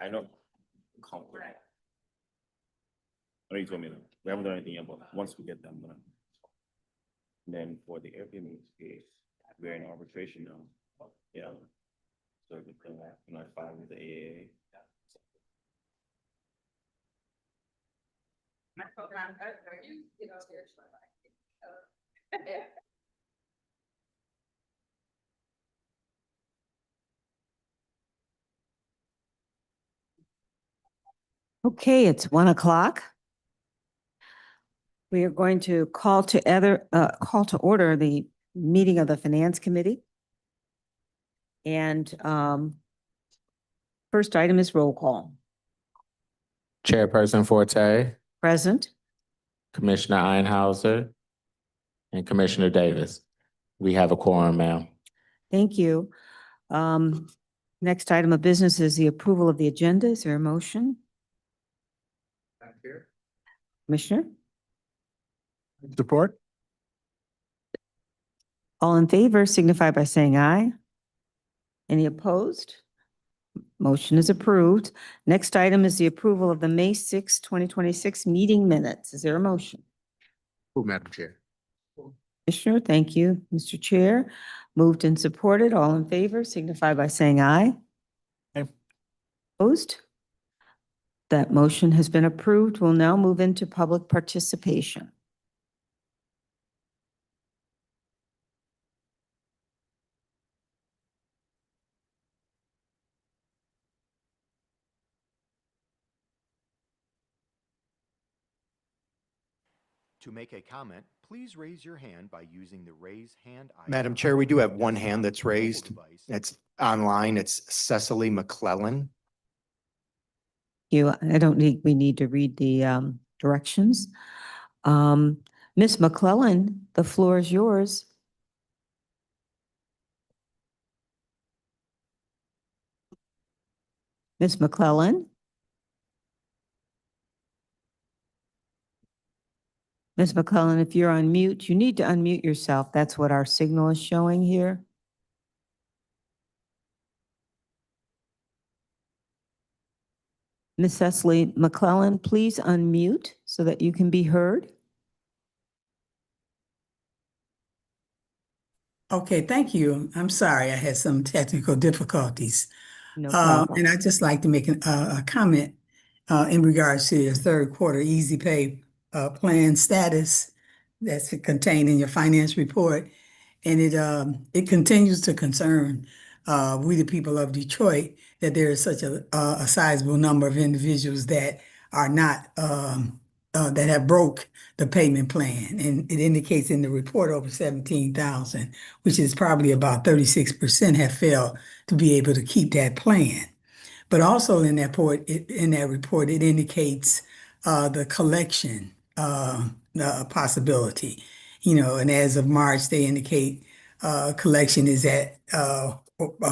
I know. I know you told me that. We haven't done anything yet, but once we get them done. And then for the Airbnb case, we're in arbitration now. Yeah. So we can file with the AAA. Okay, it's 1 o'clock. We are going to call to order the meeting of the Finance Committee. And first item is roll call. Chairperson Forte, Present. Commissioner Einhauser, and Commissioner Davis. We have a quorum, ma'am. Thank you. Next item of business is the approval of the agenda. Is there a motion? Commissioner? Support. All in favor signify by saying aye. Any opposed? Motion is approved. Next item is the approval of the May 6, 2026 meeting minutes. Is there a motion? Madam Chair. Commissioner, thank you, Mr. Chair. Moved and supported. All in favor signify by saying aye. Aye. Opposed? That motion has been approved. We'll now move into public participation. To make a comment, please raise your hand by using the raise hand icon. Madam Chair, we do have one hand that's raised. It's online. It's Cecily McClellan. I don't need, we need to read the directions. Ms. McClellan, the floor is yours. Ms. McClellan? Ms. McClellan, if you're on mute, you need to unmute yourself. That's what our signal is showing here. Ms. Cecily McClellan, please unmute so that you can be heard. Okay, thank you. I'm sorry, I had some technical difficulties. No problem. And I'd just like to make a comment in regards to your third quarter Easy Pay plan status that's contained in your finance report. And it continues to concern we the people of Detroit that there is such a sizable number of individuals that are not that have broke the payment plan. And it indicates in the report over 17,000, which is probably about 36% have failed to be able to keep that plan. But also in that report, it indicates the collection possibility. And as of March, they indicate collection is at a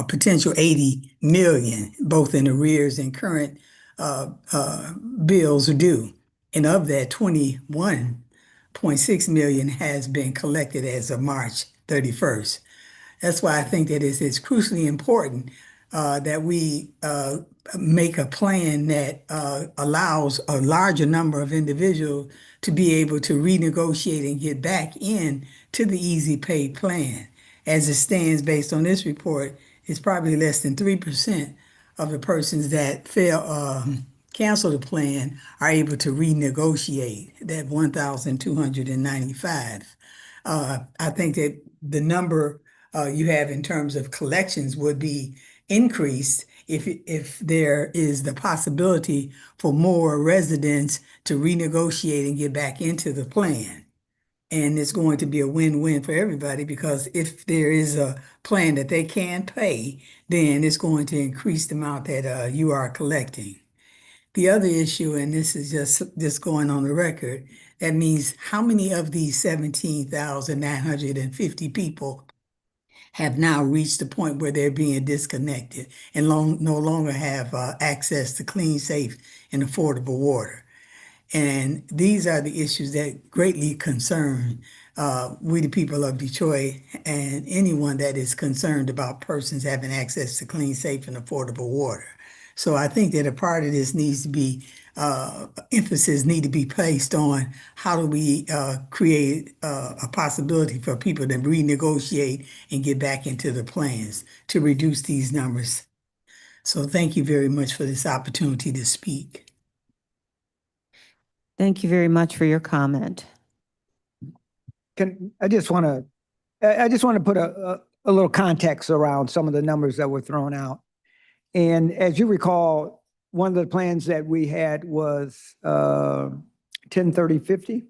potential 80 million, both in arrears and current bills are due. And of that, 21.6 million has been collected as of March 31st. That's why I think that it's crucially important that we make a plan that allows a larger number of individuals to be able to renegotiate and get back in to the Easy Pay plan. As it stands, based on this report, it's probably less than 3% of the persons that cancel the plan are able to renegotiate that 1,295. I think that the number you have in terms of collections would be increased if there is the possibility for more residents to renegotiate and get back into the plan. And it's going to be a win-win for everybody, because if there is a plan that they can pay, then it's going to increase the amount that you are collecting. The other issue, and this is just going on the record, that means how many of these 17,950 people have now reached the point where they're being disconnected and no longer have access to clean, safe, and affordable water. And these are the issues that greatly concern we the people of Detroit and anyone that is concerned about persons having access to clean, safe, and affordable water. So I think that a part of this needs to be emphasis need to be placed on how do we create a possibility for people to renegotiate and get back into the plans to reduce these numbers. So thank you very much for this opportunity to speak. Thank you very much for your comment. I just want to put a little context around some of the numbers that were thrown out. And as you recall, one of the plans that we had was 10-30-50.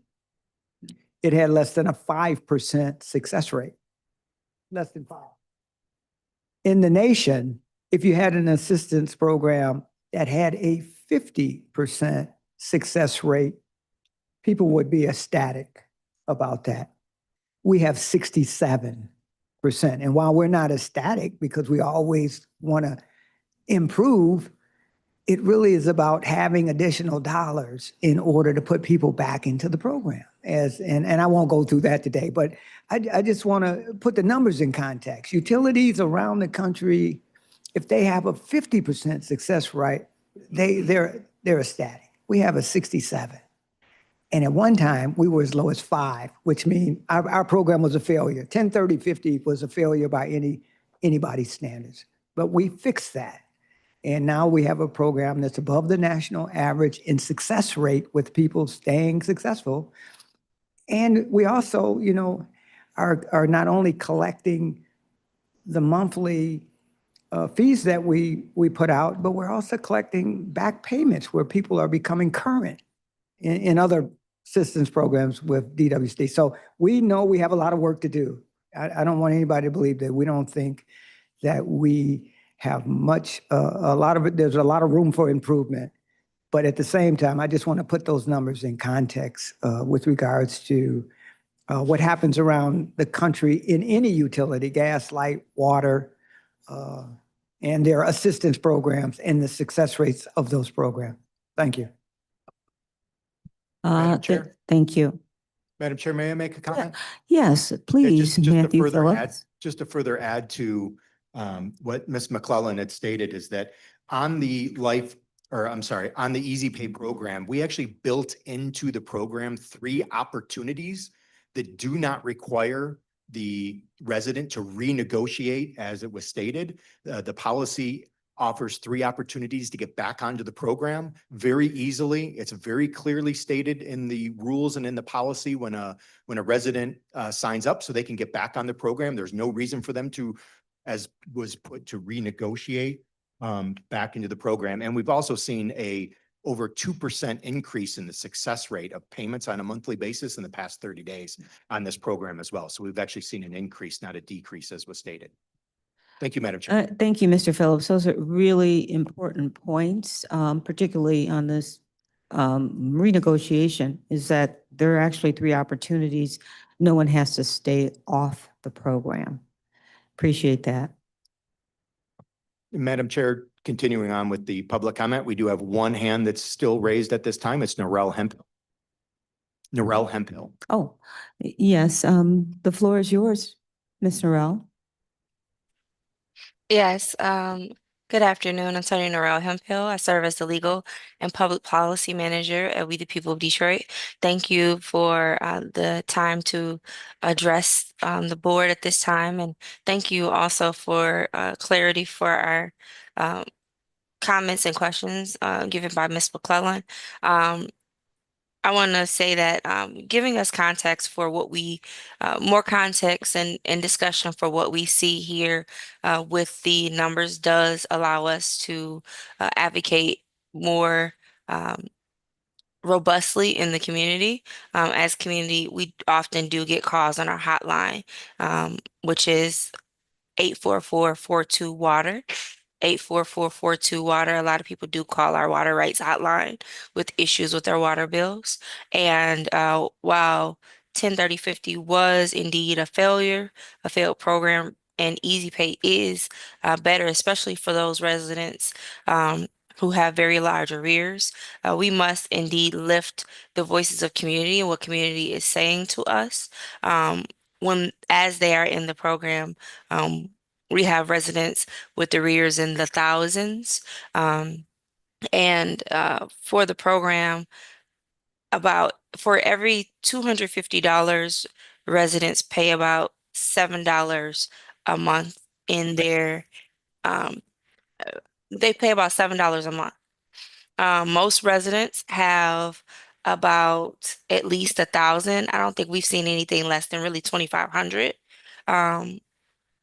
It had less than a 5% success rate, less than 5. In the nation, if you had an assistance program that had a 50% success rate, people would be ecstatic about that. We have 67%. And while we're not ecstatic because we always want to improve, it really is about having additional dollars in order to put people back into the program. And I won't go through that today, but I just want to put the numbers in context. Utilities around the country, if they have a 50% success rate, they're ecstatic. We have a 67. And at one time, we were as low as 5, which means our program was a failure. 10-30-50 was a failure by anybody's standards. But we fixed that. And now we have a program that's above the national average in success rate with people staying successful. And we also, are not only collecting the monthly fees that we put out, but we're also collecting back payments where people are becoming current in other assistance programs with DWSD. So we know we have a lot of work to do. I don't want anybody to believe that we don't think that we have much, there's a lot of room for improvement. But at the same time, I just want to put those numbers in context with regards to what happens around the country in any utility, gas, light, water, and their assistance programs and the success rates of those programs. Thank you. Madam Chair? Thank you. Madam Chair, may I make a comment? Yes, please, just to Matthew further add, Phillips. just to further add to what Ms. McClellan had stated is that on the on the Easy Pay program, we actually built into the program 3 opportunities that do not require the resident to renegotiate, as it was stated. The policy offers 3 opportunities to get back onto the program very easily. It's very clearly stated in the rules and in the policy when a resident signs up so they can get back on the program. There's no reason for them to, as was put, to renegotiate back into the program. And we've also seen a over 2% increase in the success rate of payments on a monthly basis in the past 30 days on this program as well. So we've actually seen an increase, not a decrease, as was stated. Thank you, Madam Chair. Thank you, Mr. Phillips. Those are really important points, particularly on this renegotiation, is that there are actually 3 opportunities. No one has to stay off the program. Appreciate that. Madam Chair, continuing on with the public comment, we do have one hand that's still raised at this time. It's Norel Hemphill. Norel Hemphill. Oh, yes, the floor is yours, Ms. Norrell. Yes, good afternoon. I'm Tony Norrell Hemphill. I serve as the Legal and Public Policy Manager at We the People of Detroit. Thank you for the time to address the board at this time. And thank you also for clarity for our comments and questions given by Ms. McClellan. I want to say that giving us context for what we, more context and discussion for what we see here with the numbers does allow us to advocate more robustly in the community. As community, we often do get calls on our hotline, which is 844-42-WATER. 844-42-WATER. A lot of people do call our water rights hotline with issues with their water bills. And while 10-30-50 was indeed a failed program, and Easy Pay is better, especially for those residents who have very large arrears. We must indeed lift the voices of community and what community is saying to us. When as they are in the program, we have residents with arrears in the thousands. And for the program, about for every $250, residents pay about $7 a month in their um, they pay about $7 a month. Most residents have about at least 1,000. I don't think we've seen anything less than really 2,500. Um,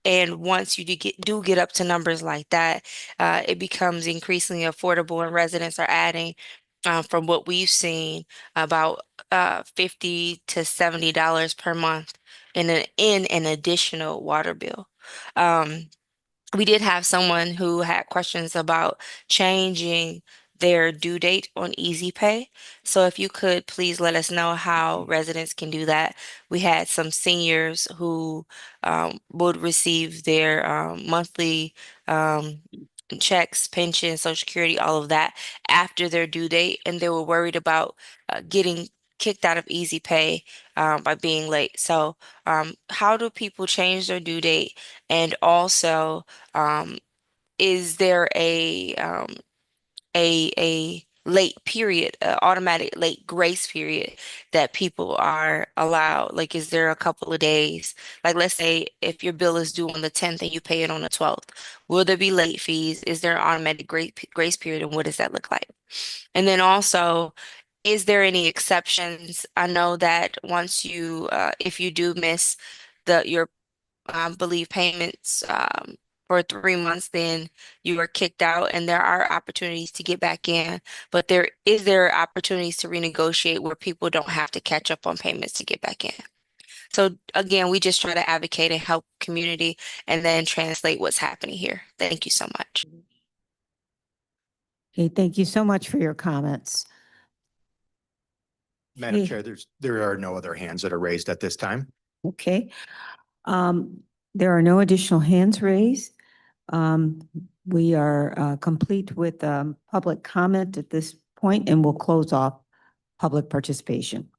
and once you do get up to numbers like that, it becomes increasingly affordable, and residents are adding, from what we've seen, about $50 to $70 per month in an additional water bill. Um, we did have someone who had questions about changing their due date on Easy Pay. So if you could please let us know how residents can do that. We had some seniors who would receive their monthly um, checks, pension, Social Security, all of that after their due date, and they were worried about getting kicked out of Easy Pay by being late. So how do people change their due date? And also, um, is there a late period, automatic late grace period that people are allowed? Like, is there a couple of days? Like, let's say if your bill is due on the 10th and you pay it on the 12th, will there be late fees? Is there an automatic grace period, and what does that look like? And then also, is there any exceptions? I know that once if you do miss your believe payments for 3 months, then you are kicked out, and there are opportunities to get back in. But there opportunities to renegotiate where people don't have to catch up on payments to get back in. So again, we just try to advocate and help community and then translate what's happening here. Thank you so much. Okay, thank you so much for your comments. Madam Okay. Chair, there are no other hands that are raised at this time. Okay. There are no additional hands raised. We are complete with public comment at this point, and we'll close off public participation.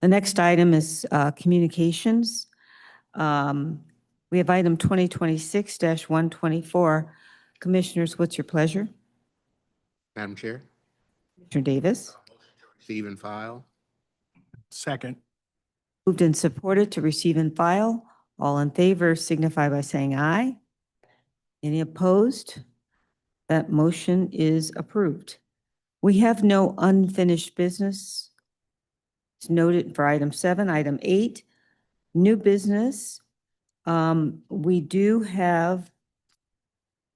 The next item is communications. We have item 2026-124. Commissioners, what's your pleasure? Madam Chair, Commissioner Davis? receive and file. Second. Moved and supported to receive and file. All in favor signify by saying aye. Any opposed? That motion is approved. We have no unfinished business. It's noted for item 7. Item 8, new business. We do have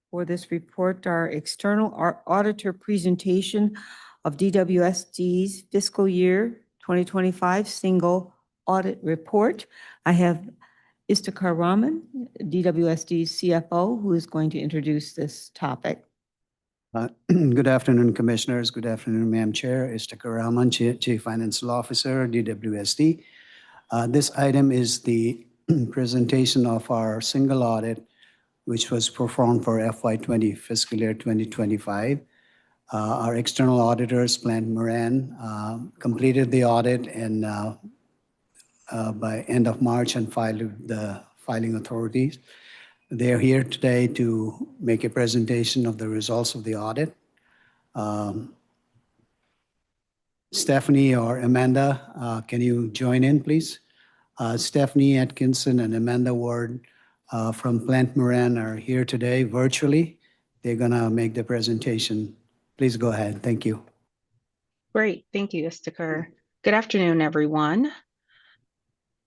for this report our external auditor presentation of DWSD's fiscal year 2025 single audit report. I have Istakar Rahman, DWSD's CFO, who is going to introduce this topic. Good afternoon, Commissioners. Good afternoon, Madam Chair. Istakar Rahman, Chief Financial Officer, DWSD. This item is the presentation of our single audit, which was performed for FY20 fiscal year 2025. Our external auditors, Plant Moran, completed the audit and by end of March and filed with the filing authorities. They're here today to make a presentation of the results of the audit. Stephanie or Amanda, can you join in, please? Stephanie Atkinson and Amanda Ward from Plant Moran are here today virtually. They're gonna make the presentation. Please go ahead. Thank you. Great. Thank you, Istakar. Good afternoon, everyone.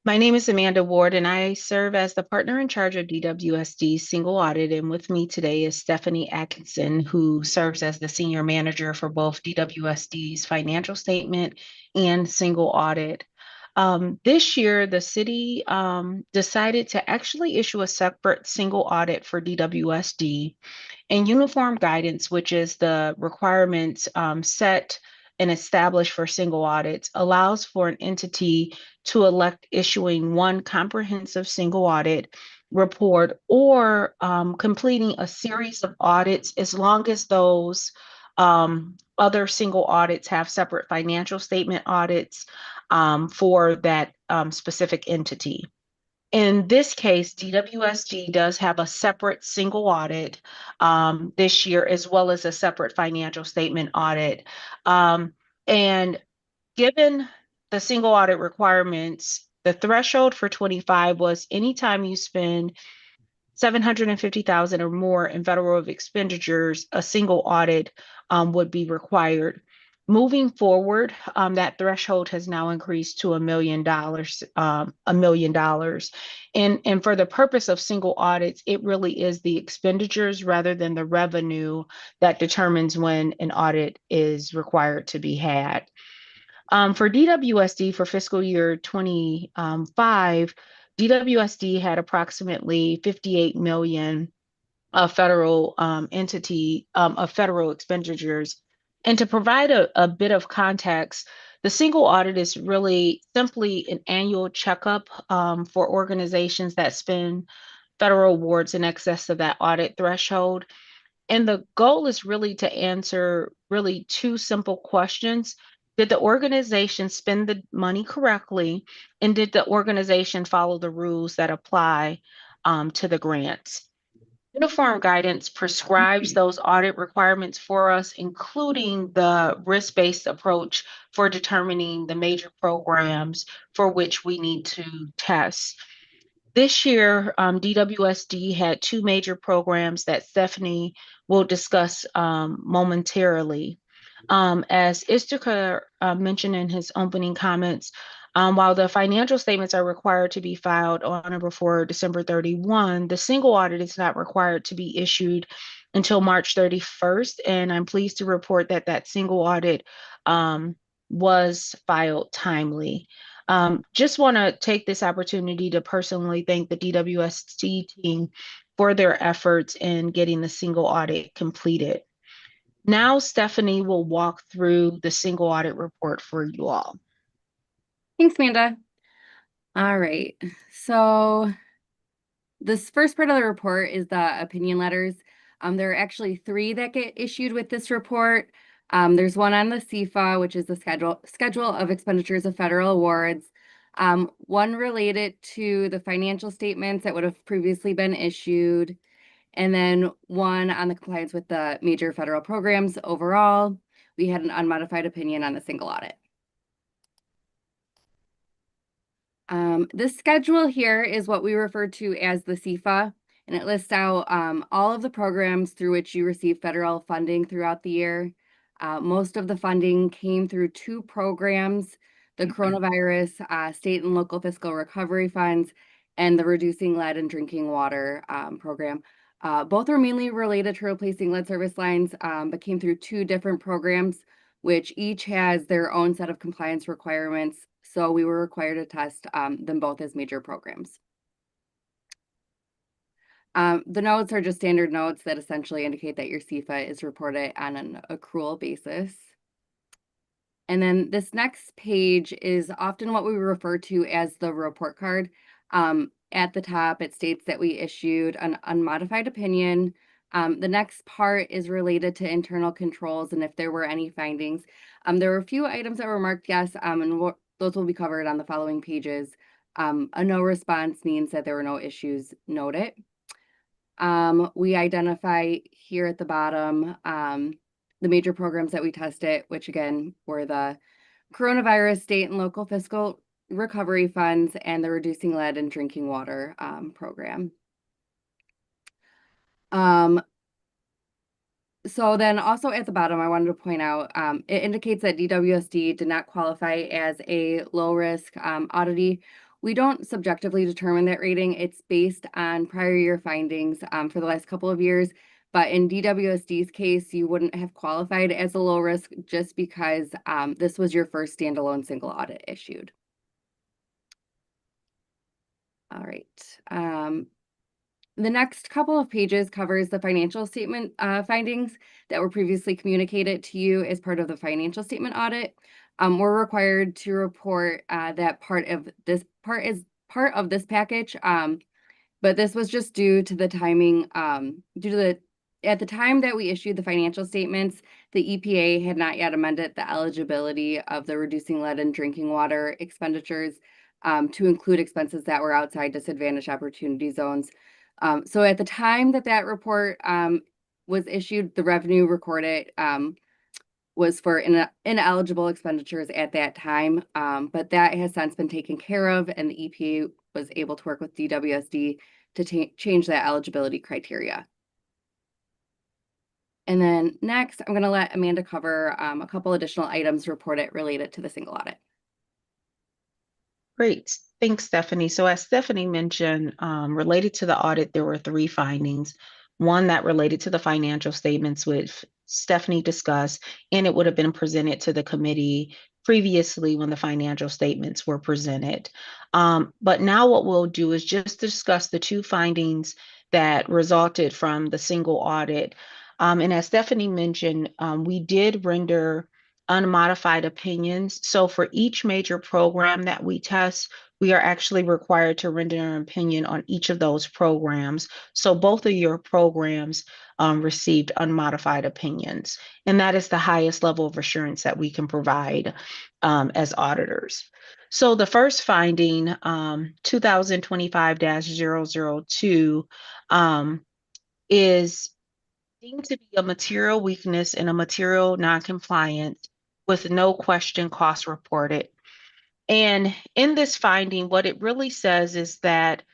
My name is Amanda Ward, and I serve as the partner in charge of DWSD's single audit. And with me today is Stephanie Atkinson, who serves as the senior manager for both DWSD's financial statement and single audit. This year, the city decided to actually issue a separate single audit for DWSD, and uniform guidance, which is the requirements set and established for single audits, allows for an entity to elect issuing one comprehensive single audit report or completing a series of audits, as long as those other single audits have separate financial statement audits for that specific entity. In this case, DWSD does have a separate single audit this year, as well as a separate financial statement audit. And given the single audit requirements, the threshold for 25 was anytime you spend 750,000 or more in federal expenditures, a single audit would be required. Moving forward, that threshold has now increased to $1 million, $1 million. And for the purpose of single audits, it really is the expenditures rather than the revenue that determines when an audit is required to be had. For DWSD for fiscal year 25, DWSD had approximately 58 million of federal of federal expenditures. And to provide a bit of context, the single audit is really simply an annual checkup for organizations that spend federal awards in excess of that audit threshold. And the goal is really to answer really two simple questions. Did the organization spend the money correctly? And did the organization follow the rules that apply to the grants? Uniform guidance prescribes those audit requirements for us, including the risk-based approach for determining the major programs for which we need to test. This year, DWSD had two major programs that Stephanie will discuss momentarily. As Istakar mentioned in his opening comments, while the financial statements are required to be filed on or before December 31, the single audit is not required to be issued until March 31st. And I'm pleased to report that that single audit was filed timely. Just want to take this opportunity to personally thank the DWSD team for their efforts in getting the single audit completed. Now, Stephanie will walk through the single audit report for you all. Thanks, Amanda. All right, so this first part of the report is the opinion letters. There are actually 3 that get issued with this report. There's one on the CFA, which is the schedule of expenditures of federal awards. One related to the financial statements that would have previously been issued, and then one on the compliance with the major federal programs overall. We had an unmodified opinion on the single audit. This schedule here is what we refer to as the CFA, and it lists out all of the programs through which you receive federal funding throughout the year. Most of the funding came through 2 programs, the coronavirus state and local fiscal recovery funds and the reducing lead and drinking water program. Both are mainly related to replacing lead service lines, but came through 2 different programs, which each has their own set of compliance requirements. So we were required to test them both as major programs. The notes are just standard notes that essentially indicate that your CFA is reported on an accrual basis. And then this next page is often what we refer to as the report card. At the top, it states that we issued an unmodified opinion. The next part is related to internal controls and if there were any findings. There were a few items that were marked yes, and those will be covered on the following pages. A no response means that there were no issues noted. We identify here at the bottom the major programs that we tested, which again were the coronavirus state and local fiscal recovery funds and the reducing lead and drinking water program. So then also at the bottom, I wanted to point out, it indicates that DWSD did not qualify as a low risk oddity. We don't subjectively determine that rating. It's based on prior year findings for the last couple of years. But in DWSD's case, you wouldn't have qualified as a low risk just because this was your first standalone single audit issued. All right. The next couple of pages covers the financial statement findings that were previously communicated to you as part of the financial statement audit. We're required to report that part of this package But this was just due to the timing, at the time that we issued the financial statements, the EPA had not yet amended the eligibility of the reducing lead in drinking water expenditures to include expenses that were outside disadvantaged opportunity zones. So at the time that that report was issued, the revenue recorded was for ineligible expenditures at that time, but that has since been taken care of, and the EPA was able to work with DWSD to change that eligibility criteria. And then next, I'm going to let Amanda cover a couple additional items reported related to the single audit. Great. Thanks, Stephanie. So as Stephanie mentioned, related to the audit, there were 3 findings. One that related to the financial statements, which Stephanie discussed, and it would have been presented to the committee previously when the financial statements were presented. But now what we'll do is just discuss the 2 findings that resulted from the single audit. And as Stephanie mentioned, we did render unmodified opinions. So for each major program that we test, we are actually required to render an opinion on each of those programs. So both of your programs received unmodified opinions. And that is the highest level of assurance that we can provide as auditors. So the first finding, 2025-002, is deemed to be a material weakness and a material noncompliance with no question cost reported. And in this finding, what it really says is that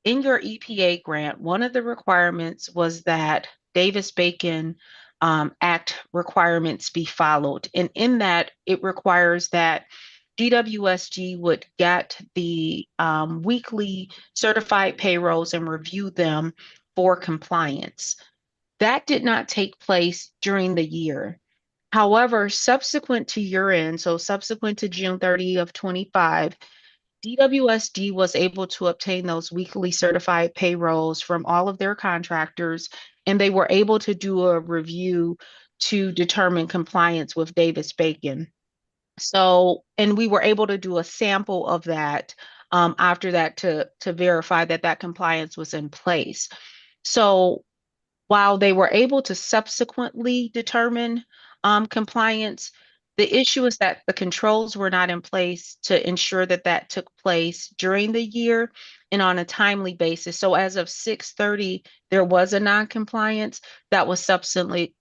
in your EPA grant, one of the requirements was that Davis-Bacon Act requirements be followed. And in that, it requires that DWSG would get the weekly certified payrolls and review them for compliance. That did not take place during the year. However, subsequent to year end, so subsequent to June 30 of 25, DWSD was able to obtain those weekly certified payrolls from all of their contractors, and they were able to do a review to determine compliance with Davis-Bacon. So, and we were able to do a sample of that after that to verify that that compliance was in place. So while they were able to subsequently determine compliance, the issue is that the controls were not in place to ensure that that took place during the year and on a timely basis. So as of 6/30, there was a non-compliance that was subsequently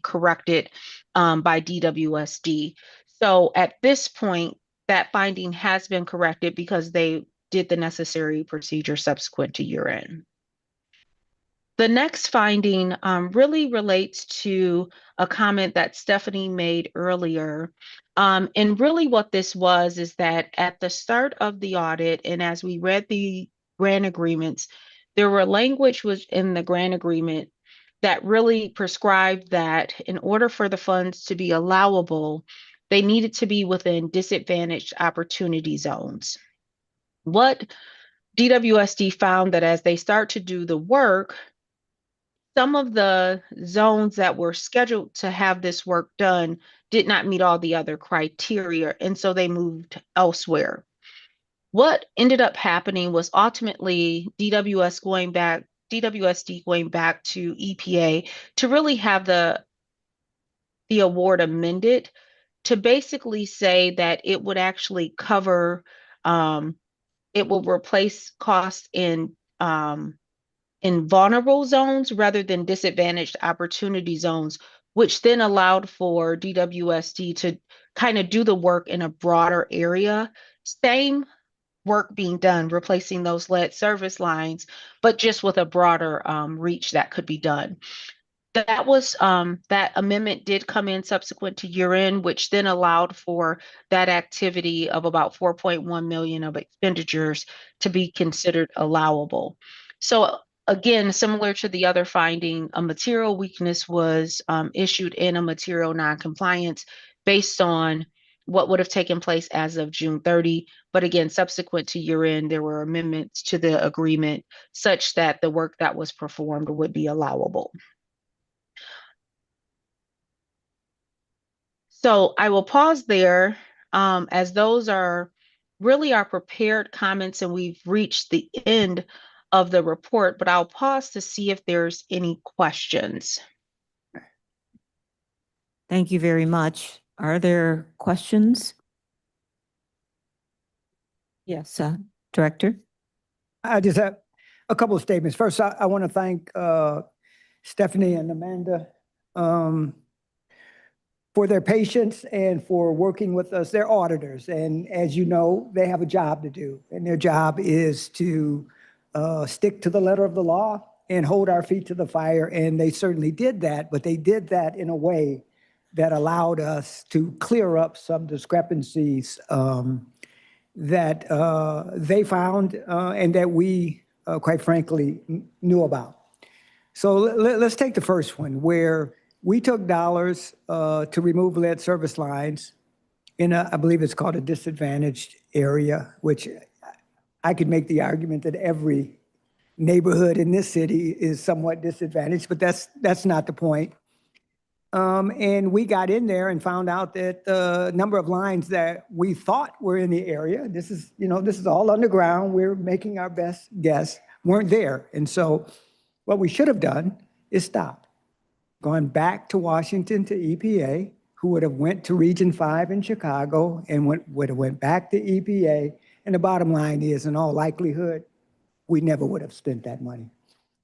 corrected by DWSD. So at this point, that finding has been corrected because they did the necessary procedure subsequent to year end. The next finding really relates to a comment that Stephanie made earlier. And really what this was is that at the start of the audit, and as we read the grant agreements, there were language was in the grant agreement that really prescribed that in order for the funds to be allowable, they needed to be within disadvantaged opportunity zones. What DWSD found that as they start to do the work, some of the zones that were scheduled to have this work done did not meet all the other criteria, and so they moved elsewhere. What ended up happening was ultimately DWSD going back to EPA to really have the award amended to basically say that it would actually cover, it will replace costs in vulnerable zones rather than disadvantaged opportunity zones, which then allowed for DWSD to kind of do the work in a broader area. Same work being done, replacing those lead service lines, but just with a broader reach that could be done. That was that amendment did come in subsequent to year end, which then allowed for that activity of about 4.1 million of expenditures to be considered allowable. So again, similar to the other finding, a material weakness was issued in a material noncompliance based on what would have taken place as of June 30. But again, subsequent to year end, there were amendments to the agreement such that the work that was performed would be allowable. So I will pause there as those are really our prepared comments, and we've reached the end of the report, but I'll pause to see if there's any questions. Thank you very much. Are there questions? Yes, Director. I just have a couple of statements. First, I want to thank Stephanie and Amanda for their patience and for working with us. They're auditors, and as you know, they have a job to do, and their job is to stick to the letter of the law and hold our feet to the fire, and they certainly did that, but they did that in a way that allowed us to clear up some discrepancies that they found and that we, quite frankly, knew about. So let's take the first one, where we took dollars to remove lead service lines in I believe it's called a disadvantaged area, which I could make the argument that every neighborhood in this city is somewhat disadvantaged, but that's not the point. And we got in there and found out that the number of lines that we thought were in the area, this is all underground, we're making our best guess, weren't there. And so what we should have done is stopped, gone back to Washington to EPA, who would have went to Region 5 in Chicago and would have went back to EPA. And the bottom line is, in all likelihood, we never would have spent that money.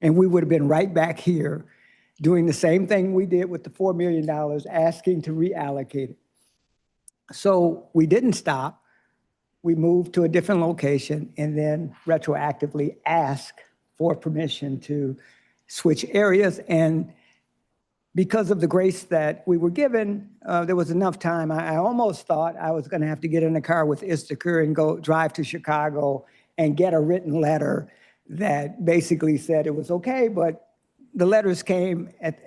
And we would have been right back here doing the same thing we did with the $4 million, asking to reallocate it. So we didn't stop. We moved to a different location and then retroactively asked for permission to switch areas. And because of the grace that we were given, there was enough time. I almost thought I was going to have to get in a car with Istaker and go drive to Chicago and get a written letter that basically said it was okay, but the letters came at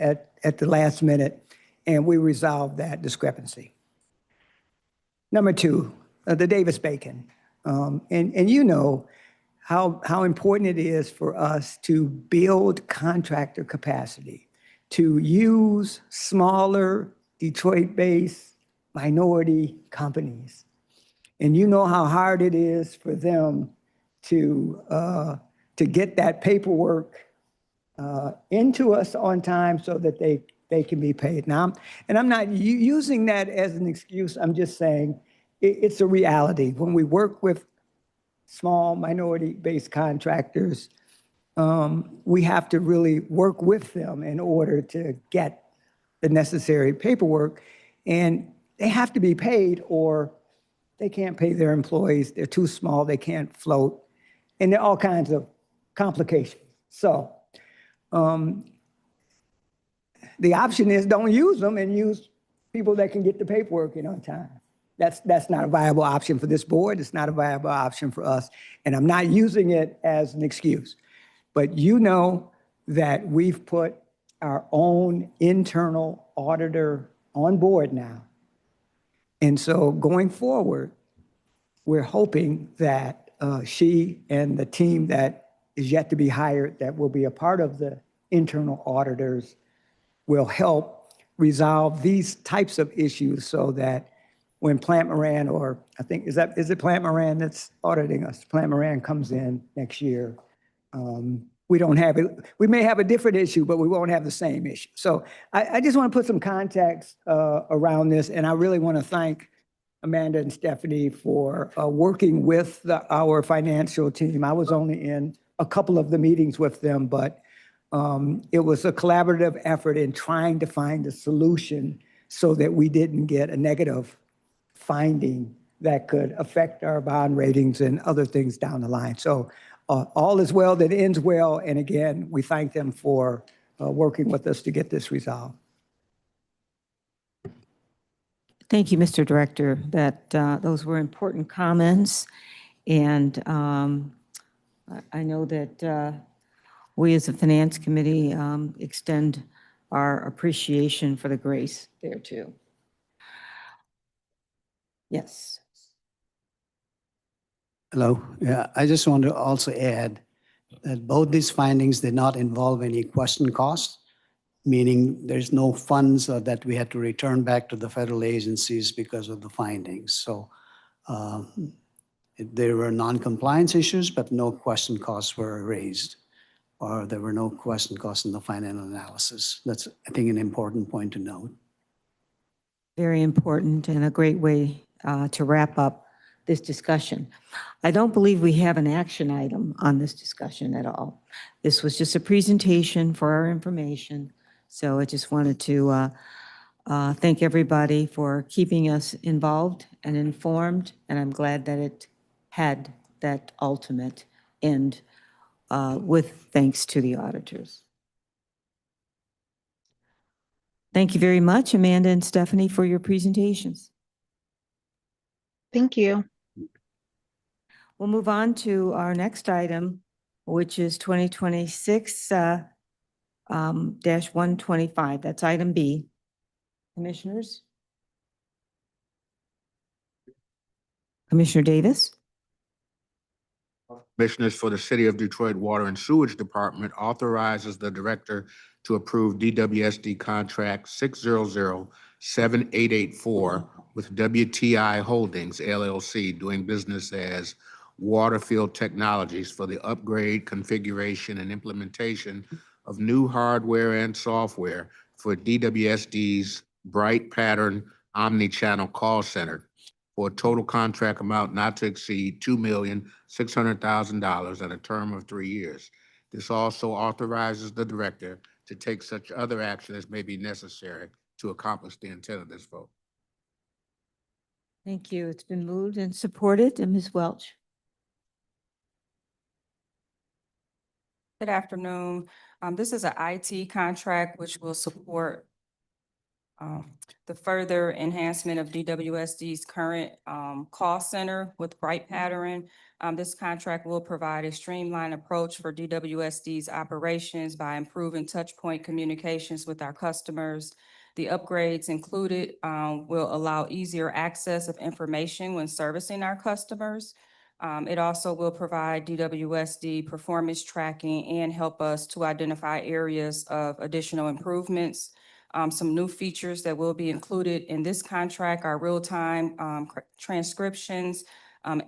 the last minute, and we resolved that discrepancy. Number two, the Davis-Bacon. And you know how important it is for us to build contractor capacity, to use smaller Detroit-based minority companies. And you know how hard it is for them to get that paperwork into us on time so that they can be paid. Now, and I'm not using that as an excuse. I'm just saying it's a reality. When we work with small minority-based contractors, we have to really work with them in order to get the necessary paperwork. And they have to be paid or they can't pay their employees. They're too small, they can't float. And there are all kinds of complications. So the option is don't use them and use people that can get the paperwork in on time. That's not a viable option for this board. It's not a viable option for us. And I'm not using it as an excuse. But you know that we've put our own internal auditor on board now. And so going forward, we're hoping that she and the team that is yet to be hired that will be a part of the internal auditors will help resolve these types of issues so that when Plant Moran, or I think, is it Plant Moran that's auditing us? Plant Moran comes in next year. We don't have it. We may have a different issue, but we won't have the same issue. So I just want to put some context around this, and I really want to thank Amanda and Stephanie for working with our financial team. I was only in a couple of the meetings with them, but it was a collaborative effort in trying to find a solution so that we didn't get a negative finding that could affect our bond ratings and other things down the line. So all is well that ends well. And again, we thank them for working with us to get this resolved. Thank you, Mr. Director. Those were important comments. And I know that we as a Finance Committee extend our appreciation for the grace there too. Yes. Hello. Yeah, I just want to also add that both these findings did not involve any question costs, meaning there's no funds that we had to return back to the federal agencies because of the findings. So There were non-compliance issues, but no question costs were raised, or there were no question costs in the final analysis. That's, I think, an important point to note. Very important and a great way to wrap up this discussion. I don't believe we have an action item on this discussion at all. This was just a presentation for our information. So I just wanted to thank everybody for keeping us involved and informed, and I'm glad that it had that ultimate end with thanks to the auditors. Thank you very much, Amanda and Stephanie, for your presentations. Thank you. We'll move on to our next item, which is 2026 -125. That's item B. Commissioners? Commissioner Davis? Commissioners, for the City of Detroit Water and Sewage Department, authorizes the director to approve DWSD contract 6007884 with WTI Holdings LLC, doing business as Waterfield Technologies, for the upgrade, configuration, and implementation of new hardware and software for DWSD's Bright Pattern Omni-Channel Call Center, for a total contract amount not to exceed $2,600,000 and a term of 3 years. This also authorizes the director to take such other action as may be necessary to accomplish the intent of this vote. Thank you. It's been moved and supported. And Ms. Welch? Good afternoon. This is an IT contract which will support the further enhancement of DWSD's current call center with Bright Pattern. This contract will provide a streamlined approach for DWSD's operations by improving touchpoint communications with our customers. The upgrades included will allow easier access of information when servicing our customers. It also will provide DWSD performance tracking and help us to identify areas of additional improvements. Some new features that will be included in this contract are real-time transcriptions,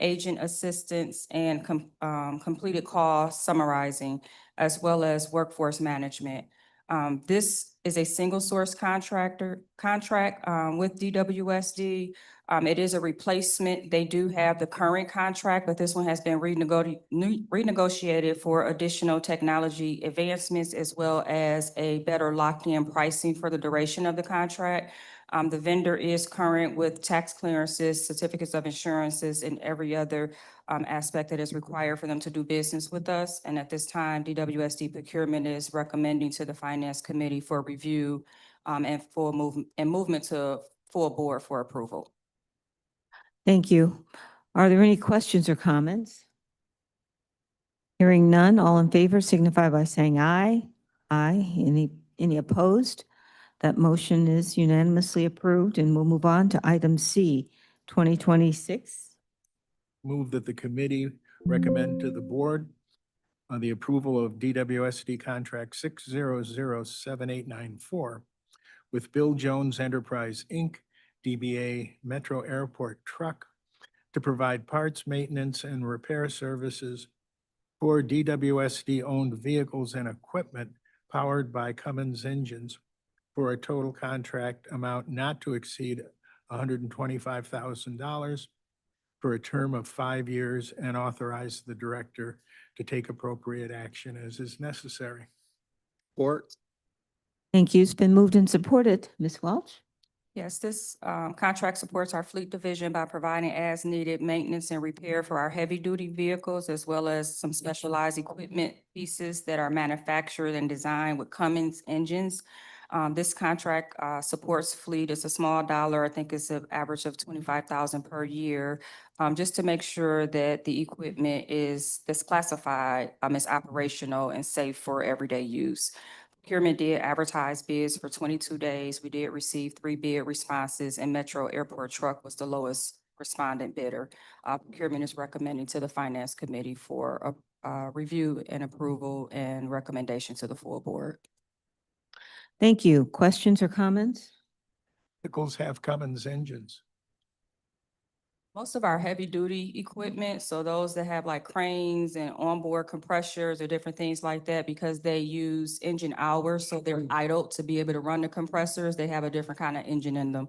agent assistance, and completed call summarizing, as well as workforce management. This is a single source contract with DWSD. It is a replacement. They do have the current contract, but this one has been renegotiated for additional technology advancements, as well as a better locked-in pricing for the duration of the contract. The vendor is current with tax clearances, certificates of insurances, and every other aspect that is required for them to do business with us. And at this time, DWSD procurement is recommending to the Finance Committee for review and movement to full board for approval. Thank you. Are there any questions or comments? Hearing none, all in favor signify by saying aye. Aye. Any opposed? That motion is unanimously approved, and we'll move on to item C, 2026. Move that the committee recommend to the board on the approval of DWSD contract 6007894 with Bill Jones Enterprise, Inc., DBA Metro Airport Truck, to provide parts, maintenance, and repair services for DWSD-owned vehicles and equipment powered by Cummins engines for a total contract amount not to exceed $125,000 for a term of 5 years, and authorize the director to take appropriate action as is necessary. Support. Thank you. It's been moved and supported. Ms. Welch? Yes, this contract supports our fleet division by providing as-needed maintenance and repair for our heavy-duty vehicles, as well as some specialized equipment pieces that are manufactured and designed with Cummins engines. This contract supports fleet. It's a small dollar. I think it's an average of $25,000 per year, just to make sure that the equipment that's classified is operational and safe for everyday use. Procurement did advertise bids for 22 days. We did receive 3 bid responses, and Metro Airport Truck was the lowest respondent bidder. Procurement is recommending to the Finance Committee for a review and approval and recommendation to the full board. Thank you. Questions or comments? Vehicles have Cummins engines. Most of our heavy duty equipment, so those that have like cranes and onboard compressors or different things like that, because they use engine hours, so they're idle to be able to run the compressors, they have a different kind of engine in them.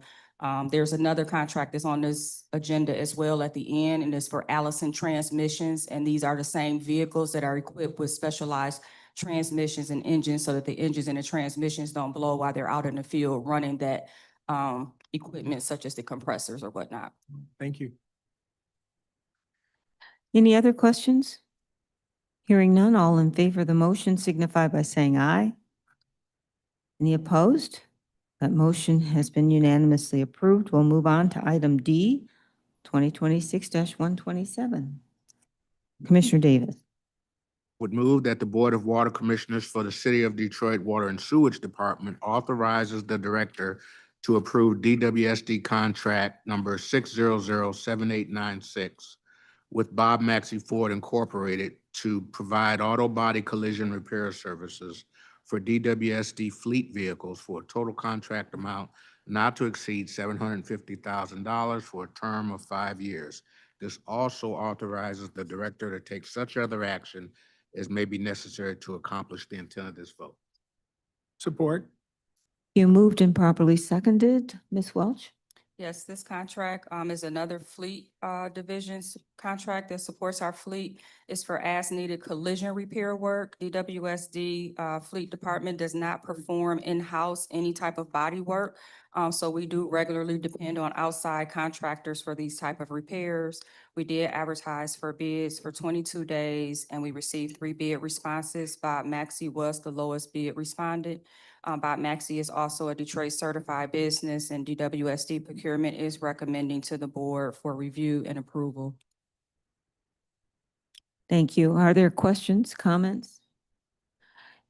There's another contract that's on this agenda as well at the end, and it's for Allison Transmissions, and these are the same vehicles that are equipped with specialized transmissions and engines so that the engines and the transmissions don't blow while they're out in the field running that equipment such as the compressors or whatnot. Thank you. Any other questions? Hearing none, all in favor of the motion signify by saying aye. Any opposed? That motion has been unanimously approved. We'll move on to item D, 2026-127. Commissioner Davis. Would move that the Board of Water Commissioners for the City of Detroit Water and Sewage Department authorizes the director to approve DWSD contract number 6007896 with Bob Maxey Ford Incorporated to provide auto body collision repair services for DWSD fleet vehicles for a total contract amount not to exceed $750,000 for a term of 5 years. This also authorizes the director to take such other action as may be necessary to accomplish the intent of this vote. Support. You moved and properly seconded. Ms. Welch? Yes, this contract is another fleet division's contract that supports our fleet. It's for as-needed collision repair work. DWSD Fleet Department does not perform in-house any type of body work. So we do regularly depend on outside contractors for these type of repairs. We did advertise for bids for 22 days, and we received 3 bid responses. Bob Maxey was the lowest bid responded. Bob Maxey is also a Detroit certified business, and DWSD procurement is recommending to the board for review and approval. Thank you. Are there questions, comments?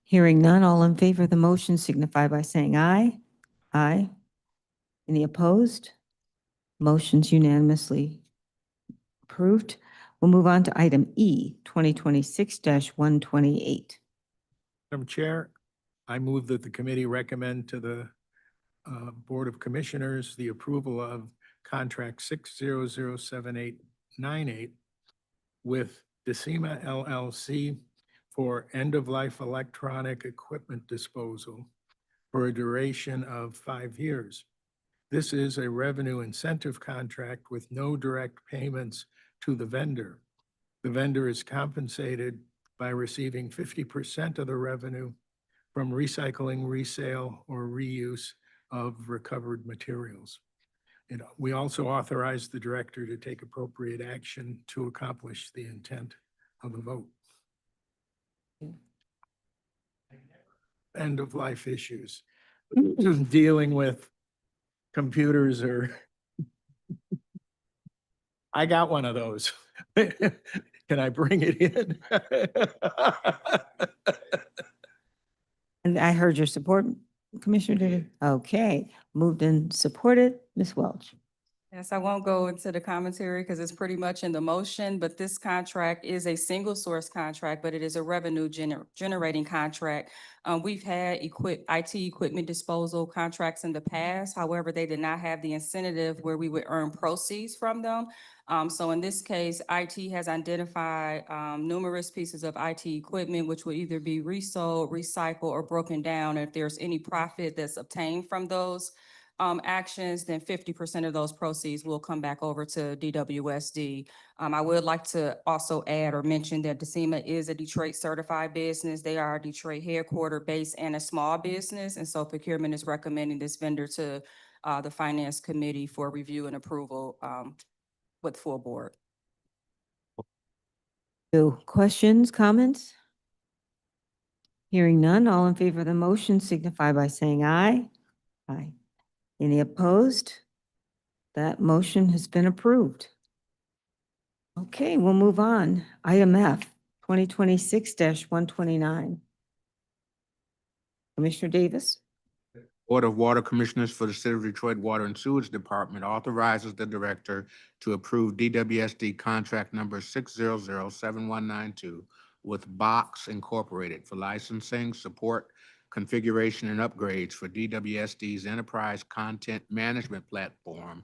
Hearing none, all in favor of the motion signify by saying aye. Aye. Any opposed? Motion's unanimously approved. We'll move on to item E, 2026-128. Madam Chair, I move that the committee recommend to the Board of Commissioners the approval of contract 6007898 with Decima LLC for end-of-life electronic equipment disposal for a duration of 5 years. This is a revenue incentive contract with no direct payments to the vendor. The vendor is compensated by receiving 50% of the revenue from recycling, resale, or reuse of recovered materials. We also authorize the director to take appropriate action to accomplish the intent of the vote. End of life issues, dealing with computers or I got one of those. Can I bring it in? And I heard your support, Commissioner Davis. Okay, moved and supported. Ms. Welch? Yes, I won't go into the commentary because it's pretty much in the motion, but this contract is a single source contract, but it is a revenue generating contract. We've had IT equipment disposal contracts in the past. However, they did not have the incentive where we would earn proceeds from them. So in this case, IT has identified numerous pieces of IT equipment, which would either be resold, recycled, or broken down. If there's any profit that's obtained from those actions, then 50% of those proceeds will come back over to DWSD. I would like to also add or mention that Decima is a Detroit certified business. They are a Detroit headquarter base and a small business. And so procurement is recommending this vendor to the Finance Committee for review and approval with full board. So questions, comments? Hearing none, all in favor of the motion signify by saying aye. Aye. Any opposed? That motion has been approved. Okay, we'll move on. Item F, 2026-129. Commissioner Davis? Board of Water Commissioners for the City of Detroit Water and Sewage Department authorizes the director to approve DWSD contract number 6007192 with Box Incorporated for licensing, support, configuration, and upgrades for DWSD's enterprise content management platform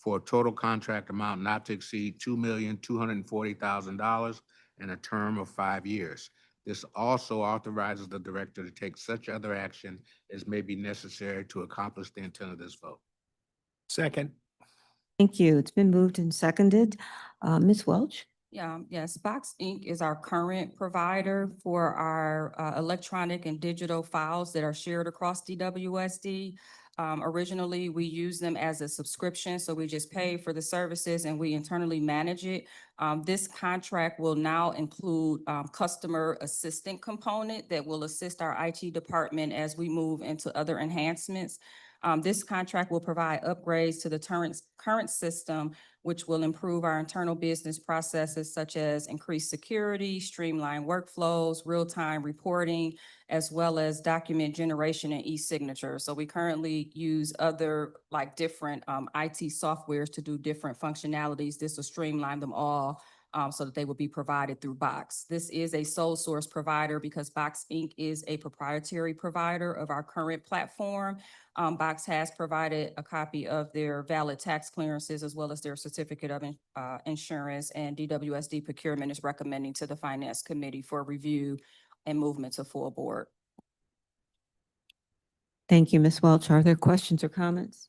for a total contract amount not to exceed $2,240,000 and a term of 5 years. This also authorizes the director to take such other action as may be necessary to accomplish the intent of this vote. Second. Thank you. It's been moved and seconded. Ms. Welch? Yeah, yes, Box Inc. is our current provider for our electronic and digital files that are shared across DWSD. Originally, we used them as a subscription, so we just pay for the services and we internally manage it. This contract will now include customer assistant component that will assist our IT department as we move into other enhancements. This contract will provide upgrades to the current system, which will improve our internal business processes such as increased security, streamlined workflows, real-time reporting, as well as document generation and e-signature. So we currently use other different IT softwares to do different functionalities. This will streamline them all so that they will be provided through Box. This is a sole source provider because Box Inc. is a proprietary provider of our current platform. Box has provided a copy of their valid tax clearances as well as their certificate of insurance, and DWSD procurement is recommending to the Finance Committee for review and movement to full board. Thank you, Ms. Welch. Are there questions or comments?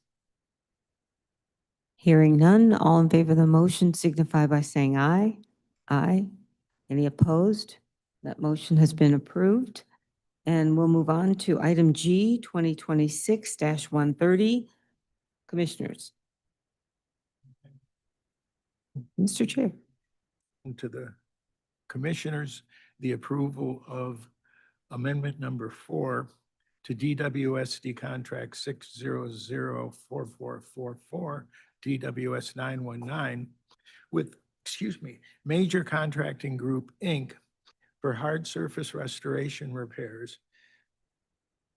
Hearing none, all in favor of the motion signify by saying aye. Aye. Any opposed? That motion has been approved. And we'll move on to item G, 2026-130. Commissioners. Mr. Chair. To the commissioners, the approval of amendment number 4 to DWSD contract 6004444 DWS 919 with, Major Contracting Group, Inc. for hard surface restoration repairs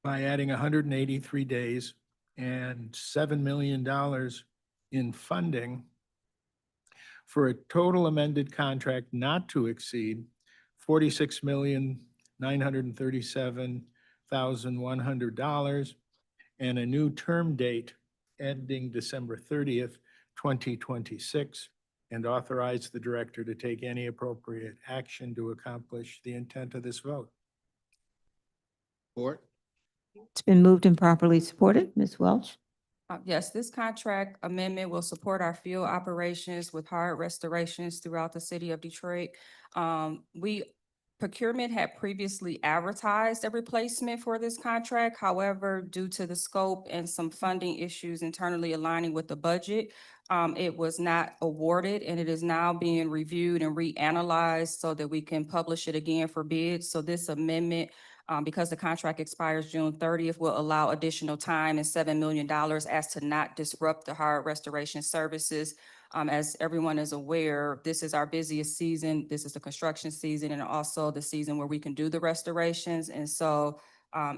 by adding 183 days and $7 million in funding for a total amended contract not to exceed $46,937,100 and a new term date ending December 30th, 2026, and authorize the director to take any appropriate action to accomplish the intent of this vote. Support. It's been moved and properly supported. Ms. Welch? Yes, this contract amendment will support our field operations with hard restorations throughout the city of Detroit. Procurement had previously advertised a replacement for this contract. However, due to the scope and some funding issues internally aligning with the budget, it was not awarded, and it is now being reviewed and reanalyzed so that we can publish it again for bids. So this amendment, because the contract expires June 30th, will allow additional time and $7 million as to not disrupt the hard restoration services. As everyone is aware, this is our busiest season. This is the construction season and also the season where we can do the restorations. And so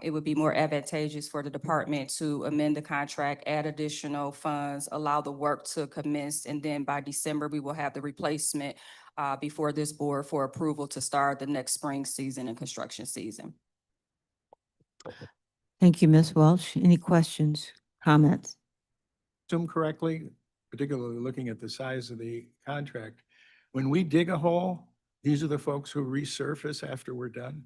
it would be more advantageous for the department to amend the contract, add additional funds, allow the work to commence, and then by December, we will have the replacement before this board for approval to start the next spring season and construction season. Thank you, Ms. Welch. Any questions, comments? Assume correctly, particularly looking at the size of the contract, when we dig a hole, these are the folks who resurface after we're done?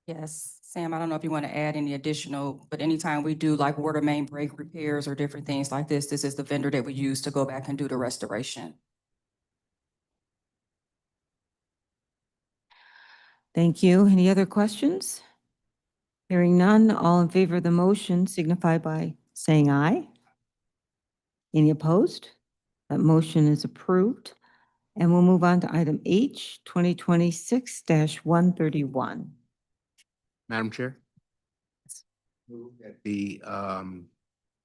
Yes, Sam, I don't know if you want to add any additional, but anytime we do like water main break repairs or different things like this is the vendor that we use to go back and do the restoration. Thank you. Any other questions? Hearing none, all in favor of the motion signify by saying aye. Any opposed? That motion is approved. And we'll move on to item H, 2026-131. Madam Chair? Move that the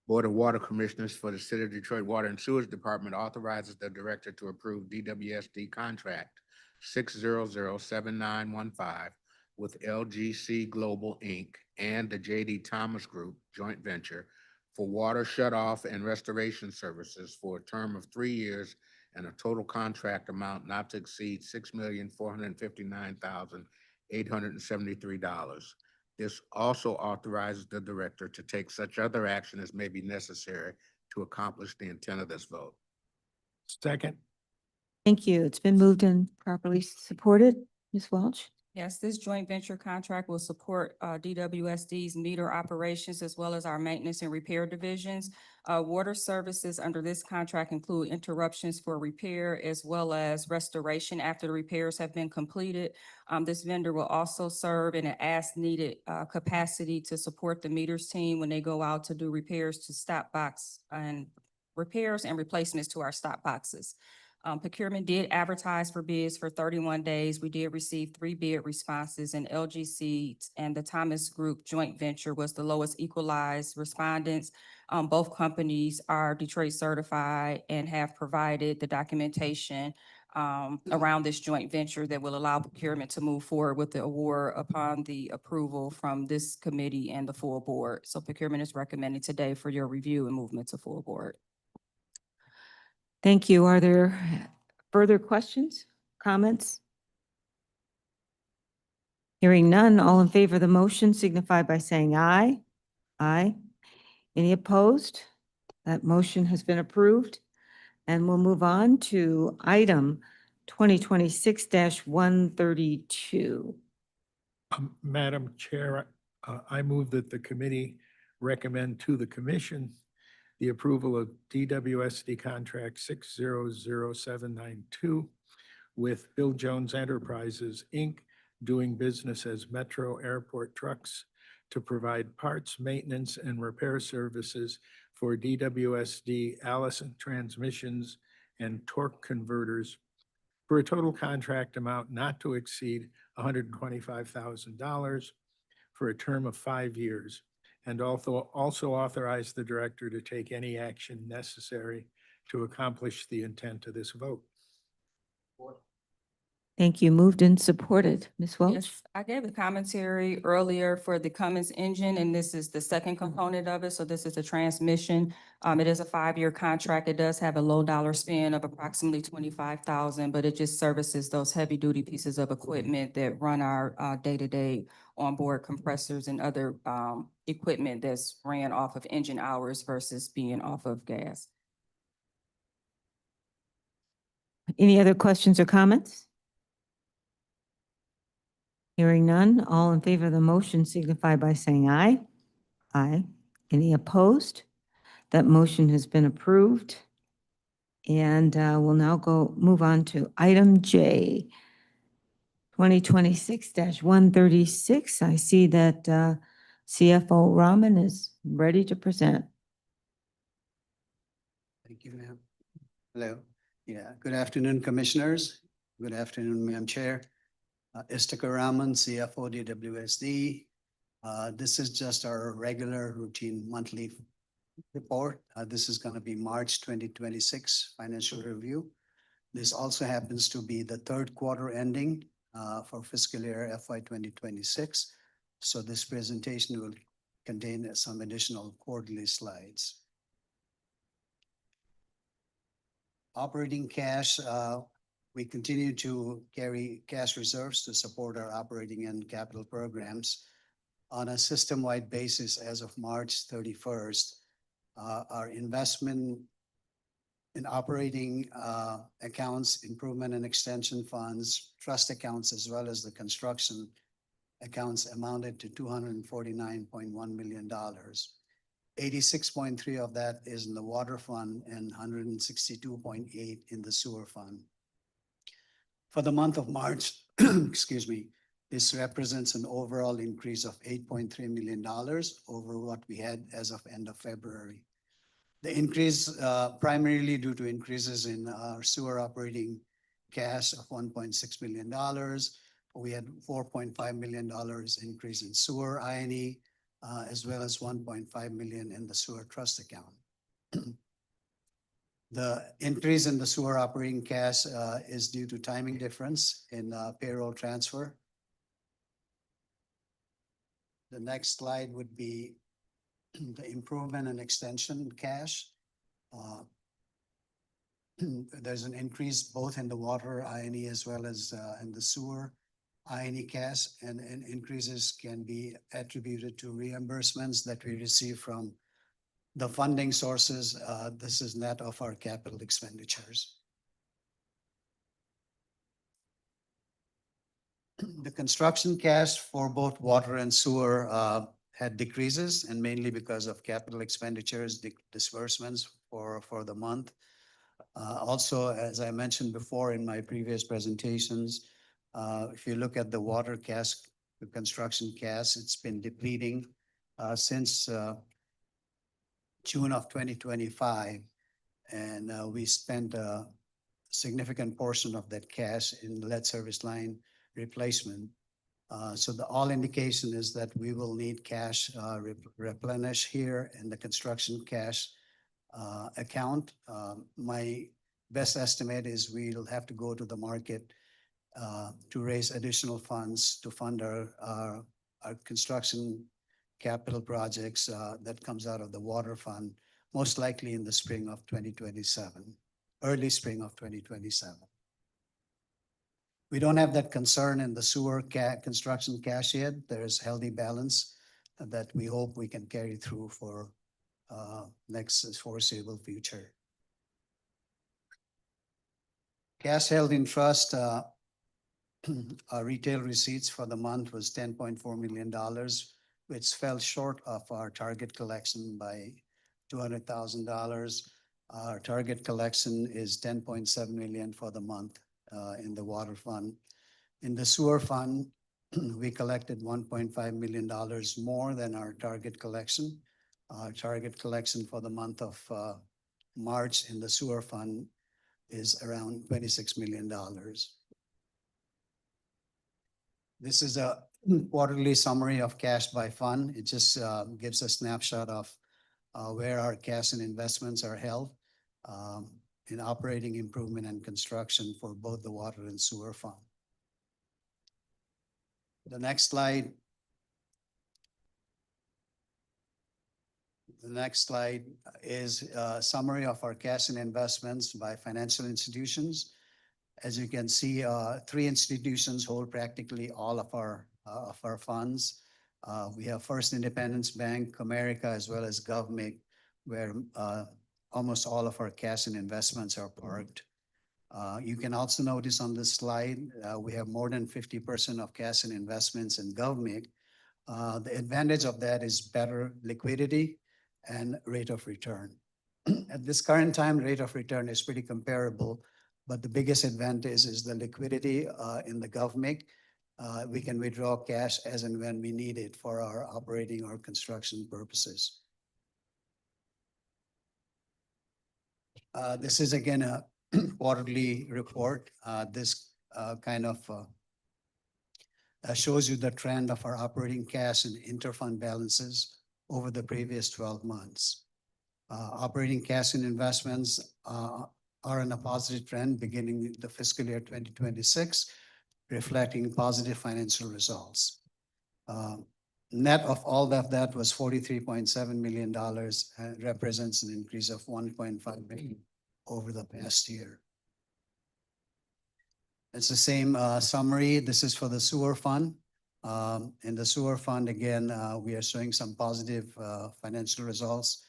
Board of Water Commissioners for the City of Detroit Water and Sewage Department authorizes the director to approve DWSD contract 6007915 with LGC Global, Inc. and the J.D. Thomas Group joint venture for water shutoff and restoration services for a term of 3 years and a total contract amount not to exceed $6,459,873. This also authorizes the director to take such other action as may be necessary to accomplish the intent of this vote. Second. Thank you. It's been moved and properly supported. Ms. Welch? Yes, this joint venture contract will support DWSD's meter operations as well as our maintenance and repair divisions. Water services under this contract include interruptions for repair as well as restoration after the repairs have been completed. This vendor will also serve in an as-needed capacity to support the meters team when they go out to do repairs to stop box and repairs and replacements to our stop boxes. Procurement did advertise for bids for 31 days. We did receive 3 bid responses, and LGC and the Thomas Group joint venture was the lowest equalized respondents. Both companies are Detroit certified and have provided the documentation around this joint venture that will allow procurement to move forward with the award upon the approval from this committee and the full board. So procurement is recommending today for your review and movement to full board. Thank you. Are there further questions, comments? Hearing none, all in favor of the motion signify by saying aye. Aye. Any opposed? That motion has been approved. And we'll move on to item 2026-132. Madam Chair, I move that the committee recommend to the commission the approval of DWSD contract 600792 with Bill Jones Enterprises, Inc., doing business as Metro Airport Trucks to provide parts, maintenance, and repair services for DWSD Allison transmissions and torque converters for a total contract amount not to exceed $125,000 for a term of 5 years, and also authorize the director to take any action necessary to accomplish the intent of this vote. Thank you. Moved and supported. Ms. Welch? Yes, I gave a commentary earlier for the Cummins engine, and this is the second component of it. So this is the transmission. It is a 5-year contract. It does have a low dollar spend of approximately 25,000, but it just services those heavy duty pieces of equipment that run our day-to-day onboard compressors and other equipment that's ran off of engine hours versus being off of gas. Any other questions or comments? Hearing none, all in favor of the motion signify by saying aye. Aye. Any opposed? That motion has been approved. And we'll now move on to item J, 2026-136. I see that CFO Rahman is ready to present. Thank you, ma'am. Hello. Yeah, good afternoon, commissioners. Good afternoon, Madam Chair. Istakar Rahman, CFO, DWSD. This is just our regular routine monthly report. This is going to be March 2026 financial review. This also happens to be the third quarter ending for fiscal year FY 2026. So this presentation will contain some additional quarterly slides. Operating cash, we continue to carry cash reserves to support our operating and capital programs. On a system-wide basis, as of March 31st, our investment in operating accounts, improvement and extension funds, trust accounts, as well as the construction accounts amounted to $249.1 million. 86.3 of that is in the water fund and 162.8 in the sewer fund. For the month of March, excuse me, this represents an overall increase of $8.3 million over what we had as of end of February. The increase primarily due to increases in our sewer operating cash of $1.6 million. We had $4.5 million increase in sewer I&E, as well as $1.5 million in the sewer trust account. The increase in the sewer operating cash is due to timing difference in payroll transfer. The next slide would be the improvement and extension cash. There's an increase both in the water I&E as well as in the sewer I&E cash, and increases can be attributed to reimbursements that we receive from The funding sources, this is net of our capital expenditures. The construction cash for both water and sewer had decreases, and mainly because of capital expenditures, disbursements for the month. Also, as I mentioned before in my previous presentations, if you look at the water cash, the construction cash, it's been depleting since June of 2025. And we spent a significant portion of that cash in lead service line replacement. So the all indication is that we will need cash replenish here in the construction cash account. My best estimate is we'll have to go to the market to raise additional funds to fund our construction capital projects that comes out of the water fund, most likely in the spring of 2027, early spring of 2027. We don't have that concern in the sewer construction cash yet. There is healthy balance that we hope we can carry through for next foreseeable future. Cash held in trust, our retail receipts for the month was $10.4 million, which fell short of our target collection by $200,000. Our target collection is $10.7 million for the month in the water fund. In the sewer fund, we collected $1.5 million more than our target collection. Our target collection for the month of March in the sewer fund is around $26 million. This is a quarterly summary of cash by fund. It just gives a snapshot of where our cash and investments are held in operating, improvement, and construction for both the water and sewer fund. The next slide. The next slide is a summary of our cash and investments by financial institutions. As you can see, 3 institutions hold practically all of our funds. We have First Independence Bank, Comerica, as well as GovMig, where almost all of our cash and investments are parked. You can also notice on this slide, we have more than 50% of cash and investments in GovMig. The advantage of that is better liquidity and rate of return. At this current time, rate of return is pretty comparable, but the biggest advantage is the liquidity in the GovMig. We can withdraw cash as and when we need it for our operating or construction purposes. This is again a quarterly report. This kind of shows you the trend of our operating cash and interfund balances over the previous 12 months. Operating cash and investments are in a positive trend beginning the fiscal year 2026, reflecting positive financial results. Net of all of that was $43.7 million, and represents an increase of $1.5 million over the past year. It's the same summary. This is for the sewer fund. In the sewer fund, again, we are showing some positive financial results.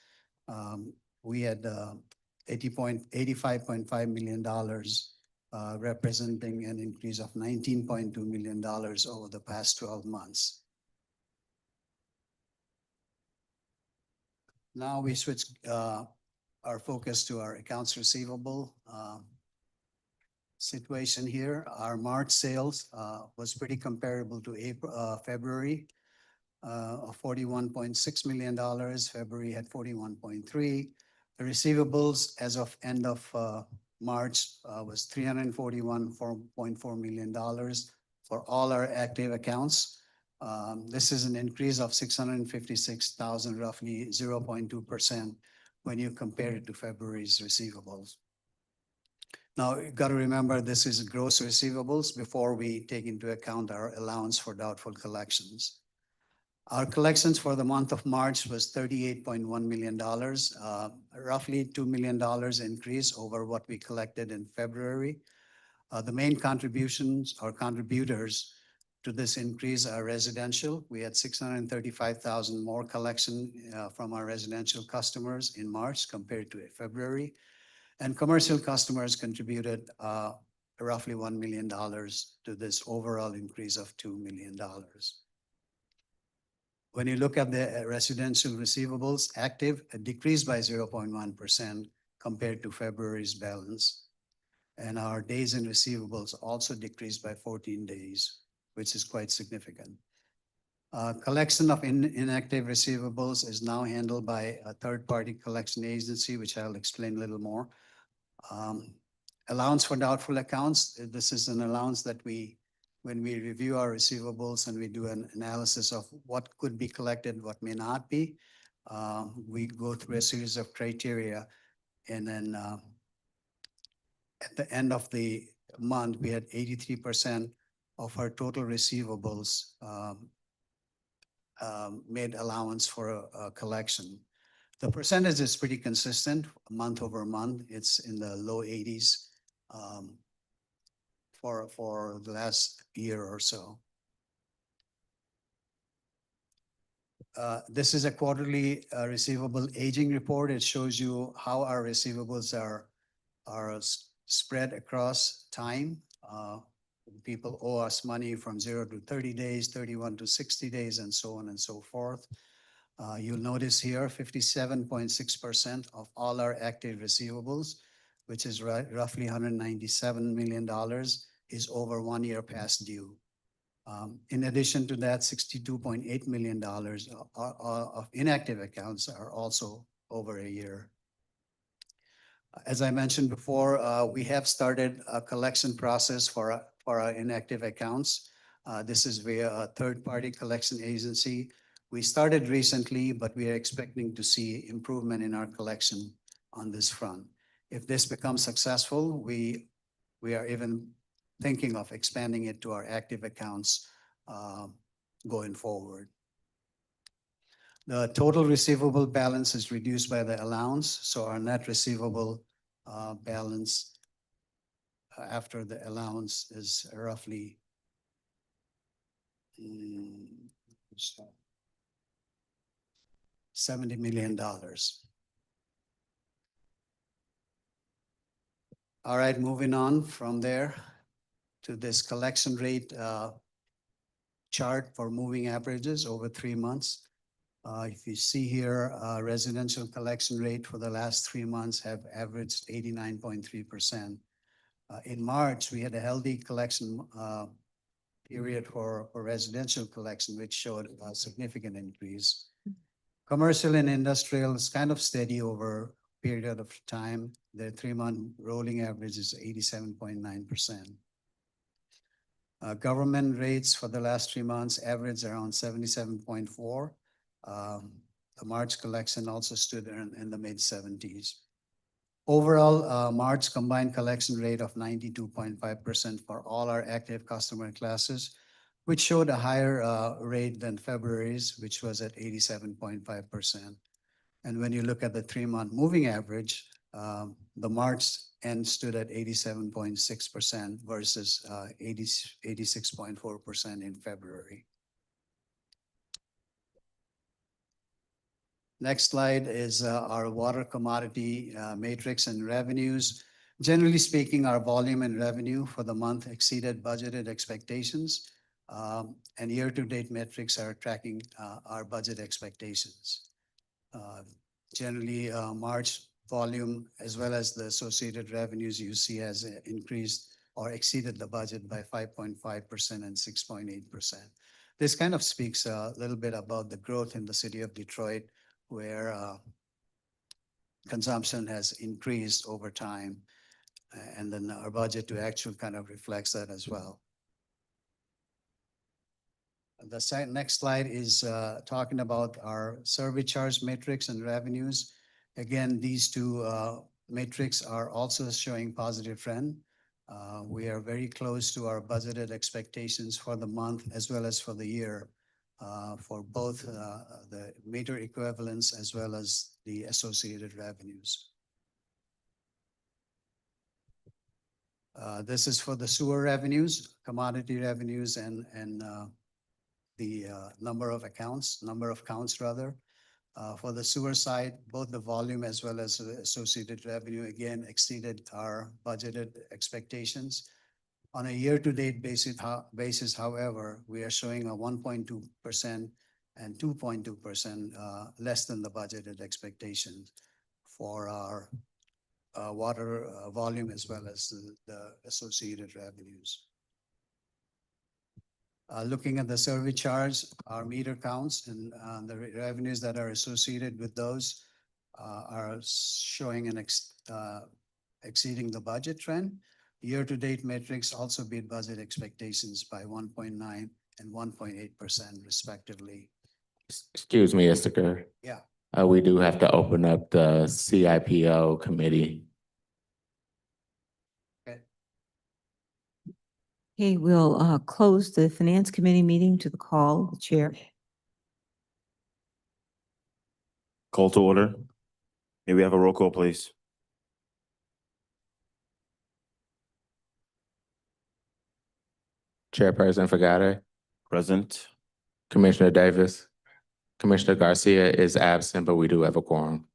We had $85.5 million, representing an increase of $19.2 million over the past 12 months. Now we switch our focus to our accounts receivable situation here. Our March sales was pretty comparable to February of $41.6 million. February had 41.3. The receivables as of end of March was $341.4 million for all our active accounts. This is an increase of $656,000, roughly 0.2% when you compare it to February's receivables. Now, you've got to remember, this is gross receivables before we take into account our allowance for doubtful collections. Our collections for the month of March was $38.1 million, roughly $2 million increase over what we collected in February. The main contributions or contributors to this increase are residential. We had 635,000 more collection from our residential customers in March compared to February. And commercial customers contributed roughly $1 million to this overall increase of $2 million. When you look at the residential receivables, active decreased by 0.1% compared to February's balance. And our days in receivables also decreased by 14 days, which is quite significant. Collection of inactive receivables is now handled by a third-party collection agency, which I'll explain a little more. Allowance for doubtful accounts, this is an allowance that when we review our receivables and we do an analysis of what could be collected, what may not be, we go through a series of criteria. And then at the end of the month, we had 83% of our total receivables made allowance for a collection. The percentage is pretty consistent month over month. It's in the low 80s for the last year or so. This is a quarterly receivable aging report. It shows you how our receivables are spread across time. People owe us money from 0 to 30 days, 31 to 60 days, and so on and so forth. You'll notice here 57.6% of all our active receivables, which is roughly $197 million, is over 1 year past due. In addition to that, $62.8 million of inactive accounts are also over a year. As I mentioned before, we have started a collection process for our inactive accounts. This is via a third-party collection agency. We started recently, but we are expecting to see improvement in our collection on this front. If this becomes successful, we are even thinking of expanding it to our active accounts going forward. The total receivable balance is reduced by the allowance, so our net receivable balance after the allowance is roughly $70 million. All right, moving on from there to this collection rate chart for moving averages over 3 months. If you see here, residential collection rate for the last 3 months have averaged 89.3%. In March, we had a healthy collection period for residential collection, which showed a significant increase. Commercial and industrial is kind of steady over a period of time. The 3-month rolling average is 87.9%. Government rates for the last 3 months average around 77.4. The March collection also stood in the mid-70s. Overall, March combined collection rate of 92.5% for all our active customer classes, which showed a higher rate than February's, which was at 87.5%. And when you look at the 3-month moving average, the March end stood at 87.6% versus 86.4% in February. Next slide is our water commodity matrix and revenues. Generally speaking, our volume and revenue for the month exceeded budgeted expectations, and year-to-date metrics are tracking our budget expectations. Generally, March volume as well as the associated revenues you see has increased or exceeded the budget by 5.5% and 6.8%. This kind of speaks a little bit about the growth in the city of Detroit, where consumption has increased over time, and then our budget to actual kind of reflects that as well. The next slide is talking about our service charge metrics and revenues. Again, these two metrics are also showing positive trend. We are very close to our budgeted expectations for the month as well as for the year for both the meter equivalents as well as the associated revenues. This is for the sewer revenues, commodity revenues, and the number of counts rather. For the sewer side, both the volume as well as the associated revenue again exceeded our budgeted expectations. On a year-to-date basis, however, we are showing a 1.2% and 2.2% less than the budgeted expectations for our water volume as well as the associated revenues. Looking at the service charge, our meter counts and the revenues that are associated with those are showing exceeding the budget trend. Year-to-date metrics also beat budget expectations by 1.9 and 1.8% respectively. Excuse me, Issachar. Yeah. We do have to open up the CIPO committee. Okay, we'll close the Finance Committee meeting to the call, the chair. Call to order. May we have a roll call, please? Chairperson Fagade, Present. Commissioner Davis. Commissioner Garcia is absent, but we do have a quorum.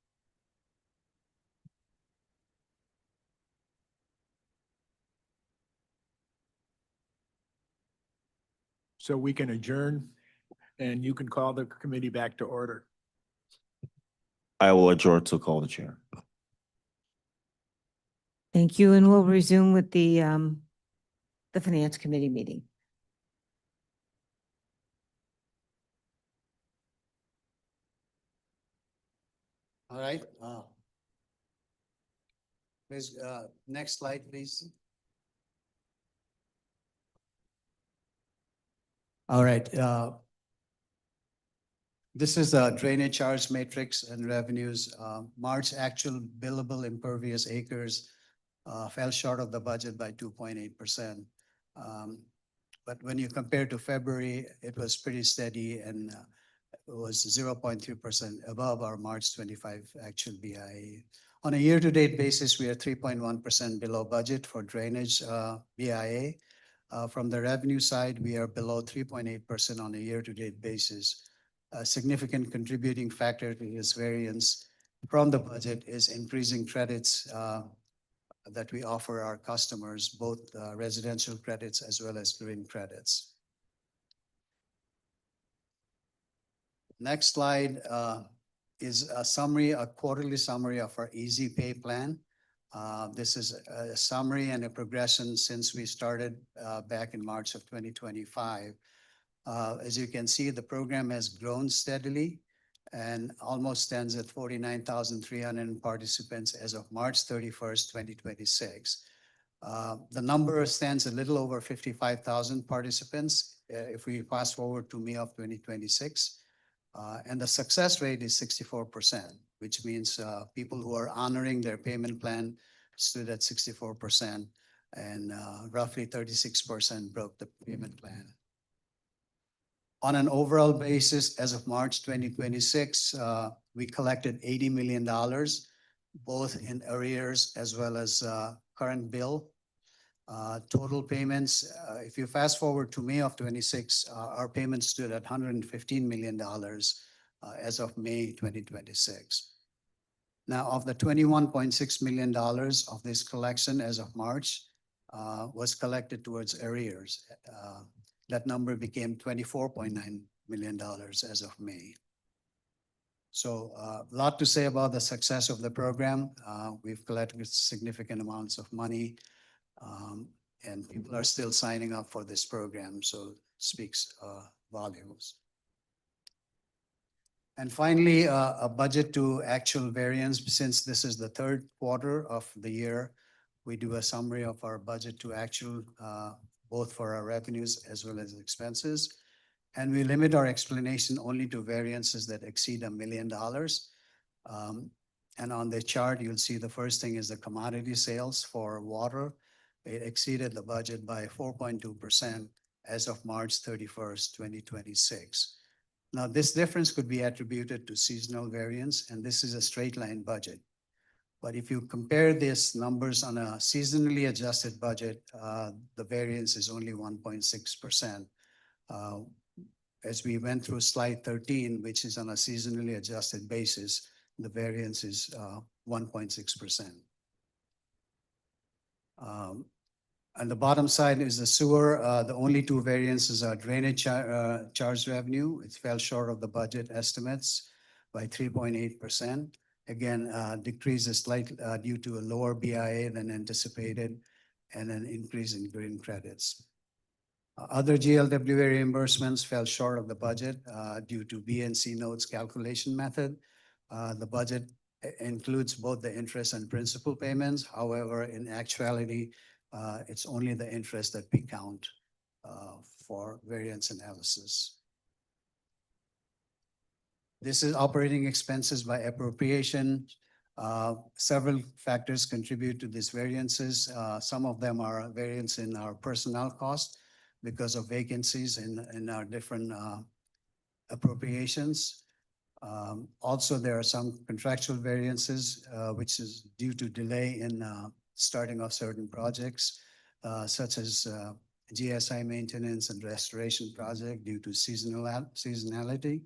So we can adjourn and you can call the committee back to order. I will adjourn to call the chair. Thank you, and we'll resume with the Finance Committee meeting. All right. Please, next slide, please. All right. This is the drainage charge matrix and revenues. March actual billable impervious acres fell short of the budget by 2.8%. But when you compare to February, it was pretty steady and it was 0.3% above our March 25 actual BIA. On a year-to-date basis, we are 3.1% below budget for drainage BIA. From the revenue side, we are below 3.8% on a year-to-date basis. A significant contributing factor to this variance from the budget is increasing credits that we offer our customers, both residential credits as well as green credits. Next slide is a quarterly summary of our Easy Pay plan. This is a summary and a progression since we started back in March of 2025. As you can see, the program has grown steadily and almost stands at 49,300 participants as of March 31st, 2026. The number stands a little over 55,000 participants if we fast forward to May of 2026. And the success rate is 64%, which means people who are honoring their payment plan stood at 64% and roughly 36% broke the payment plan. On an overall basis, as of March 2026, we collected $80 million, both in arrears as well as current bill. Total payments, if you fast forward to May of 26, our payments stood at $115 million as of May 2026. Now, of the $21.6 million of this collection as of March was collected towards arrears. That number became $24.9 million as of May. So a lot to say about the success of the program. We've collected significant amounts of money and people are still signing up for this program, so it speaks volumes. And finally, a budget to actual variance. Since this is the third quarter of the year, we do a summary of our budget to actual, both for our revenues as well as expenses. And we limit our explanation only to variances that exceed $1 million. And on the chart, you'll see the first thing is the commodity sales for water. It exceeded the budget by 4.2% as of March 31st, 2026. Now, this difference could be attributed to seasonal variance, and this is a straight line budget. But if you compare these numbers on a seasonally adjusted budget, the variance is only 1.6%. As we went through slide 13, which is on a seasonally adjusted basis, the variance is 1.6%. On the bottom side is the sewer. The only two variances are drainage charge revenue. It fell short of the budget estimates by 3.8%. Again, decrease is slightly due to a lower BIA than anticipated and an increase in green credits. Other GLWA reimbursements fell short of the budget due to BNC notes calculation method. The budget includes both the interest and principal payments. However, in actuality, it's only the interest that we count for variance analysis. This is operating expenses by appropriation. Several factors contribute to these variances. Some of them are variance in our personnel costs because of vacancies in our different appropriations. Also, there are some contractual variances, which is due to delay in starting off certain projects, such as GSI maintenance and restoration project due to seasonality.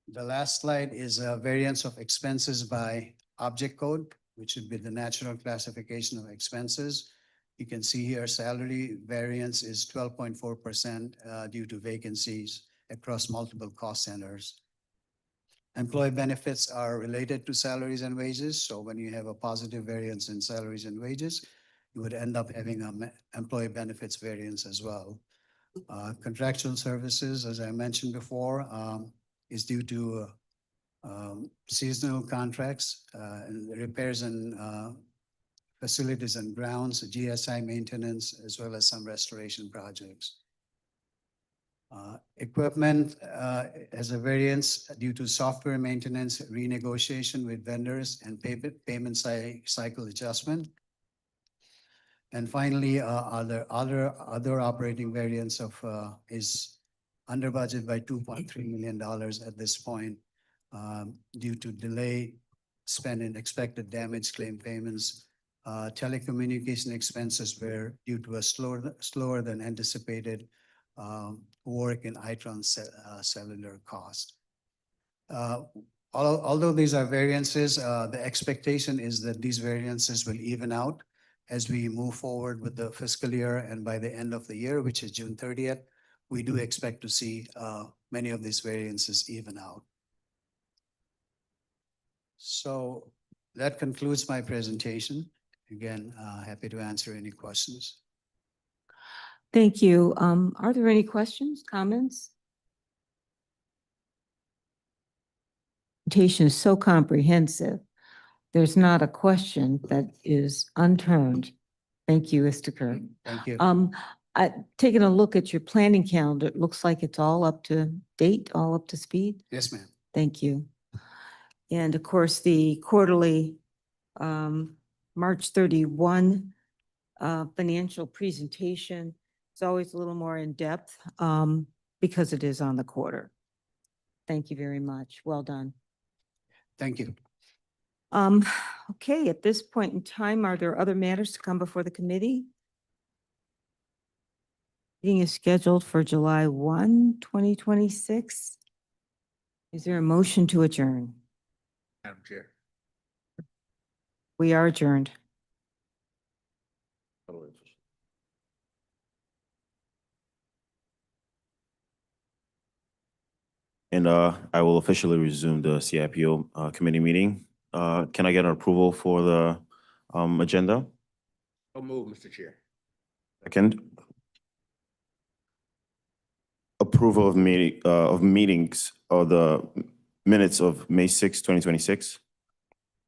The last slide is a variance of expenses by object code, which would be the natural classification of expenses. You can see here salary variance is 12.4% due to vacancies across multiple cost centers. Employee benefits are related to salaries and wages. So when you have a positive variance in salaries and wages, you would end up having an employee benefits variance as well. Contractual services, as I mentioned before, is due to seasonal contracts, and repairs and facilities and grounds, GSI maintenance, as well as some restoration projects. Equipment has a variance due to software maintenance, renegotiation with vendors, and payment cycle adjustment. And finally, other operating variance is under budget by $2.3 million at this point due to delay spend in expected damage claim payments. Telecommunication expenses were due to a slower than anticipated work in Itron cellular cost. Although these are variances, the expectation is that these variances will even out as we move forward with the fiscal year, and by the end of the year, which is June 30th, we do expect to see many of these variances even out. So that concludes my presentation. Again, happy to answer any questions. Thank you. Are there any questions, comments? Presentation is so comprehensive. There's not a question that is unturned. Thank you, Istaker. Thank you. Taking a look at your planning calendar, it looks like it's all up to date, all up to speed. Yes, ma'am. Thank you. And of course, the quarterly March 31 financial presentation is always a little more in depth because it is on the quarter. Thank you very much. Well done. Thank you. Okay, at this point in time, are there other matters to come before the committee? Meeting is scheduled for July 1, 2026. Is there a motion to adjourn? Madam Chair. We are adjourned. And I will officially resume the CIPO committee meeting. Can I get an approval for the agenda? So move, Mr. Chair. Second. Approval of meetings of the minutes of May 6, 2026.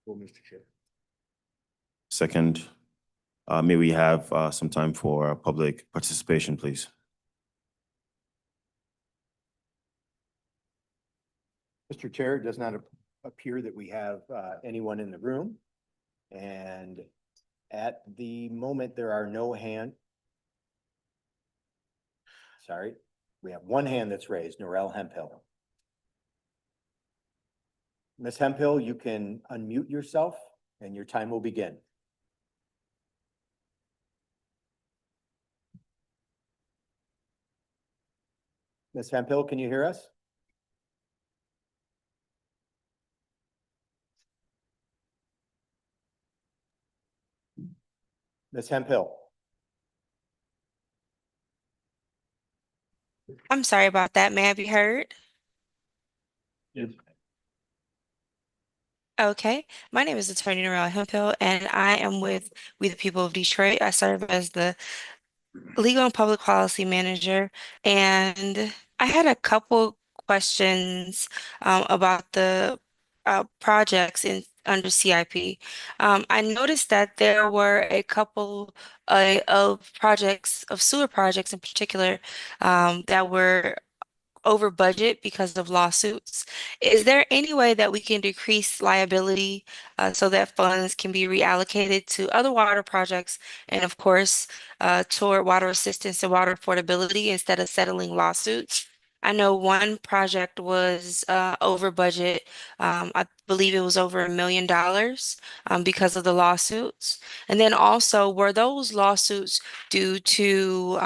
So, Mr. Chair. Second. May we have some time for public participation, please? Mr. Chair, it does not appear that we have anyone in the room. And at the moment, there are no Sorry, we have one hand that's raised, Norel Hemphill. Ms. Hemphill, you can unmute yourself and your time will begin. Ms. Hemphill, can you hear us? Ms. Hemphill. I'm sorry about that. May I be heard? Yes. Okay, my name is Attorney Norel Hemphill, and I am with We the People of Detroit. I serve as the Legal and Public Policy Manager, and I had a couple questions about the projects in under CIP. I noticed that there were a couple of projects, of sewer projects in particular, that were over budget because of lawsuits. Is there any way that we can decrease liability so that funds can be reallocated to other water projects and, of course, toward water assistance and water affordability instead of settling lawsuits? I know one project was over budget. I believe it was over $1 million because of the lawsuits. And then also, were those lawsuits due to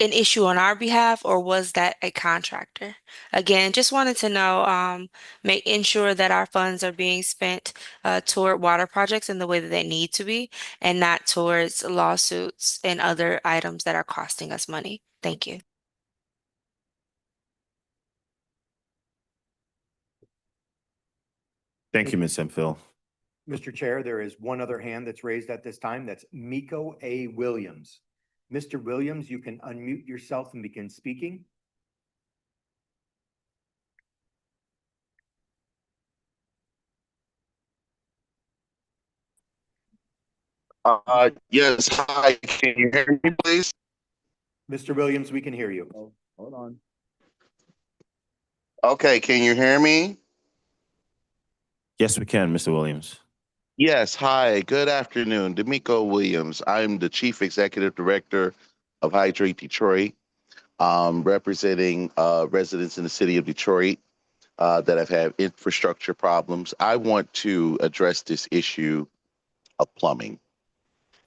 an issue on our behalf, or was that a contractor? Again, just wanted to know, making sure that our funds are being spent toward water projects in the way that they need to be, and not towards lawsuits and other items that are costing us money. Thank you. Thank you, Ms. Hemphill. Mr. Chair, there is one other hand that's raised at this time. That's Miko A. Williams. Mr. Williams, you can unmute yourself and begin speaking. Yes, hi, can you hear me, please? Mr. Williams, we can hear you. Oh, hold on. Okay, can you hear me? Yes, we can, Mr. Williams. Yes, hi, good afternoon. D'Amico Williams. I'm the Chief Executive Director of Hydrate Detroit, representing residents in the city of Detroit that have had infrastructure problems. I want to address this issue of plumbing.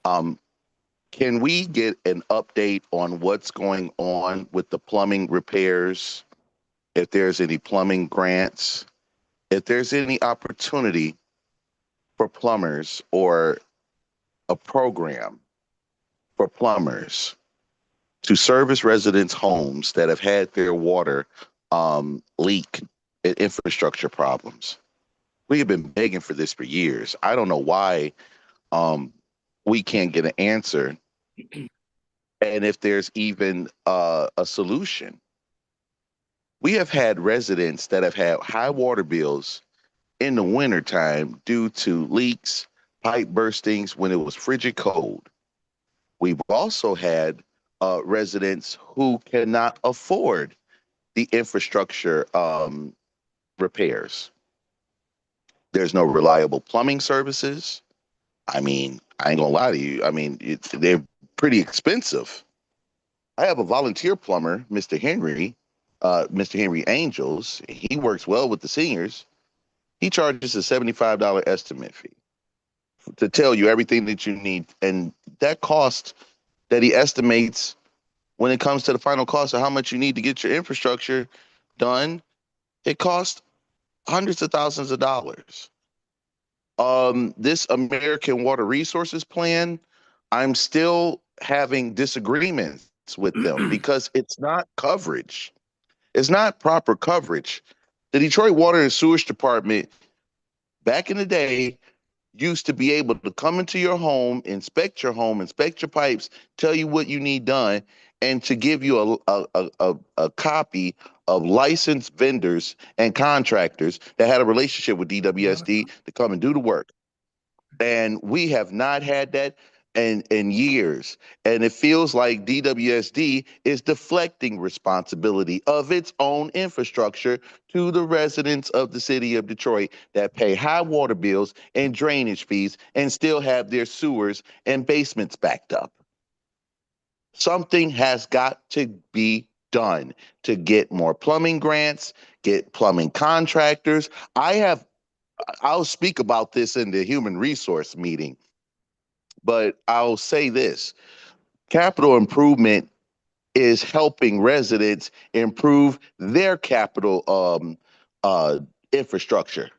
Can we get an update on what's going on with the plumbing repairs? If there's any plumbing grants, if there's any opportunity for plumbers or a program for plumbers to service residents' homes that have had their water leak and infrastructure problems. We have been begging for this for years. I don't know why we can't get an answer, and if there's even a solution. We have had residents that have had high water bills in the wintertime due to leaks, pipe burstings when it was frigid cold. We've also had residents who cannot afford the infrastructure repairs. There's no reliable plumbing services. I mean, I ain't gonna lie to you. I mean, they're pretty expensive. I have a volunteer plumber, Mr. Henry Angels. He works well with the seniors. He charges a $75 estimate fee to tell you everything that you need. And that cost that he estimates when it comes to the final cost of how much you need to get your infrastructure done, it costs hundreds of thousands of dollars. This American Water Resources Plan, I'm still having disagreements with them because it's not coverage. It's not proper coverage. The Detroit Water and Sewage Department back in the day used to be able to come into your home, inspect your pipes, tell you what you need done, and to give you a copy of licensed vendors and contractors that had a relationship with DWSD to come and do the work. And we have not had that in years. And it feels like DWSD is deflecting responsibility of its own infrastructure to the residents of the city of Detroit that pay high water bills and drainage fees and still have their sewers and basements backed up. Something has got to be done to get more plumbing grants, get plumbing contractors. I'll speak about this in the human resource meeting, but I'll say this: capital improvement is helping residents improve their capital infrastructure.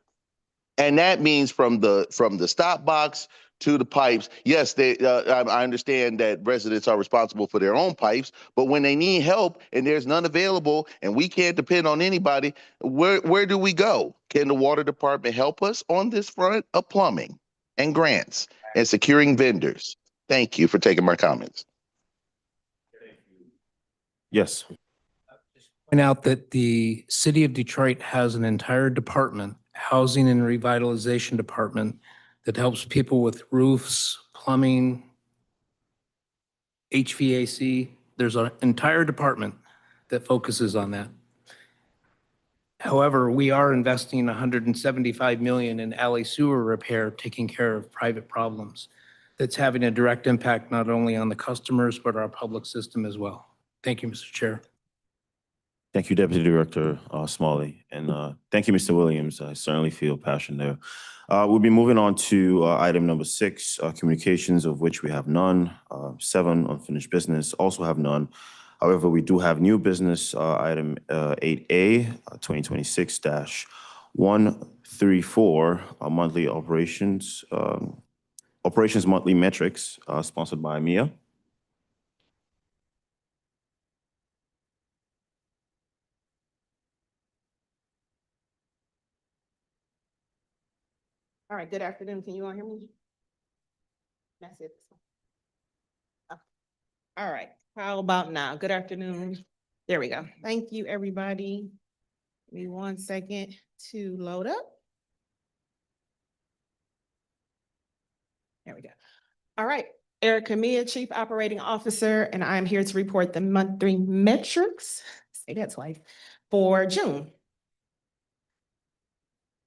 And that means from the stop box to the pipes. Yes, I understand that residents are responsible for their own pipes, but when they need help and there's none available and we can't depend on anybody, where do we go? Can the water department help us on this front of plumbing and grants and securing vendors? Thank you for taking my comments. Yes. Point out that the city of Detroit has an entire department, Housing and Revitalization Department, that helps people with roofs, plumbing, HVAC. There's an entire department that focuses on that. However, we are investing $175 million in alley sewer repair, taking care of private problems. That's having a direct impact not only on the customers, but our public system as well. Thank you, Mr. Chair. Thank you, Deputy Director Smalley, and thank you, Mr. Williams. I certainly feel passion there. We'll be moving on to item number 6, communications, of which we have none. 7, unfinished business, also have none. However, we do have new business, item 8A, 2026-134, monthly operations monthly metrics, sponsored by Mia. All right, good afternoon. Can you all hear me? That's it. All right, how about now? Good afternoon. There we go. Thank you, everybody. Give me 1 second to load up. There we go. All right, Erica Mia, Chief Operating Officer, and I'm here to report the monthly metrics, say that twice, for June.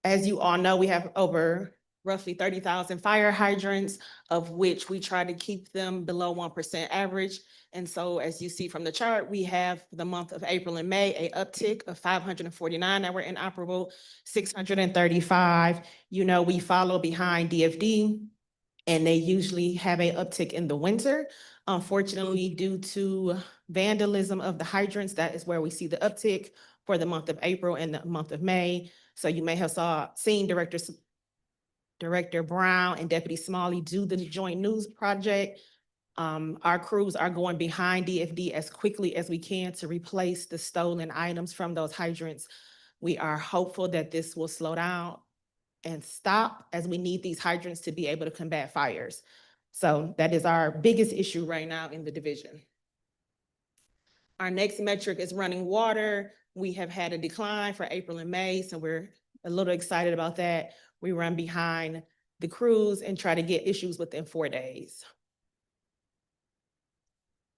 As you all know, we have over roughly 30,000 fire hydrants, of which we try to keep them below 1% average. And so as you see from the chart, we have the month of April and May, a uptick of 549 that were inoperable, 635. You know, we follow behind DFD, and they usually have a uptick in the winter. Unfortunately, due to vandalism of the hydrants, that is where we see the uptick for the month of April and the month of May. So you may have seen Director Brown and Deputy Smalley do the joint news project. Our crews are going behind DFD as quickly as we can to replace the stolen items from those hydrants. We are hopeful that this will slow down and stop, as we need these hydrants to be able to combat fires. So that is our biggest issue right now in the division. Our next metric is running water. We have had a decline for April and May, so we're a little excited about that. We run behind the crews and try to get issues within 4 days.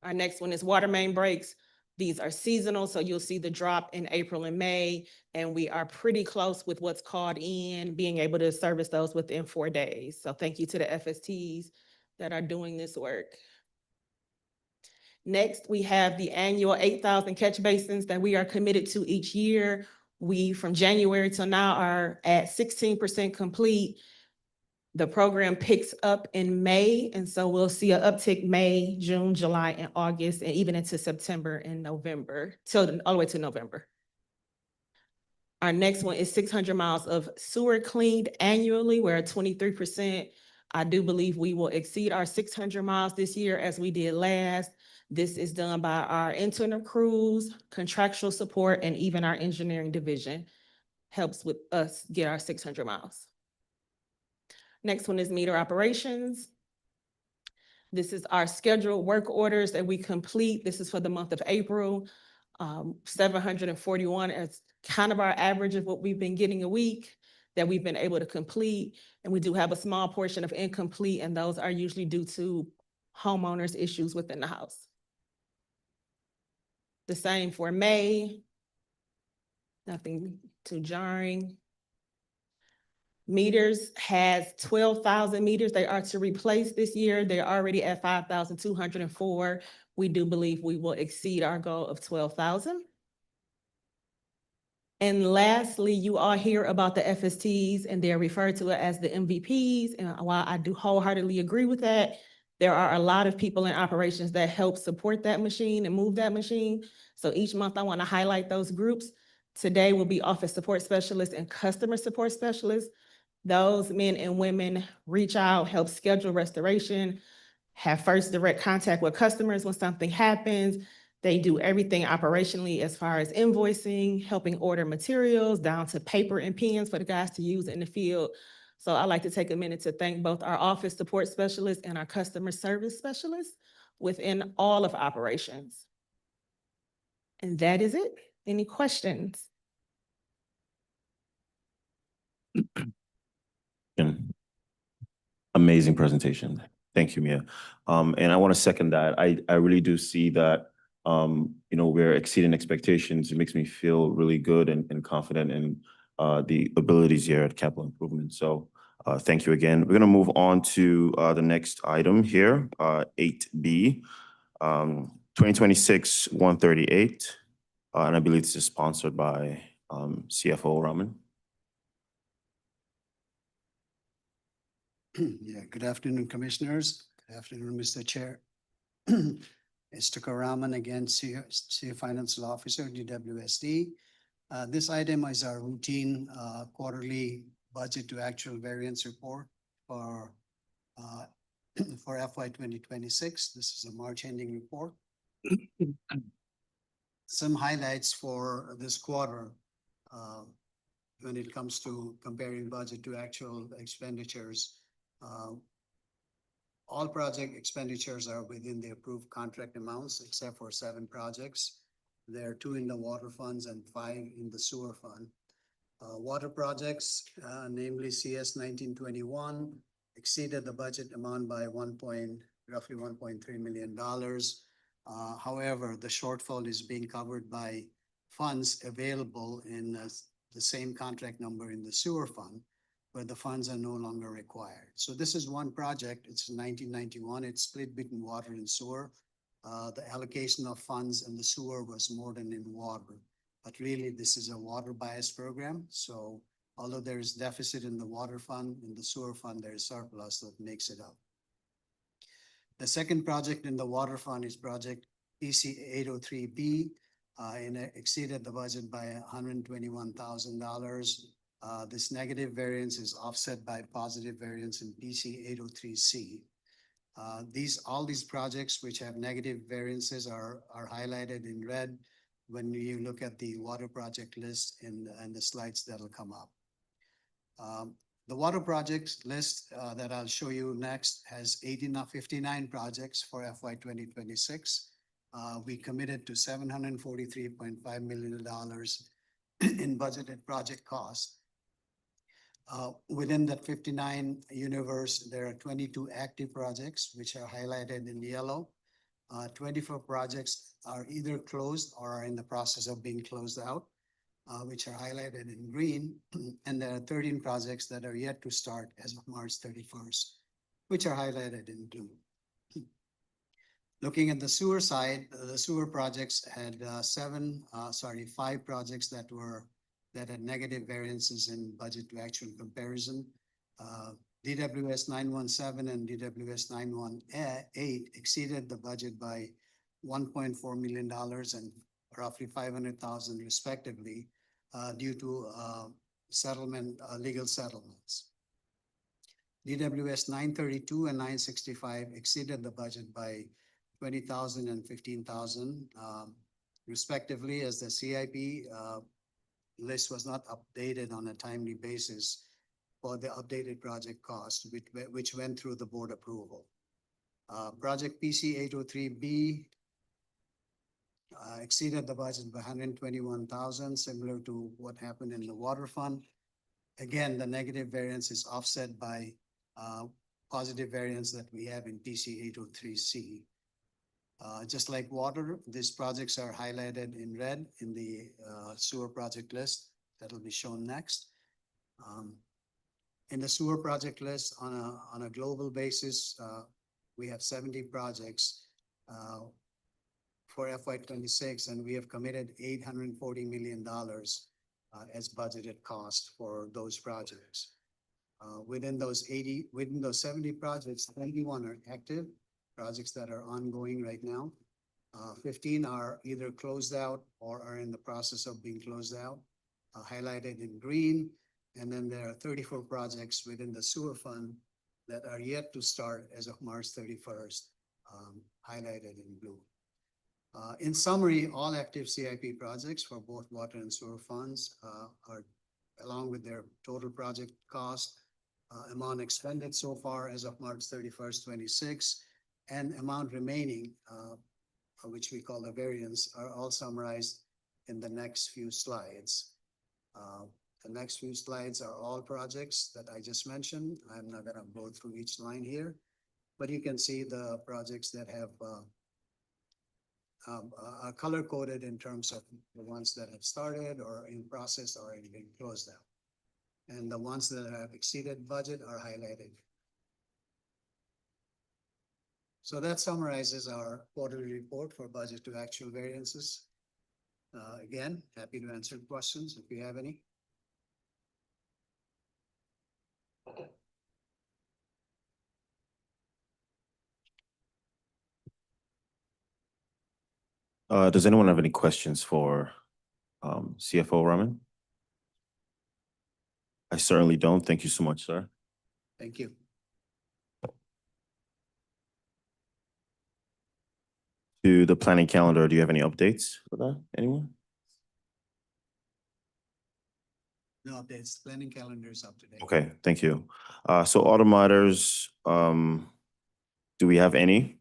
Our next one is water main breaks. These are seasonal, so you'll see the drop in April and May, and we are pretty close with what's called in, being able to service those within 4 days. So thank you to the FSTs that are doing this work. Next, we have the annual 8,000 catch basins that we are committed to each year. We, from January till now, are at 16% complete. The program picks up in May, and so we'll see an uptick May, June, July, and August, and even into September and November, till all the way to November. Our next one is 600 miles of sewer cleaned annually. We're at 23%. I do believe we will exceed our 600 miles this year as we did last. This is done by our internal crews, contractual support, and even our engineering division helps with us get our 600 miles. Next one is meter operations. This is our scheduled work orders that we complete. This is for the month of April. 741 is kind of our average of what we've been getting a week that we've been able to complete. And we do have a small portion of incomplete, and those are usually due to homeowners' issues within the house. The same for May. Nothing too jarring. Meters has 12,000 meters they are to replace this year. They're already at 5,204. We do believe we will exceed our goal of 12,000. And lastly, you all hear about the FSTs and they're referred to it as the MVPs. And while I do wholeheartedly agree with that, there are a lot of people in operations that help support that machine and move that machine. So each month I want to highlight those groups. Today will be office support specialists and customer support specialists. Those men and women reach out, help schedule restoration, have first direct contact with customers when something happens. They do everything operationally as far as invoicing, helping order materials, down to paper and pens for the guys to use in the field. So I'd like to take a minute to thank both our office support specialists and our customer service specialists within all of operations. And that is it. Any questions? Amazing presentation. Thank you, Mia. And I want to second that. I really do see that, we're exceeding expectations. It makes me feel really good and confident in the abilities here at Capital Improvement. So thank you again. We're going to move on to the next item here, 8B, 2026-138. And I believe this is sponsored by CFO Raman. Yeah, good afternoon, Commissioners. Good afternoon, Mr. Chair. It's Tucker Raman again, Chief Financial Officer, DWSD. This item is our routine quarterly budget to actual variance report for FY 2026. This is a March ending report. Some highlights for this quarter when it comes to comparing budget to actual expenditures. All project expenditures are within the approved contract amounts except for 7 projects. There are 2 in the water funds and 5 in the sewer fund. Water projects, namely CS 1921, exceeded the budget amount by roughly $1.3 million. However, the shortfall is being covered by funds available in the same contract number in the sewer fund, where the funds are no longer required. So this is one project. It's 1991. It's split between water and sewer. The allocation of funds in the sewer was more than in water. But really, this is a water bias program. So although there is deficit in the water fund, in the sewer fund, there is surplus that makes it up. The second project in the water fund is project PC 803B, and it exceeded the budget by $121,000. This negative variance is offset by positive variance in PC 803C. All these projects which have negative variances are highlighted in red when you look at the water project list and the slides that'll come up. The water projects list that I'll show you next has 59 projects for FY 2026. We committed to $743.5 million in budgeted project costs. Within that 59 universe, there are 22 active projects, which are highlighted in yellow. 24 projects are either closed or are in the process of being closed out, which are highlighted in green. And there are 13 projects that are yet to start as of March 31st, which are highlighted in blue. Looking at the sewer side, the sewer projects had 5 projects that had negative variances in budget to actual comparison. DWS 917 and DWS 918 exceeded the budget by $1.4 million and roughly $500,000 respectively due to legal settlements. DWS 932 and 965 exceeded the budget by $20,000 and $15,000 respectively, as the CIP list was not updated on a timely basis for the updated project cost, which went through the board approval. Project PC 803B exceeded the budget by $121,000, similar to what happened in the water fund. Again, the negative variance is offset by positive variance that we have in PC 803C. Just like water, these projects are highlighted in red in the sewer project list that will be shown next. In the sewer project list on a global basis, we have 70 projects for FY 26, and we have committed $840 million as budgeted cost for those projects. Within those 70 projects, 91 are active projects that are ongoing right now. 15 are either closed out or are in the process of being closed out, highlighted in green. And then there are 34 projects within the sewer fund that are yet to start as of March 31st, highlighted in blue. In summary, all active CIP projects for both water and sewer funds are, along with their total project cost, amount expended so far as of March 31st, 26, and amount remaining, which we call the variance, are all summarized in the next few slides. The next few slides are all projects that I just mentioned. I'm not going to go through each line here, but you can see the projects that have are color coded in terms of the ones that have started or in process or already been closed out. And the ones that have exceeded budget are highlighted. So that summarizes our quarterly report for budget to actual variances. Again, happy to answer questions if you have any. Does anyone have any questions for CFO Rahman? I certainly don't. Thank you so much, sir. Thank you. To the planning calendar, do you have any updates for that? Anyone? No updates. Planning calendar is up to date. Okay, thank you. So auto matters, do we have any?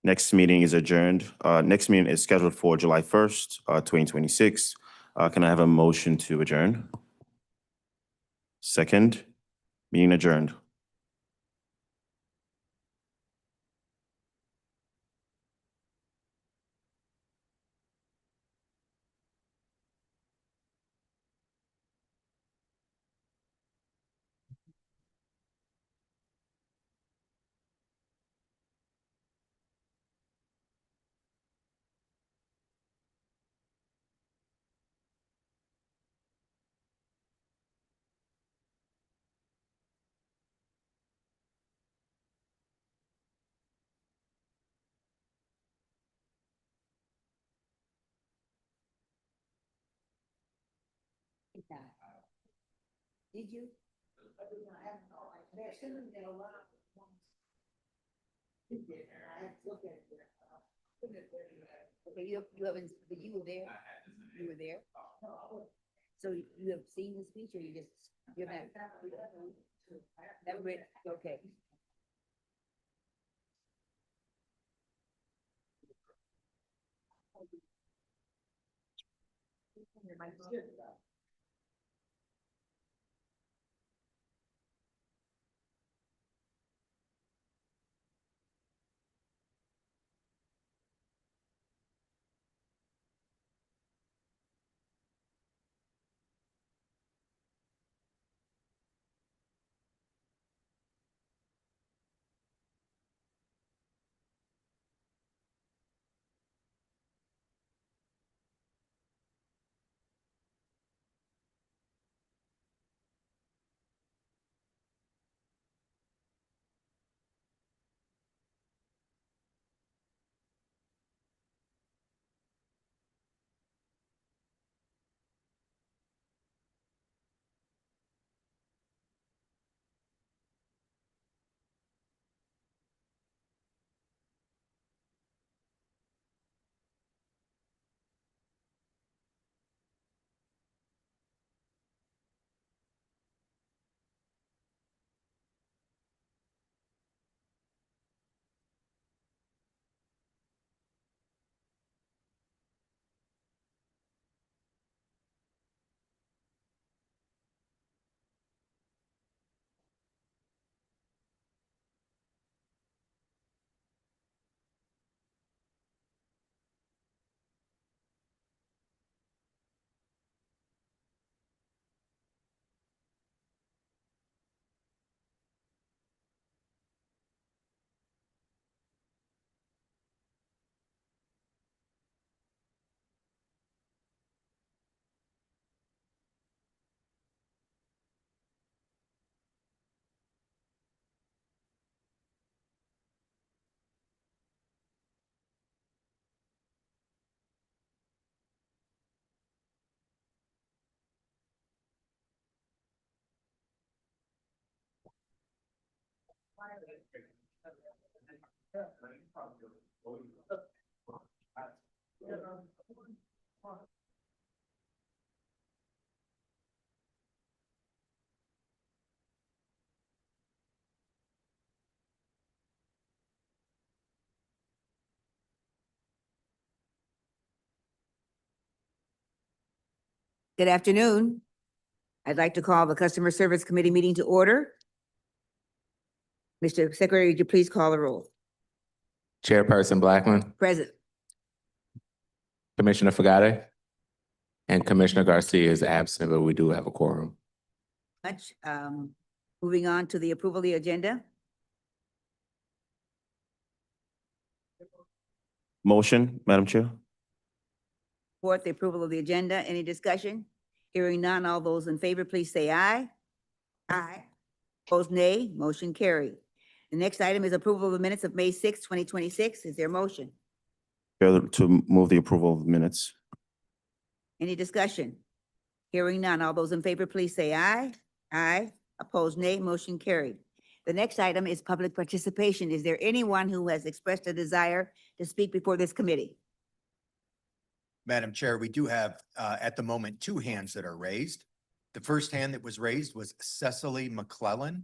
Next meeting is adjourned. Next meeting is scheduled for July 1st, 2026. Can I have a motion to adjourn? Second, meeting adjourned. Did you? Okay, you haven't, but you were there? You were there? So you have seen the speech or you just, you're not? Never read, okay. Good afternoon. I'd like to call the Customer Service Committee meeting to order. Mr. Secretary, would you please call the roll? Chairperson Blackman, Present. Commissioner Fagade, and Commissioner Garcia is absent, but we do have a quorum. Much. Moving on to the approval of the agenda. Motion, Madam Chair? Support the approval of the agenda. Any discussion? Hearing none, all those in favor, please say aye. Aye. Opposed, nay. Motion carried. The next item is approval of the minutes of May 6, 2026. Is there a motion? Chair, to move the approval of the minutes. Any discussion? Hearing none, all those in favor, please say aye. Aye. Opposed, nay. Motion carried. The next item is public participation. Is there anyone who has expressed a desire to speak before this committee? Madam Chair, we do have at the moment 2 hands that are raised. The first hand that was raised was Cecily McClellan.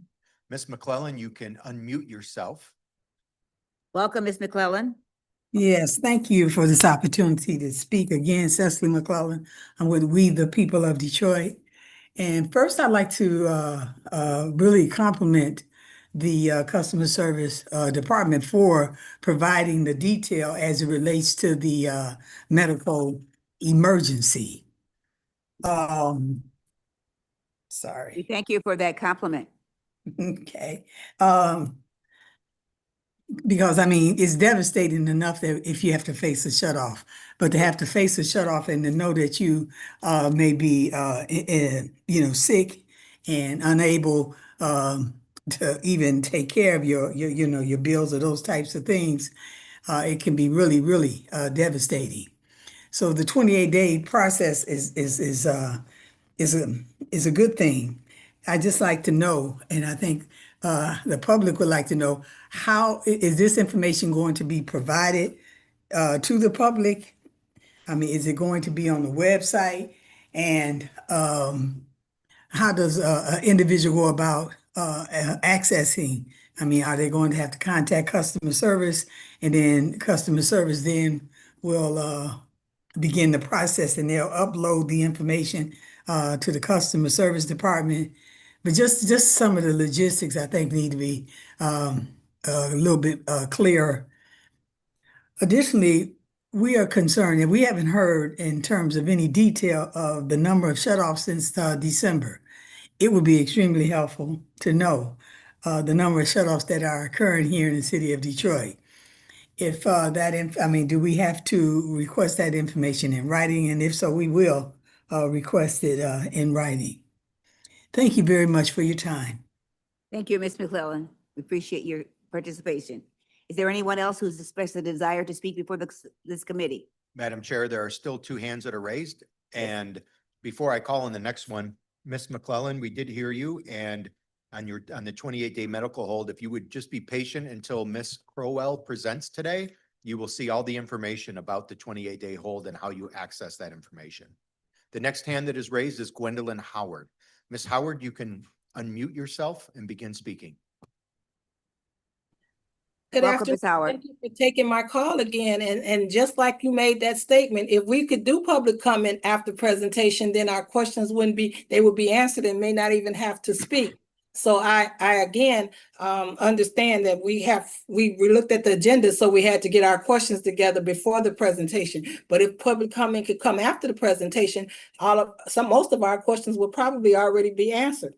Ms. McClellan, you can unmute yourself. Welcome, Ms. McClellan. Yes, thank you for this opportunity to speak again. Cecily McClellan. I'm with We the People of Detroit. And first, I'd like to really compliment the customer service department for providing the detail as it relates to the medical emergency. Sorry. We thank you for that compliment. Okay. Because I mean, it's devastating enough that if you have to face a shutoff, but to have to face a shutoff and to know that you may be sick and unable to even take care of your bills or those types of things, it can be really, really devastating. So the 28-day process is a good thing. I just like to know, and I think the public would like to know, how is this information going to be provided to the public? I mean, is it going to be on the website? And how does an individual go about accessing? I mean, are they going to have to contact customer service, and then customer service then will begin the process, and they'll upload the information to the customer service department? But just some of the logistics, I think, need to be a little bit clearer. Additionally, we are concerned, and we haven't heard in terms of any detail of the number of shutoffs since December. It would be extremely helpful to know the number of shutoffs that are occurring here in the city of Detroit. If do we have to request that information in writing? And if so, we will request it in writing. Thank you very much for your time. Thank you, Ms. McClellan. We appreciate your participation. Is there anyone else who's expressed a desire to speak before this committee? Madam Chair, there are still 2 hands that are raised. And before I call on the next one, Ms. McClellan, we did hear you, and on the 28-day medical hold, if you would just be patient until Ms. Crowell presents today, you will see all the information about the 28-day hold and how you access that information. The next hand that is raised is Gwendolyn Howard. Ms. Howard, you can unmute yourself and begin speaking. Good Welcome, afternoon. Ms. Howard. Thank you for taking my call again. And just like you made that statement, if we could do public comment after presentation, then our questions would be answered and may not even have to speak. So I again understand that we looked at the agenda, so we had to get our questions together before the presentation. But if public comment could come after the presentation, most of our questions will probably already be answered.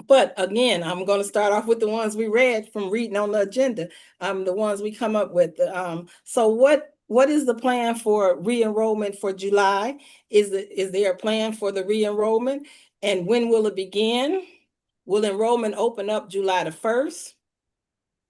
But again, I'm going to start off with the ones we read from reading on the agenda, the ones we come up with. So what is the plan for re-enrollment for July? Is there a plan for the re-enrollment? And when will it begin? Will enrollment open up July the 1st?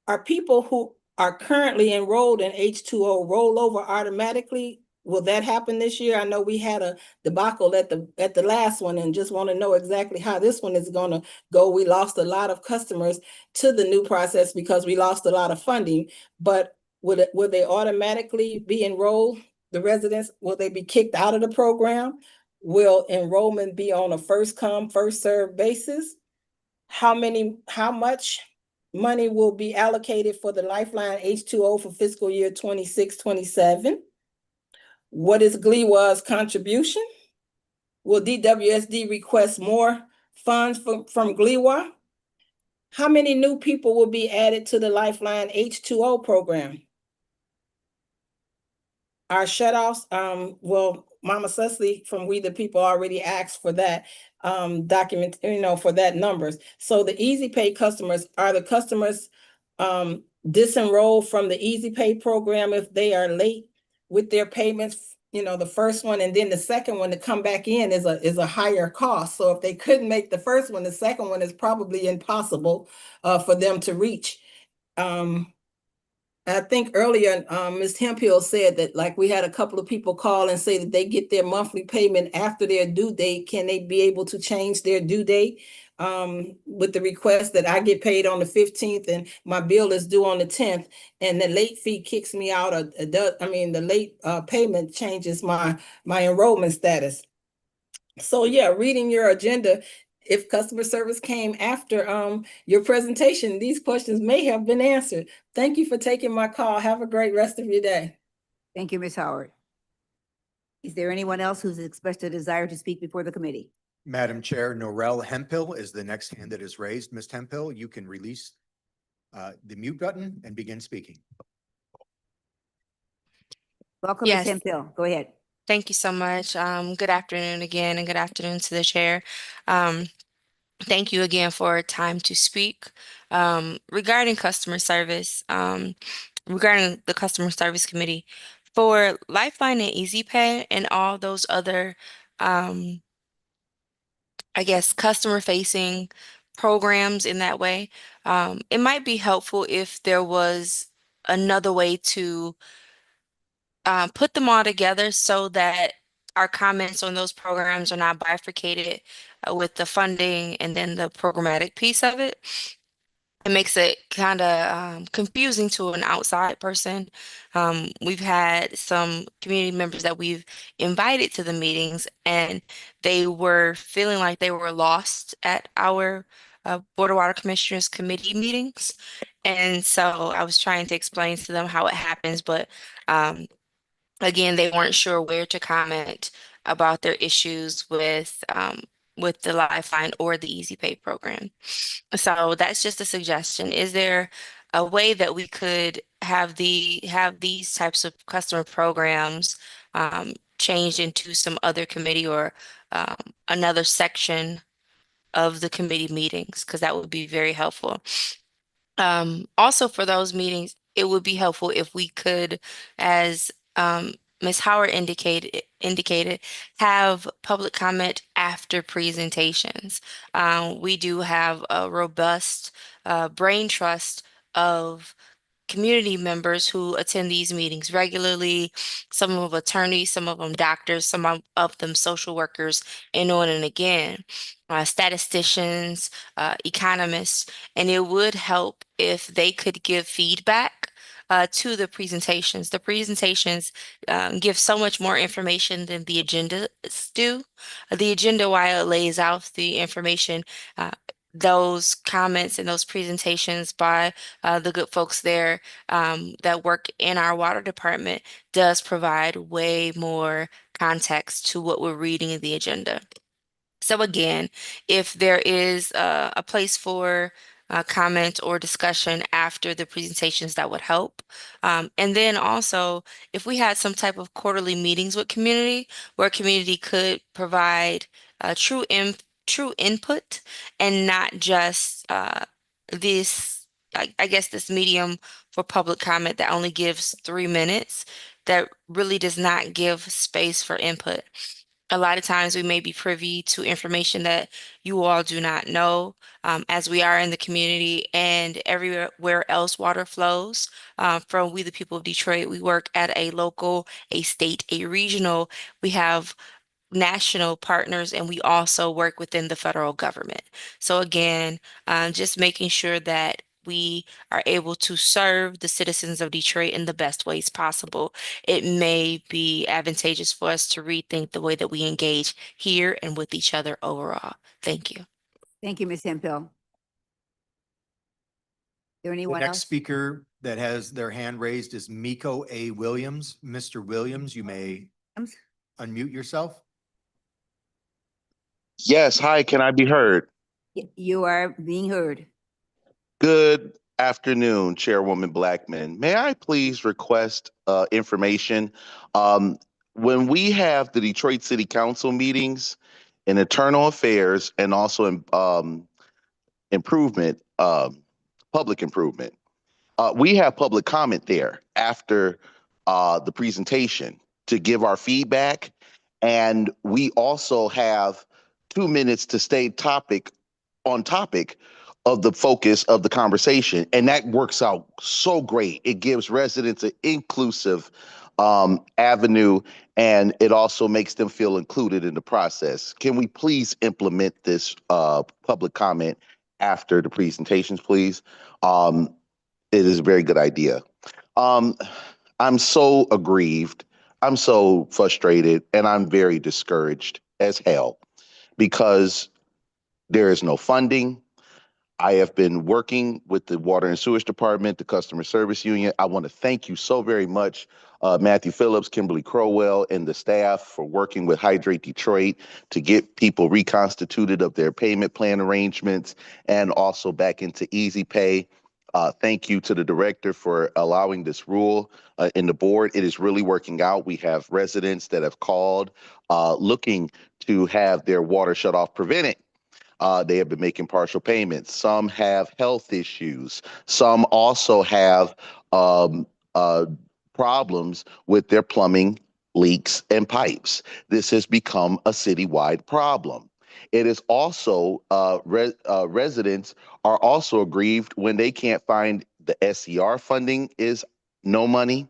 Are people who are currently enrolled in H2O roll over automatically will that happen this year? I know we had a debacle at the last one and just want to know exactly how this one is gonna go. We lost a lot of customers to the new process because we lost a lot of funding, but will they automatically be enrolled? The residents, will they be kicked out of the program? Will enrollment be on a first come, first served basis? How much money will be allocated for the Lifeline H2O for fiscal year 26-27? What is GLEWA's contribution? Will DWSD request more funds from GLEWA? How many new people will be added to the Lifeline H2O program? Our shutoffs, well, Mama Cecily from We the People already asked for that document, for that numbers. So the Easy Pay customers, are the customers disenrolled from the Easy Pay program if they are late with their payments? The first one and then the second one to come back in is a higher cost. So if they couldn't make the first one, the second one is probably impossible for them to reach. I think earlier, Ms. Hemphill said that like we had a couple of people call and say that they get their monthly payment after their due date. Can they be able to change their due date? With the request that I get paid on the 15th and my bill is due on the 10th and the late fee kicks me out, the late payment changes my enrollment status. So yeah, reading your agenda, if customer service came after your presentation, these questions may have been answered. Thank you for taking my call. Have a great rest of your day. Thank you, Ms. Howard. Is there anyone else who's expressed a desire to speak before the committee? Madam Chair, Norel Hemphill is the next hand that is raised. Ms. Hemphill, you can release the mute button and begin speaking. Welcome, Ms. Yes. Hemphill. Go ahead. Thank you so much. Good afternoon again, and good afternoon to the chair. Thank you again for time to speak. Regarding customer service, regarding the customer service committee, for Lifeline and Easy Pay and all those other, I guess, customer facing programs in that way, it might be helpful if there was another way to put them all together so that our comments on those programs are not bifurcated with the funding and then the programmatic piece of it. It makes it kind of confusing to an outside person. We've had some community members that we've invited to the meetings, and they were feeling like they were lost at our Board of Water Commissioners Committee meetings. And so I was trying to explain to them how it happens, but again, they weren't sure where to comment about their issues with the Lifeline or the Easy Pay program. So that's just a suggestion. Is there a way that we could have these types of customer programs changed into some other committee or another section of the committee meetings? Because that would be very helpful. Also for those meetings, it would be helpful if we could, as Ms. Howard indicated, have public comment after presentations. We do have a robust brain trust of community members who attend these meetings regularly, some of them attorneys, some of them doctors, some of them social workers, and on and again, statisticians, economists, and it would help if they could give feedback to the presentations. The presentations give so much more information than the agendas do. The agenda, while it lays out the information, those comments and those presentations by the good folks there that work in our water department does provide way more context to what we're reading in the agenda. So again, if there is a place for comment or discussion after the presentations, that would help. And then also, if we had some type of quarterly meetings with community, where community could provide true input and not just this, I guess, this medium for public comment that only gives 3 minutes, that really does not give space for input. A lot of times we may be privy to information that you all do not know, as we are in the community and everywhere else water flows. From We the People of Detroit, we work at a local, a state, a regional. We have national partners, and we also work within the federal government. So again, just making sure that we are able to serve the citizens of Detroit in the best ways possible. It may be advantageous for us to rethink the way that we engage here and with each other overall. Thank you. Thank you, Ms. Hemphill. Is there The anyone next else? speaker that has their hand raised is Miko A. Williams. Mr. Williams, you may unmute yourself. Yes, hi, can I be heard? You are being heard. Good afternoon, Chairwoman Blackman. May I please request information? When we have the Detroit City Council meetings in internal affairs and also in improvement, public improvement, we have public comment there after the presentation to give our feedback. And we also have 2 minutes to stay on topic of the focus of the conversation. And that works out so great. It gives residents an inclusive avenue, and it also makes them feel included in the process. Can we please implement this public comment after the presentations, please? It is a very good idea. I'm so aggrieved. I'm so frustrated, and I'm very discouraged as hell because there is no funding. I have been working with the Water and Sewage Department, the Customer Service Union. I want to thank you so very much, Matthew Phillips, Kimberly Crowell, and the staff for working with Hydrate Detroit to get people reconstituted of their payment plan arrangements and also back into Easy Pay. Thank you to the director for allowing this rule in the board. It is really working out. We have residents that have called looking to have their water shut off prevented. They have been making partial payments. Some have health issues. Some also have problems with their plumbing leaks and pipes. This has become a citywide problem. It is also residents are also aggrieved when they can't find the SCR funding is no money.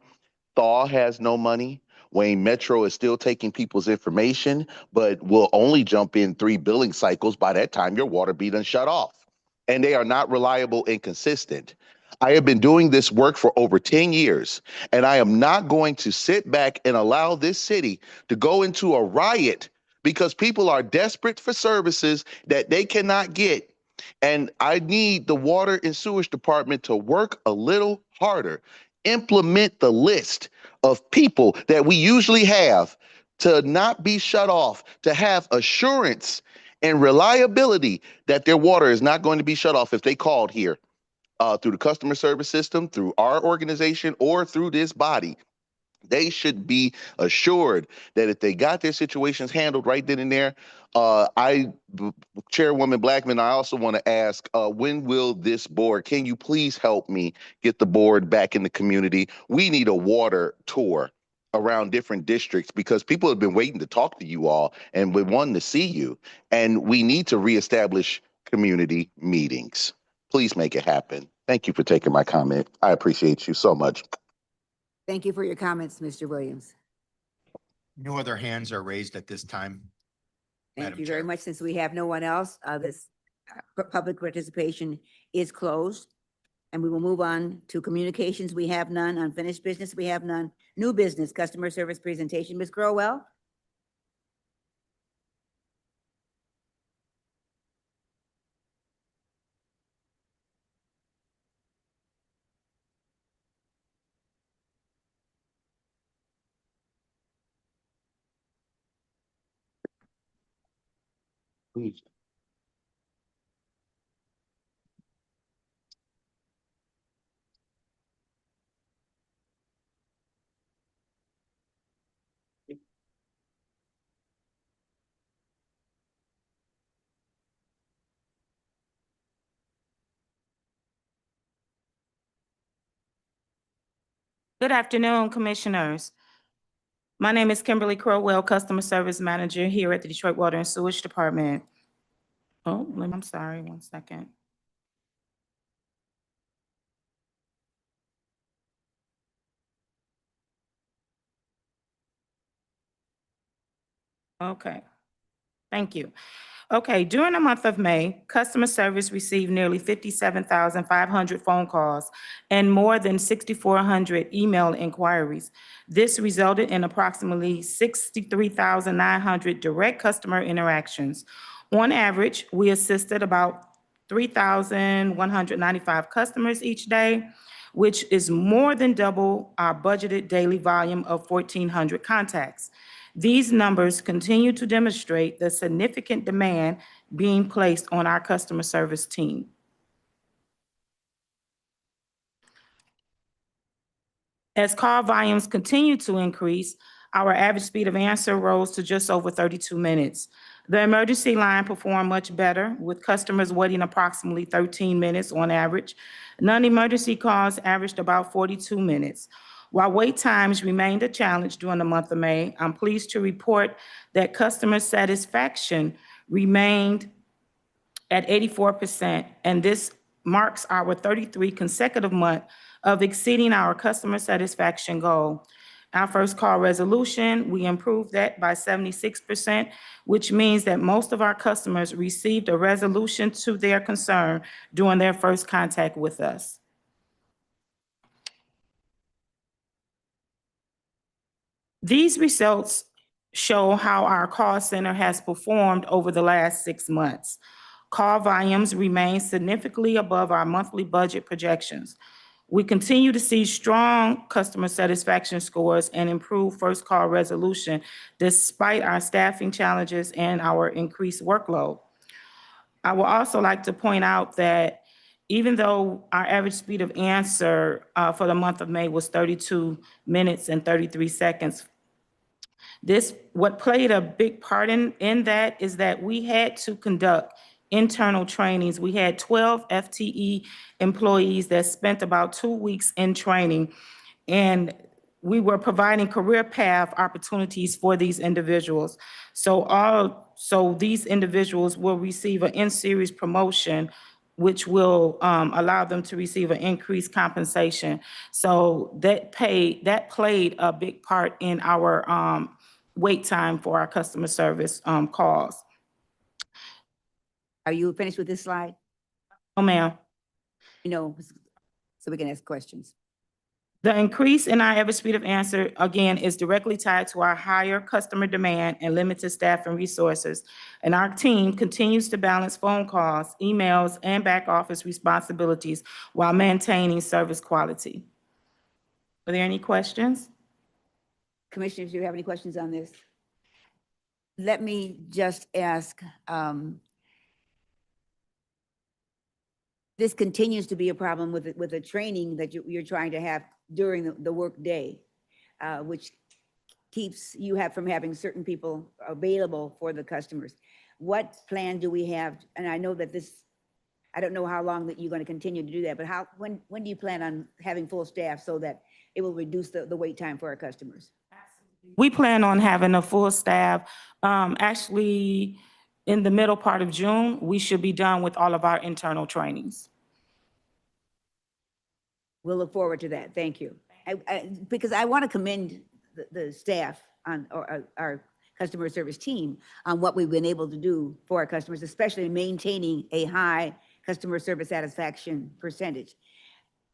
Thaw has no money. Wayne Metro is still taking people's information, but will only jump in 3 billing cycles. By that time, your water be done shut off. And they are not reliable and consistent. I have been doing this work for over 10 years, and I am not going to sit back and allow this city to go into a riot because people are desperate for services that they cannot get. And I need the Water and Sewage Department to work a little harder, implement the list of people that we usually have to not be shut off, to have assurance and reliability that their water is not going to be shut off if they called here through the customer service system, through our organization, or through this body. They should be assured that if they got their situations handled right then and there, Chairwoman Blackman, I also want to ask, when will this board, can you please help me get the board back in the community? We need a water tour around different districts because people have been waiting to talk to you all and we want to see you. And we need to reestablish community meetings. Please make it happen. Thank you for taking my comment. I appreciate you so much. Thank you for your comments, Mr. Williams. No other hands are raised at this time. Thank Madam you very Chair. much. Since we have no one else, this public participation is closed. And we will move on to communications. We have none. Unfinished business, we have none. New business, customer service presentation. Ms. Crowell? Please. Good afternoon, Commissioners. My name is Kimberly Crowell, Customer Service Manager here at the Detroit Water and Sewage Department. Oh, I'm sorry, one second. Okay, thank you. Okay, during the month of May, customer service received nearly 57,500 phone calls and more than 6,400 email inquiries. This resulted in approximately 63,900 direct customer interactions. On average, we assisted about 3,195 customers each day, which is more than double our budgeted daily volume of 1,400 contacts. These numbers continue to demonstrate the significant demand being placed on our customer service team. As call volumes continue to increase, our average speed of answer rose to just over 32 minutes. The emergency line performed much better, with customers waiting approximately 13 minutes on average. Non-emergency calls averaged about 42 minutes. While wait times remained a challenge during the month of May, I'm pleased to report that customer satisfaction remained at 84%, and this marks our 33 consecutive month of exceeding our customer satisfaction goal. Our first call resolution, we improved that by 76%, which means that most of our customers received a resolution to their concern during their first contact with us. These results show how our call center has performed over the last 6 months. Call volumes remain significantly above our monthly budget projections. We continue to see strong customer satisfaction scores and improved first call resolution despite our staffing challenges and our increased workload. I would also like to point out that even though our average speed of answer for the month of May was 32 minutes and 33 seconds, what played a big part in that is that we had to conduct internal trainings. We had 12 FTE employees that spent about 2 weeks in training, and we were providing career path opportunities for these individuals. So these individuals will receive an in-series promotion, which will allow them to receive an increased compensation. So that played a big part in our wait time for our customer service calls. Are you finished with this slide? Oh, ma'am. You know, so we can ask questions. The increase in our average speed of answer, again, is directly tied to our higher customer demand and limited staff and resources. And our team continues to balance phone calls, emails, and back office responsibilities while maintaining service quality. Are there any questions? Commissioners, do you have any questions on this? Let me just ask, this continues to be a problem with the training that you're trying to have during the work day, which keeps you from having certain people available for the customers. What plan do we have? And I know that I don't know how long that you're going to continue to do that, but when do you plan on having full staff so that it will reduce the wait time for our customers? We plan on having a full staff. Actually, in the middle part of June, we should be done with all of our internal trainings. We'll look forward to that. Thank you. Because I want to commend the staff on our customer service team on what we've been able to do for our customers, especially maintaining a high customer service satisfaction percentage.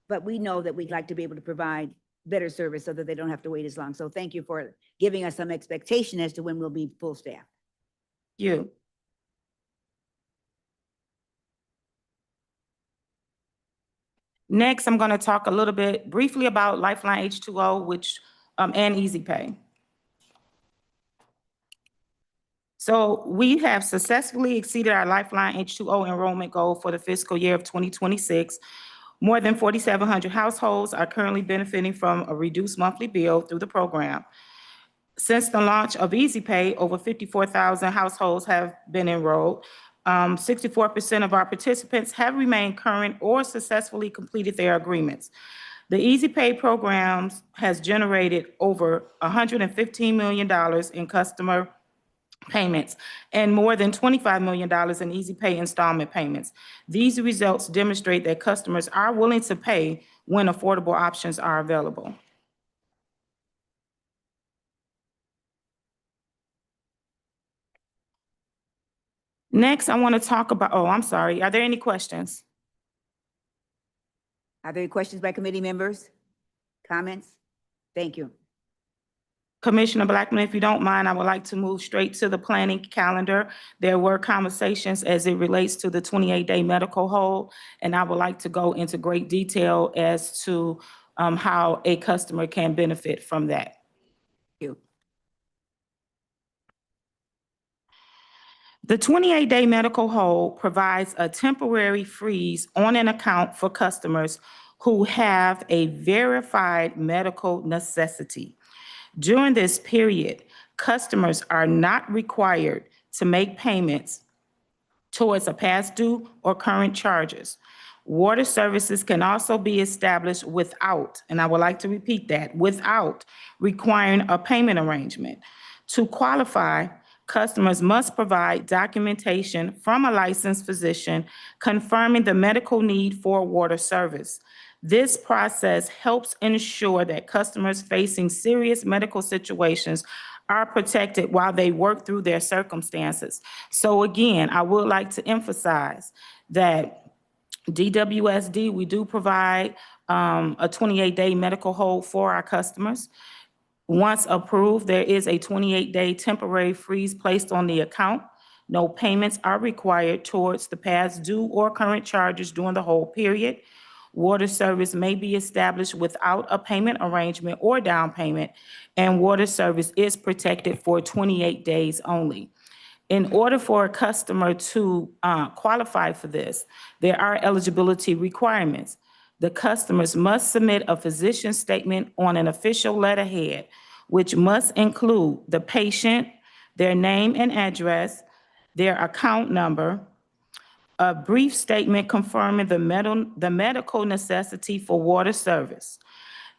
But we know that we'd like to be able to provide better service so that they don't have to wait as long. So thank you for giving us some expectation as to when we'll be full staff. Thank you. Next, I'm going to talk a little bit briefly about Lifeline H2O, and Easy Pay. So we have successfully exceeded our Lifeline H2O enrollment goal for the fiscal year of 2026. More than 4,700 households are currently benefiting from a reduced monthly bill through the program. Since the launch of Easy Pay, over 54,000 households have been enrolled. 64% of our participants have remained current or successfully completed their agreements. The Easy Pay programs has generated over $115 million in customer payments and more than $25 million in Easy Pay installment payments. These results demonstrate that customers are willing to pay when affordable options are available. Next, I want to talk about, oh, I'm sorry. Are there any questions? Are there any questions by committee members? Comments? Thank you. Commissioner Blackman, if you don't mind, I would like to move straight to the planning calendar. There were conversations as it relates to the 28-day medical hold, and I would like to go into great detail as to how a customer can benefit from that. Thank you. The 28-day medical hold provides a temporary freeze on an account for customers who have a verified medical necessity. During this period, customers are not required to make payments towards a past due or current charges. Water services can also be established without, and I would like to repeat that, without requiring a payment arrangement. To qualify, customers must provide documentation from a licensed physician confirming the medical need for water service. This process helps ensure that customers facing serious medical situations are protected while they work through their circumstances. So again, I would like to emphasize that DWSD, we do provide a 28-day medical hold for our customers. Once approved, there is a 28-day temporary freeze placed on the account. No payments are required towards the past due or current charges during the whole period. Water service may be established without a payment arrangement or down payment, and water service is protected for 28 days only. In order for a customer to qualify for this, there are eligibility requirements. The customers must submit a physician statement on an official letterhead, which must include the patient, their name and address, their account number, a brief statement confirming the medical necessity for water service,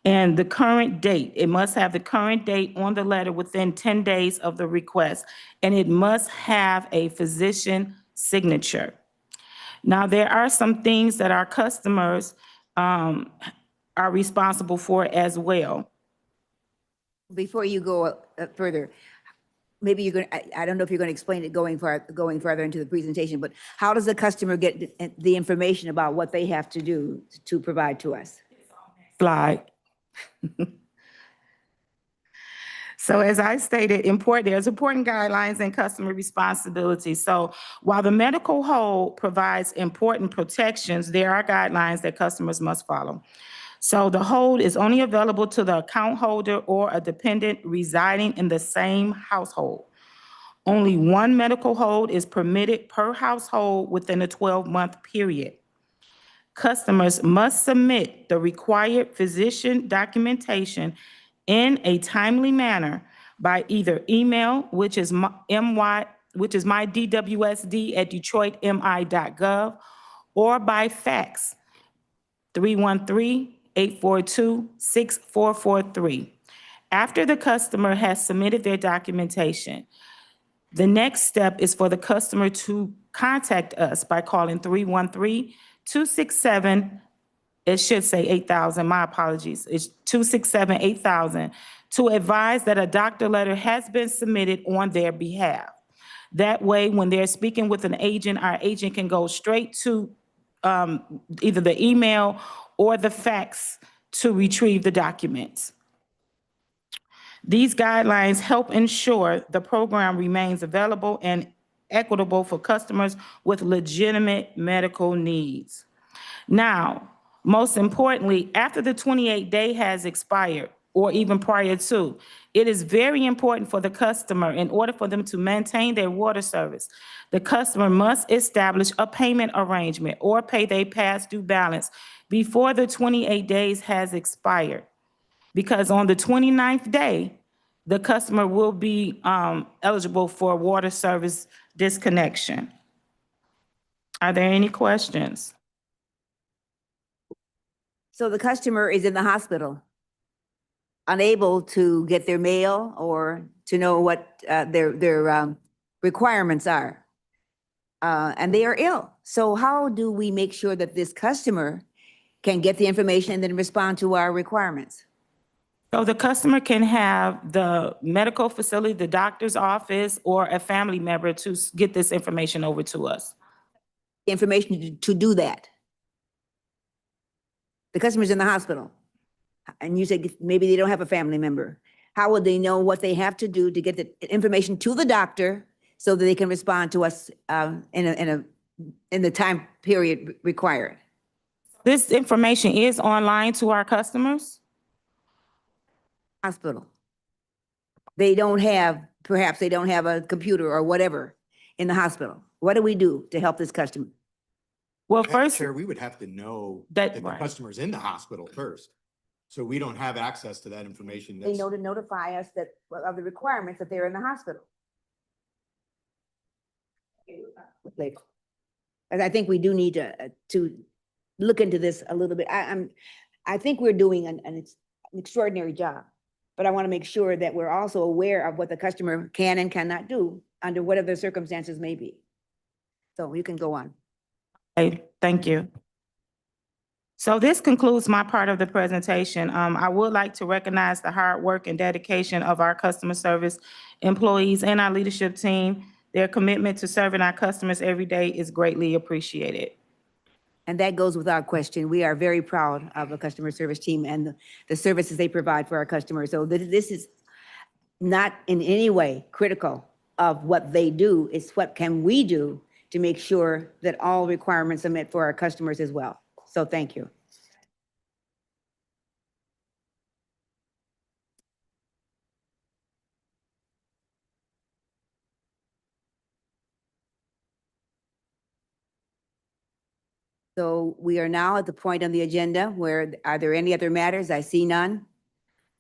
and the current date. It must have the current date on the letter within 10 days of the request, and it must have a physician signature. Now, there are some things that our customers are responsible for as well. Before you go further, maybe you're going to, I don't know if you're going to explain it going further into the presentation, but how does the customer get the information about what they have to do to provide to us? Slide. So as I stated, there's important guidelines and customer responsibility. So while the medical hold provides important protections, there are guidelines that customers must follow. So the hold is only available to the account holder or a dependent residing in the same household. Only one medical hold is permitted per household within a 12-month period. Customers must submit the required physician documentation in a timely manner by either email, which is mydwsd@detroitmi.gov, or by fax, 313-842-6443. After the customer has submitted their documentation, the next step is for the customer to contact us by calling 313-267, it should say 8,000, my apologies. It's 267-8000 to advise that a doctor letter has been submitted on their behalf. That way, when they're speaking with an agent, our agent can go straight to either the email or the fax to retrieve the documents. These guidelines help ensure the program remains available and equitable for customers with legitimate medical needs. Now, most importantly, after the 28-day has expired, or even prior to, it is very important for the customer, in order for them to maintain their water service, the customer must establish a payment arrangement or pay their past due balance before the 28 days has expired. Because on the 29th day, the customer will be eligible for water service disconnection. Are there any questions? So the customer is in the hospital, unable to get their mail or to know what their requirements are. And they are ill. So how do we make sure that this customer can get the information and then respond to our requirements? So the customer can have the medical facility, the doctor's office, or a family member to get this information over to us. Information to do that. The customer's in the hospital. And you said maybe they don't have a family member. How would they know what they have to do to get the information to the doctor so that they can respond to us in the time period required? This information is online to our customers. Hospital. They don't have, perhaps they don't have a computer or whatever in the hospital. What do we do to help this customer? Well, Madam first, Chair, we would have to know That- that the right. customer's in the hospital first. So we don't have access to that information. They know to notify us that, of the requirements that they're in the hospital. Later. And I think we do need to look into this a little bit. I think we're doing an extraordinary job, but I want to make sure that we're also aware of what the customer can and cannot do under whatever the circumstances may be. So you can go on. Okay, thank you. So this concludes my part of the presentation. I would like to recognize the hard work and dedication of our customer service employees and our leadership team. Their commitment to serving our customers every day is greatly appreciated. And that goes without question. We are very proud of the customer service team and the services they provide for our customers. So this is not in any way critical of what they do. It's what can we do to make sure that all requirements are met for our customers as well. So thank you. So we are now at the point on the agenda where, are there any other matters? I see none.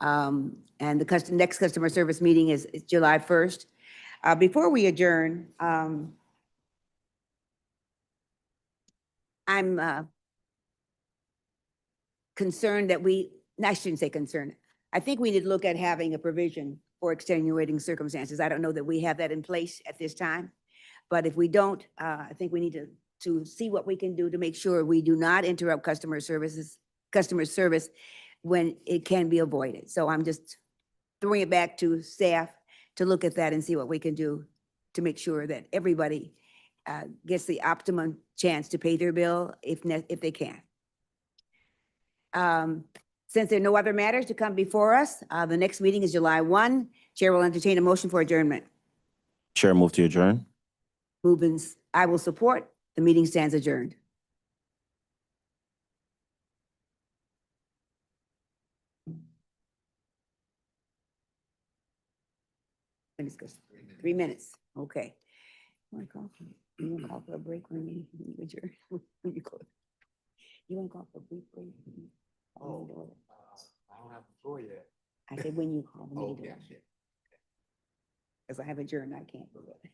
And the next customer service meeting is July 1st. Before we adjourn, I'm concerned that I shouldn't say concerned. I think we need to look at having a provision for extenuating circumstances. I don't know that we have that in place at this time, but if we don't, I think we need to see what we can do to make sure we do not interrupt customer service when it can be avoided. So I'm just throwing it back to staff to look at that and see what we can do to make sure that everybody gets the optimum chance to pay their bill if they can. Since there are no other matters to come before us, the next meeting is July 1. Chair will entertain a motion for adjournment. Chair, move to adjourn. Movements, I will support. The meeting stands adjourned. Discuss 3 minutes. Okay. You want to call for a break when you adjourn? When you close? You want to call for a brief break? I don't have the floor yet. I said when you call the Oh, meeting. yeah. Because I have adjourned, I can't do it.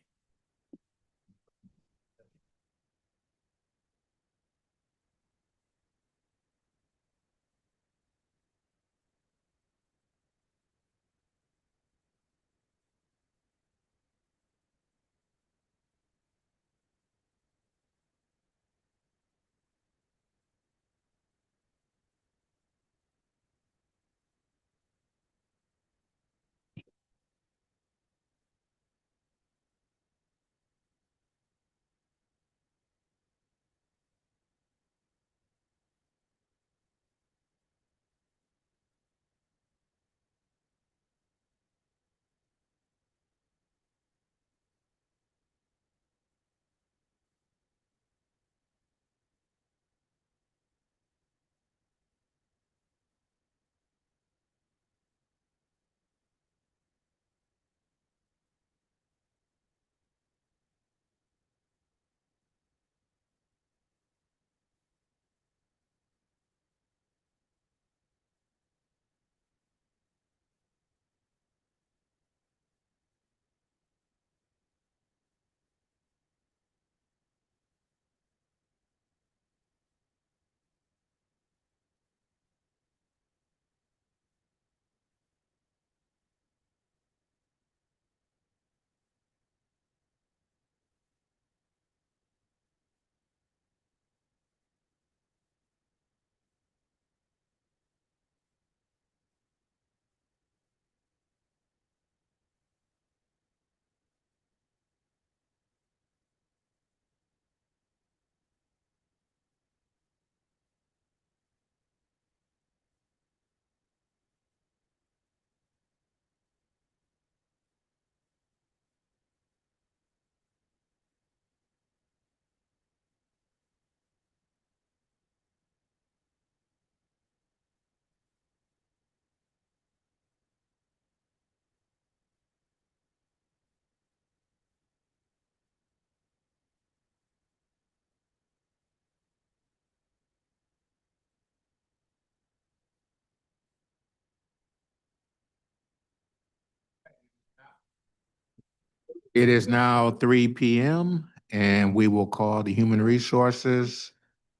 It is now 3 p.m. and we will call the Human Resources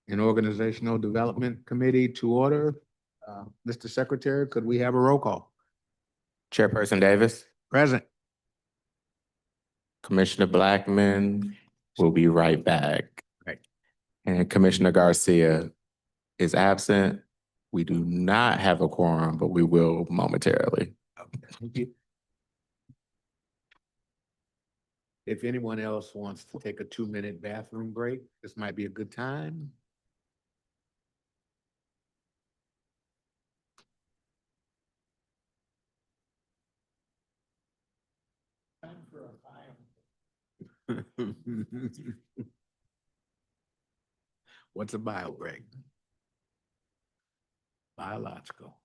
and Organizational Development Committee to order. Mr. Secretary, could we have a roll call? Chairperson Davis, Present. Commissioner Blackman will be right back. Right. And Commissioner Garcia is absent. We do not have a quorum, but we will momentarily. Thank you. If anyone else wants to take a 2-minute bathroom break, this might be a good time. What's a bio break? Biological.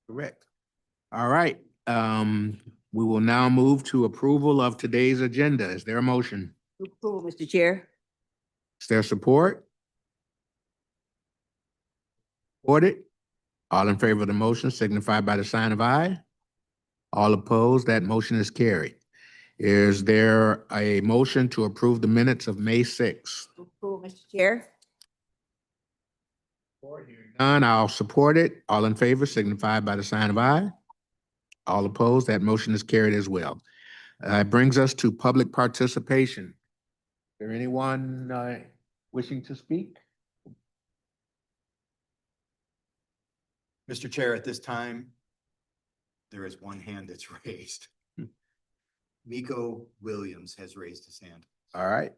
Correct. All right. We will now move to approval of today's agenda. Is there a motion? Approval, Mr. Chair. Is there support? Supported? All in favor of the motion signify by the sign of aye. All opposed, that motion is carried. Is there a motion to approve the minutes of May 6th? Approval, Mr. Chair. None, I'll support it. All in favor signify by the sign of aye. All opposed, that motion is carried as well. It brings us to public participation. Is there anyone wishing to speak? Mr. Chair, at this time, there is one hand that's raised. Miko Williams has raised his hand. All right.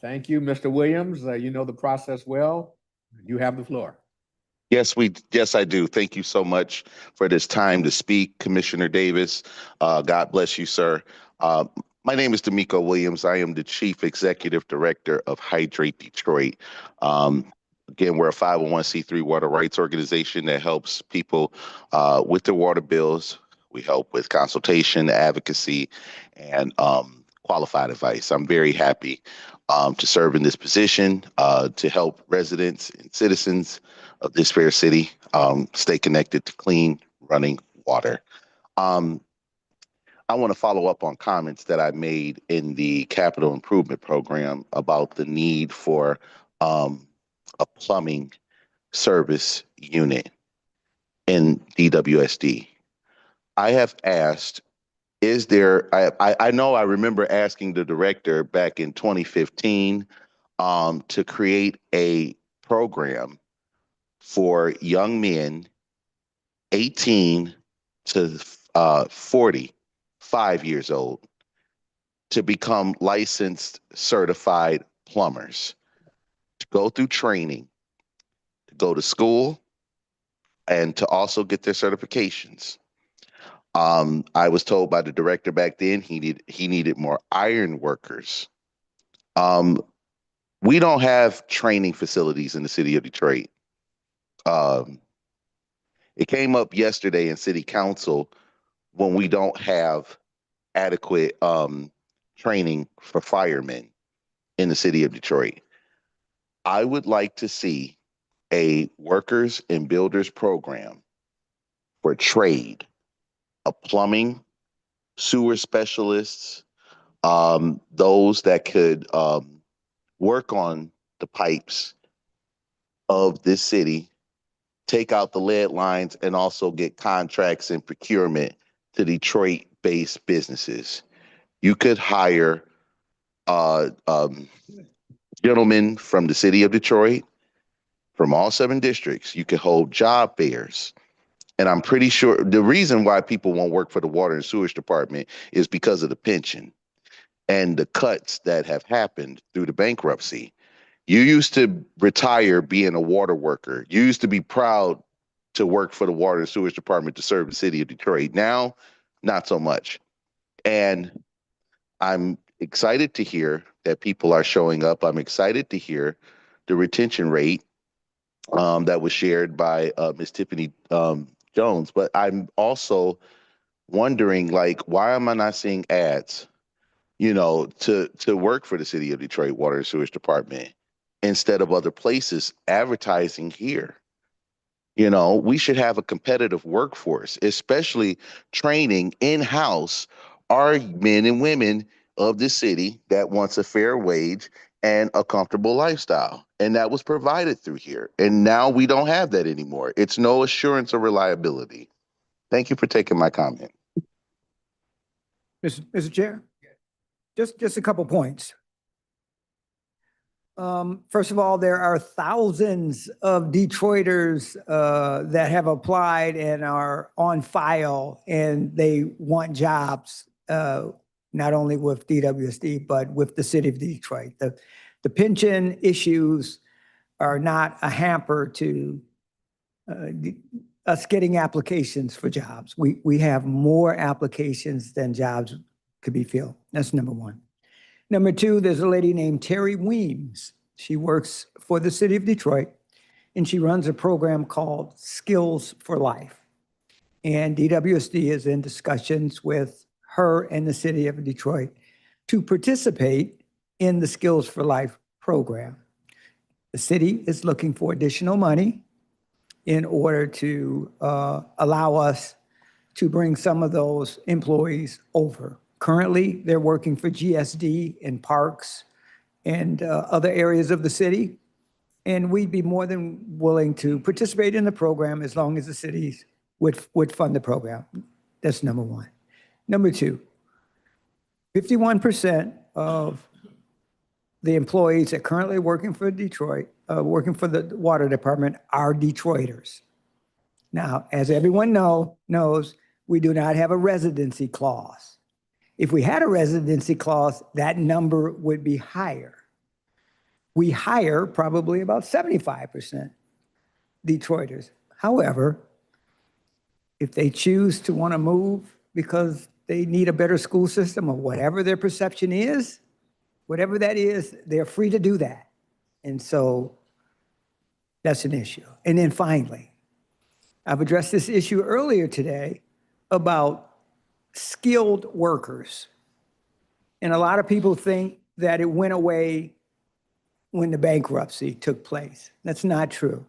Thank you, Mr. Williams. You know the process well. You have the floor. Yes, I do. Thank you so much for this time to speak, Commissioner Davis. God bless you, sir. My name is D'Amico Williams. I am the Chief Executive Director of Hydrate Detroit. Again, we're a 501c3 water rights organization that helps people with their water bills. We help with consultation, advocacy, and qualified advice. I'm very happy to serve in this position to help residents and citizens of this fair city stay connected to clean running water. I want to follow up on comments that I made in the capital improvement program about the need for a plumbing service unit in DWSD. I have asked, I know I remember asking the director back in 2015 to create a program for young men 18 to 45 years old to become licensed certified plumbers, to go through training, to go to school, and to also get their certifications. I was told by the director back then he needed more iron workers. We don't have training facilities in the city of Detroit. It came up yesterday in city council when we don't have adequate training for firemen in the city of Detroit. I would like to see a workers and builders program for trade, a plumbing, sewer specialists, those that could work on the pipes of this city, take out the lead lines, and also get contracts and procurement to Detroit-based businesses. You could hire gentlemen from the city of Detroit, from all 7 districts. You could hold job fairs. And I'm pretty sure the reason why people won't work for the water and sewage department is because of the pension and the cuts that have happened through the bankruptcy. You used to retire being a water worker. You used to be proud to work for the Water and Sewage Department to serve the city of Detroit. Now, not so much. And I'm excited to hear that people are showing up. I'm excited to hear the retention rate that was shared by Ms. Tiffany Jones. But I'm also wondering, like, why am I not seeing ads, to work for the city of Detroit Water and Sewage Department instead of other places advertising here? We should have a competitive workforce, especially training in-house our men and women of the city that wants a fair wage and a comfortable lifestyle. And that was provided through here. And now we don't have that anymore. It's no assurance of reliability. Thank you for taking my comment. Mr. Chair, just a couple points. First of all, there are thousands of Detroiters that have applied and are on file, and they want jobs, not only with DWSD, but with the city of Detroit. The pension issues are not a hamper to us getting applications for jobs. We have more applications than jobs could be filled. That's number one. Number two, there's a lady named Terry Weems. She works for the city of Detroit, and she runs a program called Skills for Life. And DWSD is in discussions with her and the city of Detroit to participate in the Skills for Life program. The city is looking for additional money in order to allow us to bring some of those employees over. Currently, they're working for GSD in parks and other areas of the city. And we'd be more than willing to participate in the program as long as the cities would fund the program. That's number one. Number two, 51% of the employees that currently working for Detroit, working for the water department are Detroiters. Now, as everyone knows, we do not have a residency clause. If we had a residency clause, that number would be higher. We hire probably about 75% Detroiters. However, if they choose to want to move because they need a better school system or whatever their perception is, whatever that is, they're free to do that. And so that's an issue. And then finally, I've addressed this issue earlier today about skilled workers. And a lot of people think that it went away when the bankruptcy took place. That's not true.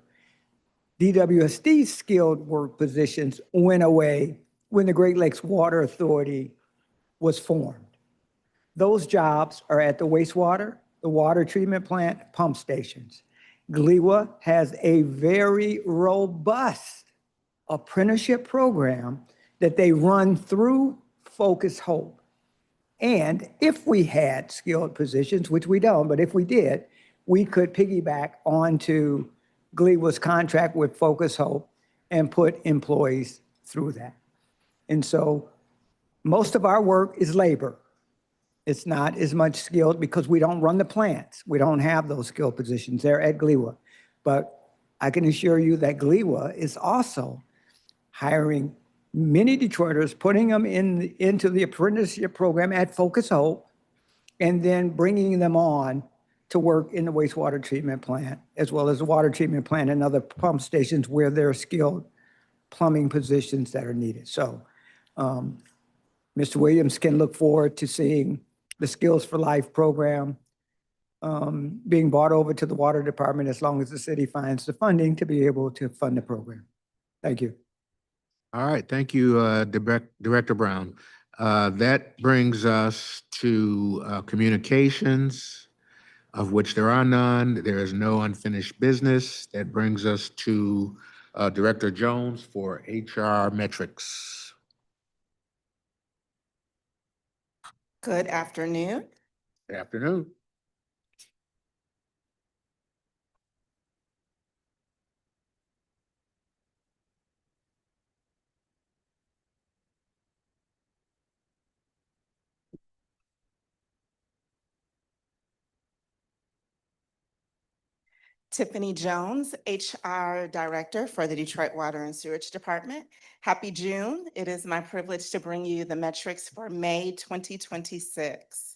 DWSD's skilled work positions went away when the Great Lakes Water Authority was formed. Those jobs are at the wastewater, the water treatment plant, pump stations. GLEWA has a very robust apprenticeship program that they run through Focus Hope. And if we had skilled positions, which we don't, but if we did, we could piggyback onto GLEWA's contract with Focus Hope and put employees through that. And so most of our work is labor. It's not as much skilled because we don't run the plants. We don't have those skilled positions there at GLEWA. But I can assure you that GLEWA is also hiring many Detroiters, putting them into the apprenticeship program at Focus Hope, and then bringing them on to work in the wastewater treatment plant, as well as the water treatment plant and other pump stations where there are skilled plumbing positions that are needed. So Mr. Williams can look forward to seeing the Skills for Life program being brought over to the water department as long as the city finds the funding to be able to fund the program. Thank you. All right, thank you, Director Brown. That brings us to communications, of which there are none. There is no unfinished business. That brings us to Director Jones for HR metrics. Good afternoon. Good afternoon. Tiffany Jones, HR Director for the Detroit Water and Sewage Department. Happy June. It is my privilege to bring you the metrics for May 2026.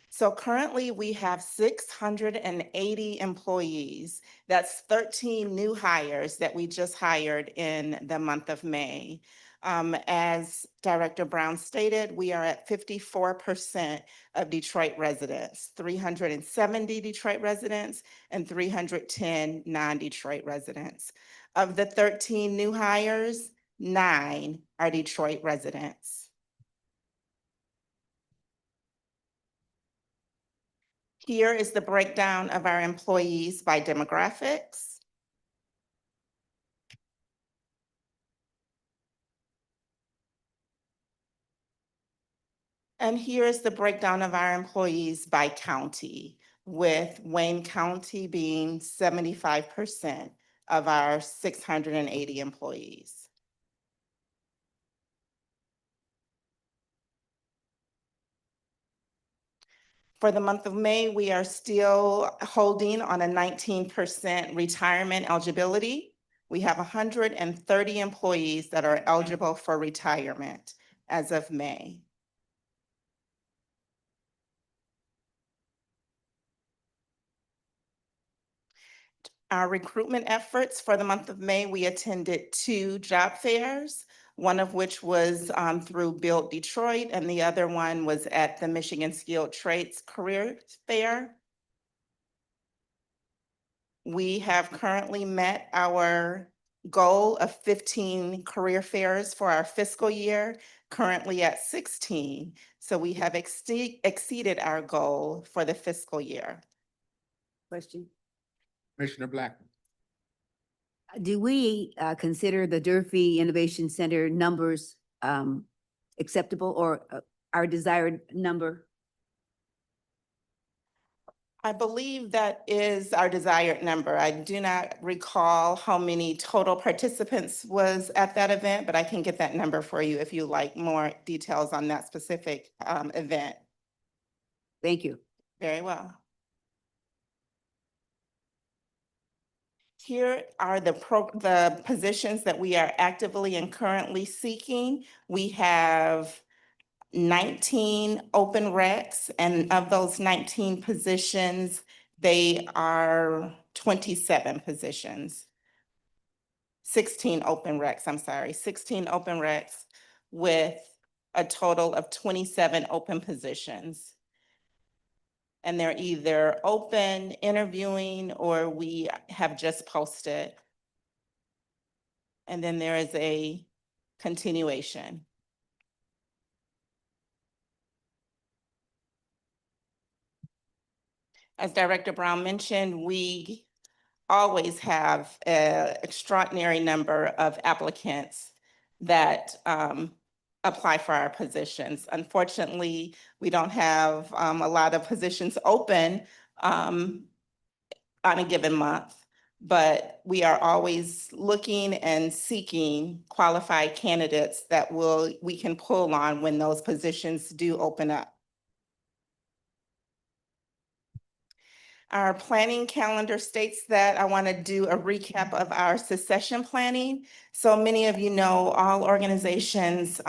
So currently we have 680 employees. That's 13 new hires that we just hired in the month of May. As Director Brown stated, we are at 54% of Detroit residents, 370 Detroit residents and 310 non-Detroit residents. Of the 13 new hires, 9 are Detroit residents. Here is the breakdown of our employees by demographics. And here is the breakdown of our employees by county, with Wayne County being 75% of our 680 employees. For the month of May, we are still holding on a 19% retirement eligibility. We have 130 employees that are eligible for retirement as of May. Our recruitment efforts for the month of May, we attended 2 job fairs, one of which was through Build Detroit, and the other one was at the Michigan Skilled Trades Career Fair. We have currently met our goal of 15 career fairs for our fiscal year, currently at 16. So we have exceeded our goal for the fiscal year. Question. Commissioner Blackman. Do we consider the Durfee Innovation Center numbers acceptable or our desired number? I believe that is our desired number. I do not recall how many total participants was at that event, but I can get that number for you if you like more details on that specific event. Thank you. Very well. Here are the positions that we are actively and currently seeking. We have 19 open recs, and of those 19 positions, they are 27 positions. 16 open recs, I'm sorry, 16 open recs with a total of 27 open positions. And they're either open, interviewing, or we have just posted. And then there is a continuation. As Director Brown mentioned, we always have an extraordinary number of applicants that apply for our positions. Unfortunately, we don't have a lot of positions open on a given month, but we are always looking and seeking qualified candidates that we can pull on when those positions do open up. Our planning calendar states that. I want to do a recap of our succession planning. So many of you know all organizations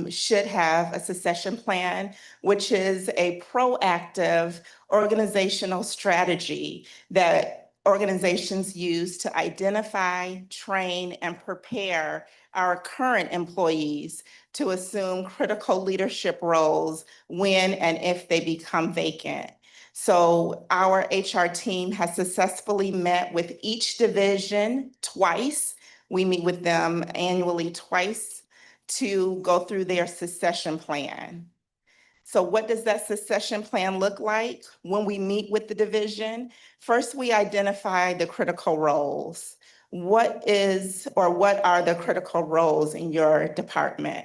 should have a succession plan, which is a proactive organizational strategy that organizations use to identify, train, and prepare our current employees to assume critical leadership roles when and if they become vacant. So our HR team has successfully met with each division twice. We meet with them annually twice to go through their succession plan. So what does that succession plan look like when we meet with the division? First, we identify the critical roles. What are the critical roles in your department?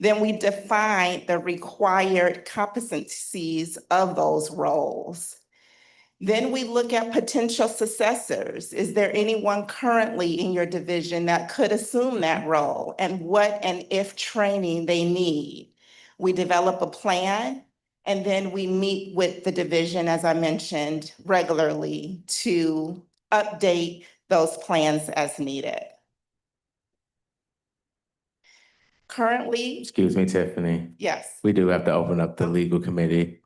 Then we define the required competencies of those roles. Then we look at potential successors. Is there anyone currently in your division that could assume that role, and what and if training they need? We develop a plan, And then we meet with the division, as I mentioned, regularly to update those plans as needed. Currently, Excuse me, Tiffany. yes. We do have to open up the legal committee.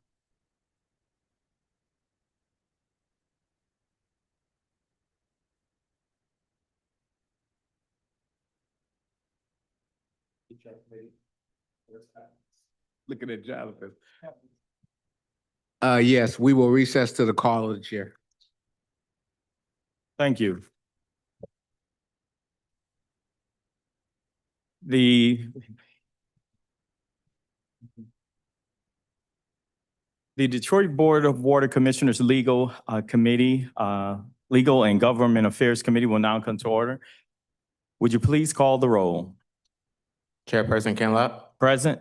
Looking at Jonathan. Yes, we will recess to the call of the chair. Thank you. The Detroit Board of Water Commissioners Legal Committee, Legal and Government Affairs Committee will now come to order. Would you please call the roll? Chairperson Kinlock, Present.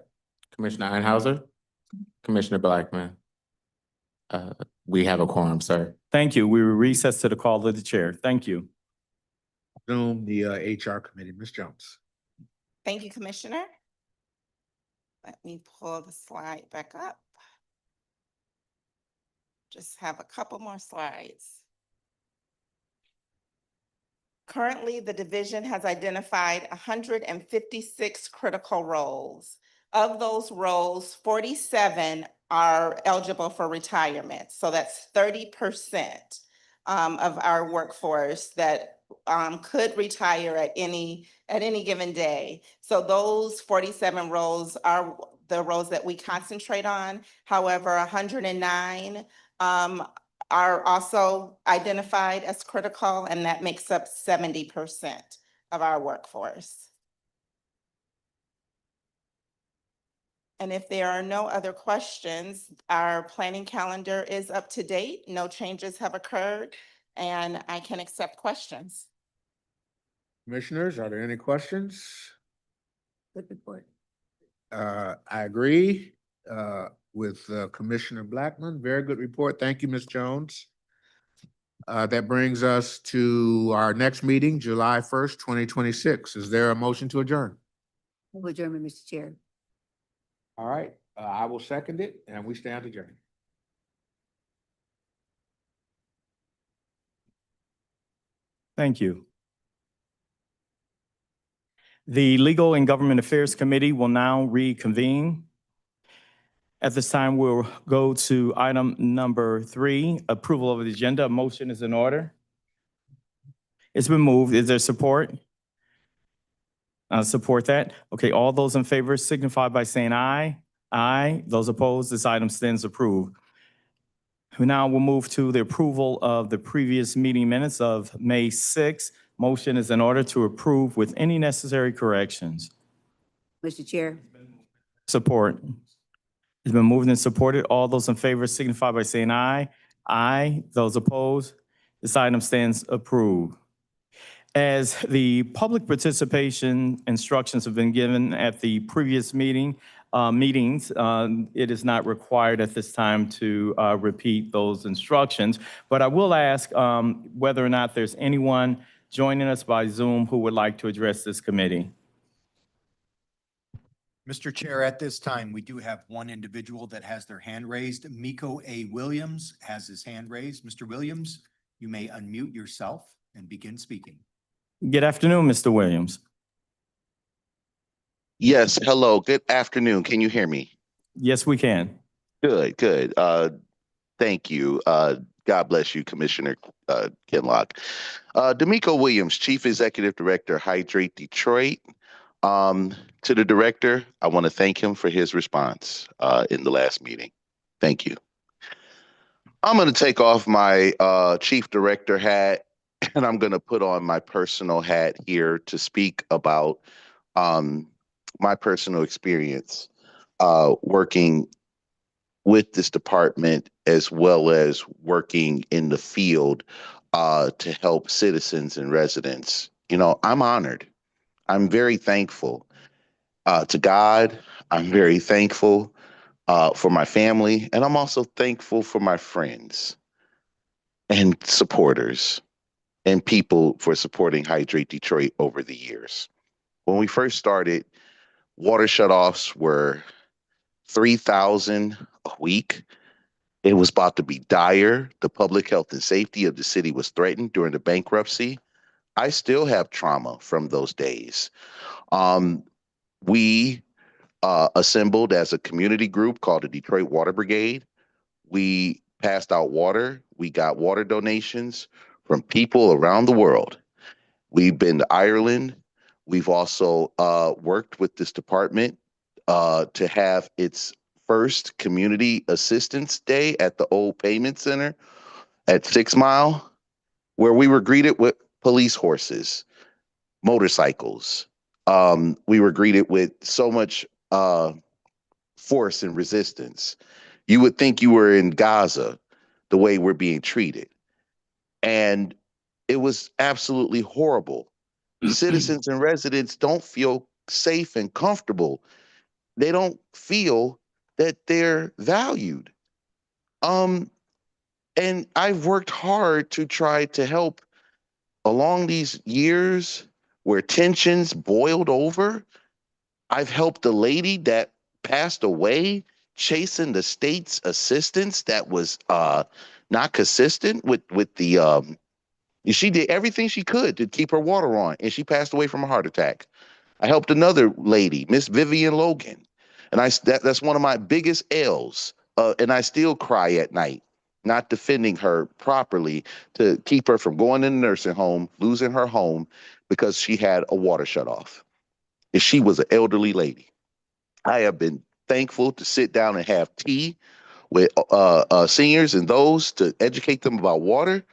Commissioner Einhauser, Commissioner Blackman. We have a quorum, sir. Thank you. We will recess to the call of the chair. Thank you. Zoom the HR committee, Ms. Jones. Thank you, Commissioner. Let me pull the slide back up. Just have a couple more slides. Currently, the division has identified 156 critical roles. Of those roles, 47 are eligible for retirement. So that's 30% of our workforce that could retire at any given day. So those 47 roles are the roles that we concentrate on. However, 109 are also identified as critical, and that makes up 70% of our workforce. And if there are no other questions, our planning calendar is up to date. No changes have occurred, and I can accept questions. Commissioners, are there any questions? Good report. I agree with Commissioner Blackman. Very good report. Thank you, Ms. Jones. That brings us to our next meeting, July 1st, 2026. Is there a motion to adjourn? Move adjournment, Mr. Chair. All right, I will second it, and we stand adjourned. Thank you. The Legal and Government Affairs Committee will now reconvene. At this time, we'll go to item number 3, approval of the agenda. A motion is in order. It's been moved. Is there support? Support that. Okay, all those in favor signify by saying aye. Aye. Those opposed, this item stands approved. Now we'll move to the approval of the previous meeting minutes of May 6th. Motion is in order to approve with any necessary corrections. Mr. Chair. Support. It's been moved and supported. All those in favor signify by saying aye. Aye. Those opposed, this item stands approved. As the public participation instructions have been given at the previous meetings, it is not required at this time to repeat those instructions. But I will ask whether or not there's anyone joining us by Zoom who would like to address this committee. Mr. Chair, at this time, we do have one individual that has their hand raised. Miko A. Williams has his hand raised. Mr. Williams, you may unmute yourself and begin speaking. Good afternoon, Mr. Williams. Yes, hello, good afternoon. Can you hear me? Yes, we can. Good, good. Thank you. God bless you, Commissioner Kinlock. D'Amico Williams, Chief Executive Director, Hydrate Detroit. To the director, I want to thank him for his response in the last meeting. Thank you. I'm going to take off my Chief Director hat, and I'm going to put on my personal hat here to speak about my personal experience working with this department, as well as working in the field to help citizens and residents. You know, I'm honored. I'm very thankful to God. I'm very thankful for my family, and I'm also thankful for my friends and supporters and people for supporting Hydrate Detroit over the years. When we first started, water shutoffs were 3,000 week. It was about to be dire. The public health and safety of the city was threatened during the bankruptcy. I still have trauma from those days. We assembled as a community group called the Detroit Water Brigade. We passed out water. We got water donations from people around the world. We've been to Ireland. We've also worked with this department to have its first community assistance day at the old payment center at 6 Mile, where we were greeted with police horses, motorcycles. We were greeted with so much force and resistance. You would think you were in Gaza, the way we're being treated. And it was absolutely horrible. Citizens and residents don't feel safe and comfortable. They don't feel that they're valued. And I've worked hard to try to help along these years where tensions boiled over. I've helped a lady that passed away chasing the state's assistance that was not consistent with the she did everything she could to keep her water on, and she passed away from a heart attack. I helped another lady, Miss Vivian Logan, and that's one of my biggest L's. And I still cry at night, not defending her properly to keep her from going in the nursing home, losing her home because she had a water shut off. And she was an elderly lady. I have been thankful to sit down and have tea with seniors and those to educate them about water.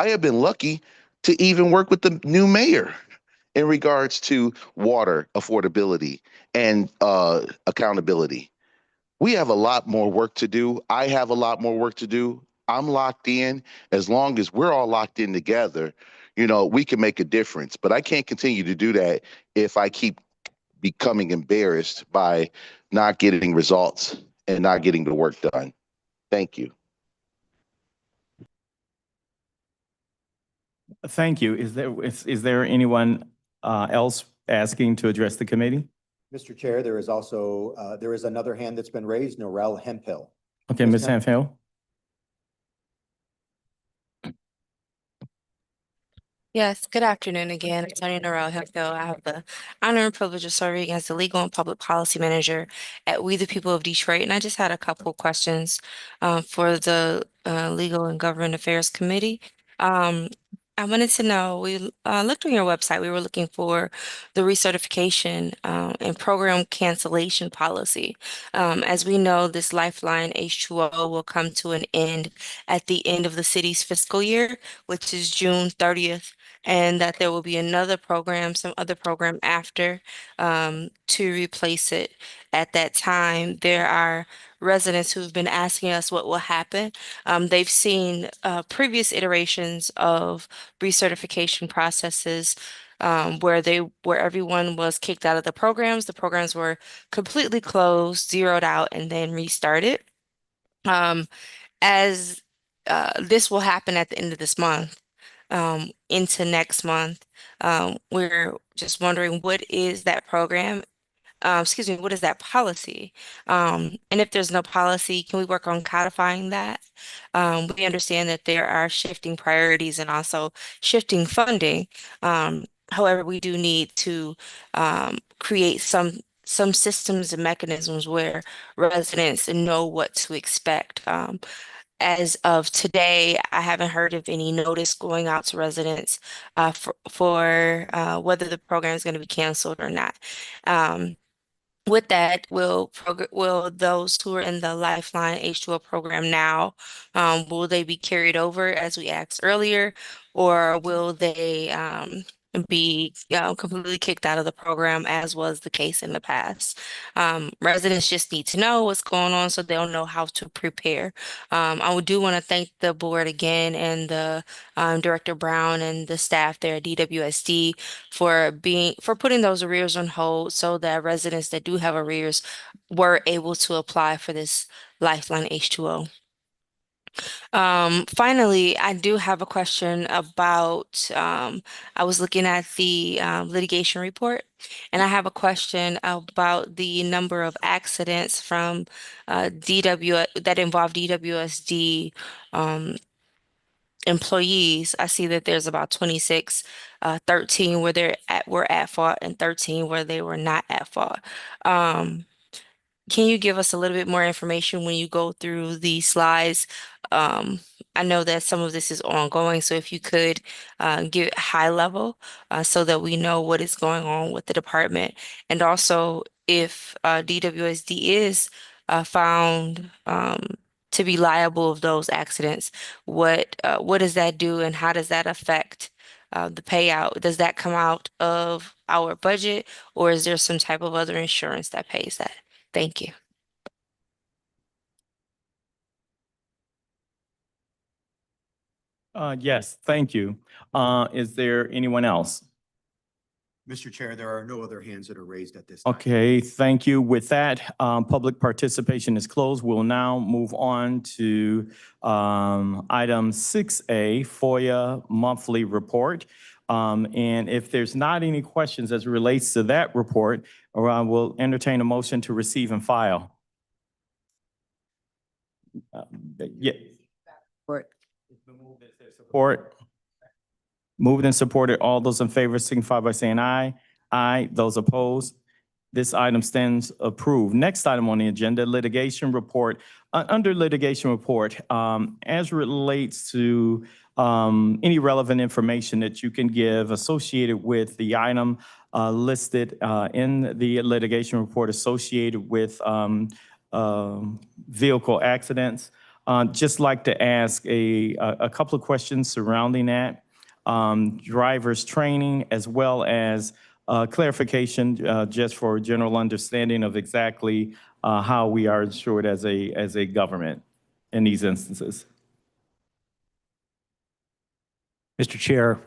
I have been lucky to even work with the new mayor in regards to water affordability and accountability. We have a lot more work to do. I have a lot more work to do. I'm locked in. As long as we're all locked in together, we can make a difference. But I can't continue to do that if I keep becoming embarrassed by not getting results and not getting the work done. Thank you. Thank you. Is there anyone else asking to address the committee? Mr. Chair, there is also, there is another hand that's been raised, Norel Hemphill. Okay, Ms. Hemphill. Yes, good afternoon again. Attorney Narelle Hickville. I have the honor and privilege of serving as the Legal and Public Policy Manager at We the People of Detroit. And I just had a couple of questions for the Legal and Government Affairs Committee. I wanted to know, we looked on your website, we were looking for the recertification and program cancellation policy. As we know, this Lifeline H2O will come to an end at the end of the city's fiscal year, which is June 30th, and that there will be another program, some other program after to replace it. At that time, there are residents who've been asking us what will happen. They've seen previous iterations of recertification processes where everyone was kicked out of the programs. The programs were completely closed, zeroed out, and then restarted. As this will happen at the end of this month, into next month, we're just wondering, what is that program? Excuse me, what is that policy? And if there's no policy, can we work on codifying that? We understand that there are shifting priorities and also shifting funding. However, we do need to create some systems and mechanisms where residents know what to expect. As of today, I haven't heard of any notice going out to residents for whether the program is going to be canceled or not. With that, will those who are in the Lifeline H2O program now, will they be carried over as we asked earlier, or will they be completely kicked out of the program as was the case in the past? Residents just need to know what's going on so they'll know how to prepare. I do want to thank the board again and the Director Brown and the staff there at DWSD for putting those arrears on hold so that residents that do have arrears were able to apply for this Lifeline H2O. Finally, I do have a question about, I was looking at the litigation report, and I have a question about the number of accidents from DW that involve DWSD employees. I see that there's about 26, 13 where were at fault and 13 where they were not at fault. Um, can you give us a little bit more information when you go through the slides? Um, I know that some of this is ongoing, so if you could give it high level so that we know what is going on with the department. And also, if DWSD is found to be liable of those accidents, what does that do and how does that affect the payout? Does that come out of our budget, or is there some type of other insurance that pays that? Thank you. Yes, thank you. Is there anyone else? Mr. Chair, there are no other hands that are raised at this time. Okay, thank you. With that, public participation is closed. We'll now move on to item 6A, FOIA monthly report. And if there's not any questions as it relates to that report, we'll entertain a motion to receive and file. Yeah. Support. Moved and supported. All those in favor signify by saying aye. Aye. Those opposed. This item stands approved. Next item on the agenda, litigation report. Under litigation report, as relates to any relevant information that you can give associated with the item listed in the litigation report associated with vehicle accidents. Just like to ask a couple of questions surrounding that. Driver's training, as well as clarification just for general understanding of exactly how we are insured as a government in these instances. Mr. Chair,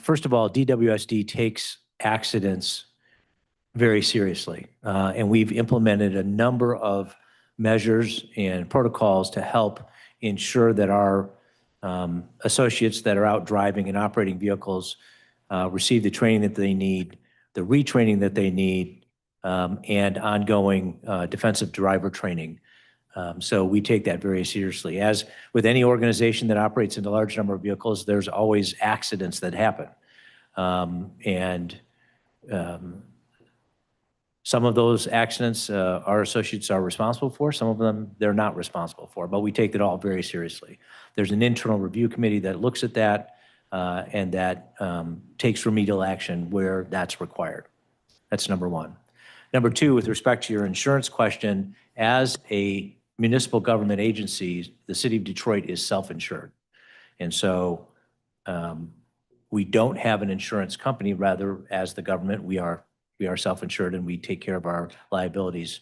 first of all, DWSD takes accidents very seriously, and we've implemented a number of measures and protocols to help ensure that our associates that are out driving and operating vehicles receive the training that they need, the retraining that they need, and ongoing defensive driver training. So we take that very seriously. As with any organization that operates in a large number of vehicles, there's always accidents that happen. Some of those accidents our associates are responsible for. Some of them they're not responsible for, but we take it all very seriously. There's an internal review committee that looks at that and that takes remedial action where that's required. That's number one. Number two, with respect to your insurance question, as a municipal government agency, the city of Detroit is self-insured. And so we don't have an insurance company. Rather, as the government, we are self-insured and we take care of our liabilities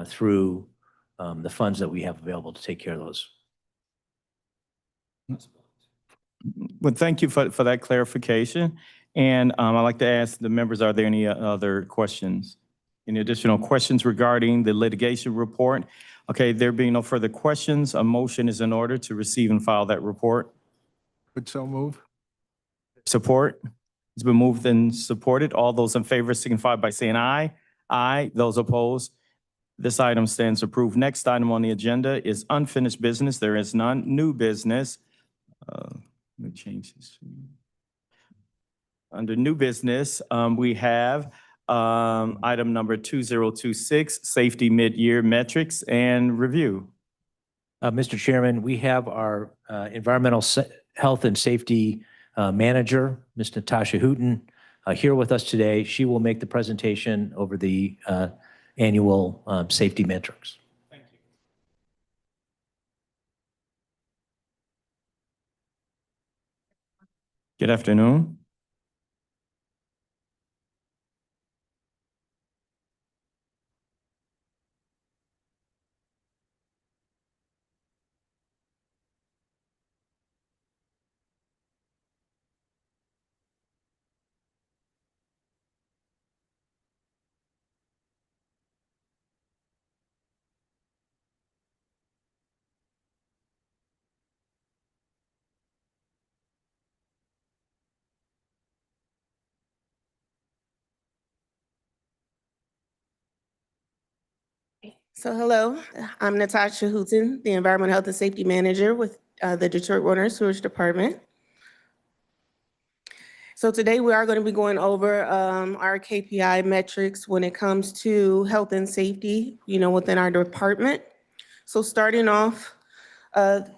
through the funds that we have available to take care of those. Well, thank you for that clarification. And I'd like to ask the members, are there any other questions? Any additional questions regarding the litigation report? Okay, there being no further questions, a motion is in order to receive and file that report. Would so move. Support. It's been moved and supported. All those in favor signify by saying aye. Aye. Those opposed. This item stands approved. Next item on the agenda is unfinished business. There is none. New business. Let me change this. Under new business, we have item number 2026, safety mid-year metrics and review. Mr. Chairman, we have our environmental health and safety manager, Ms. Natasha Hooten, here with us today. She will make the presentation over the annual safety metrics. Thank you. Good afternoon. So hello, I'm Natasha Hooton, the Environmental Health and Safety Manager with the Detroit Water and Sewage Department. So today we are going to be going over our KPI metrics when it comes to health and safety, within our department. So starting off,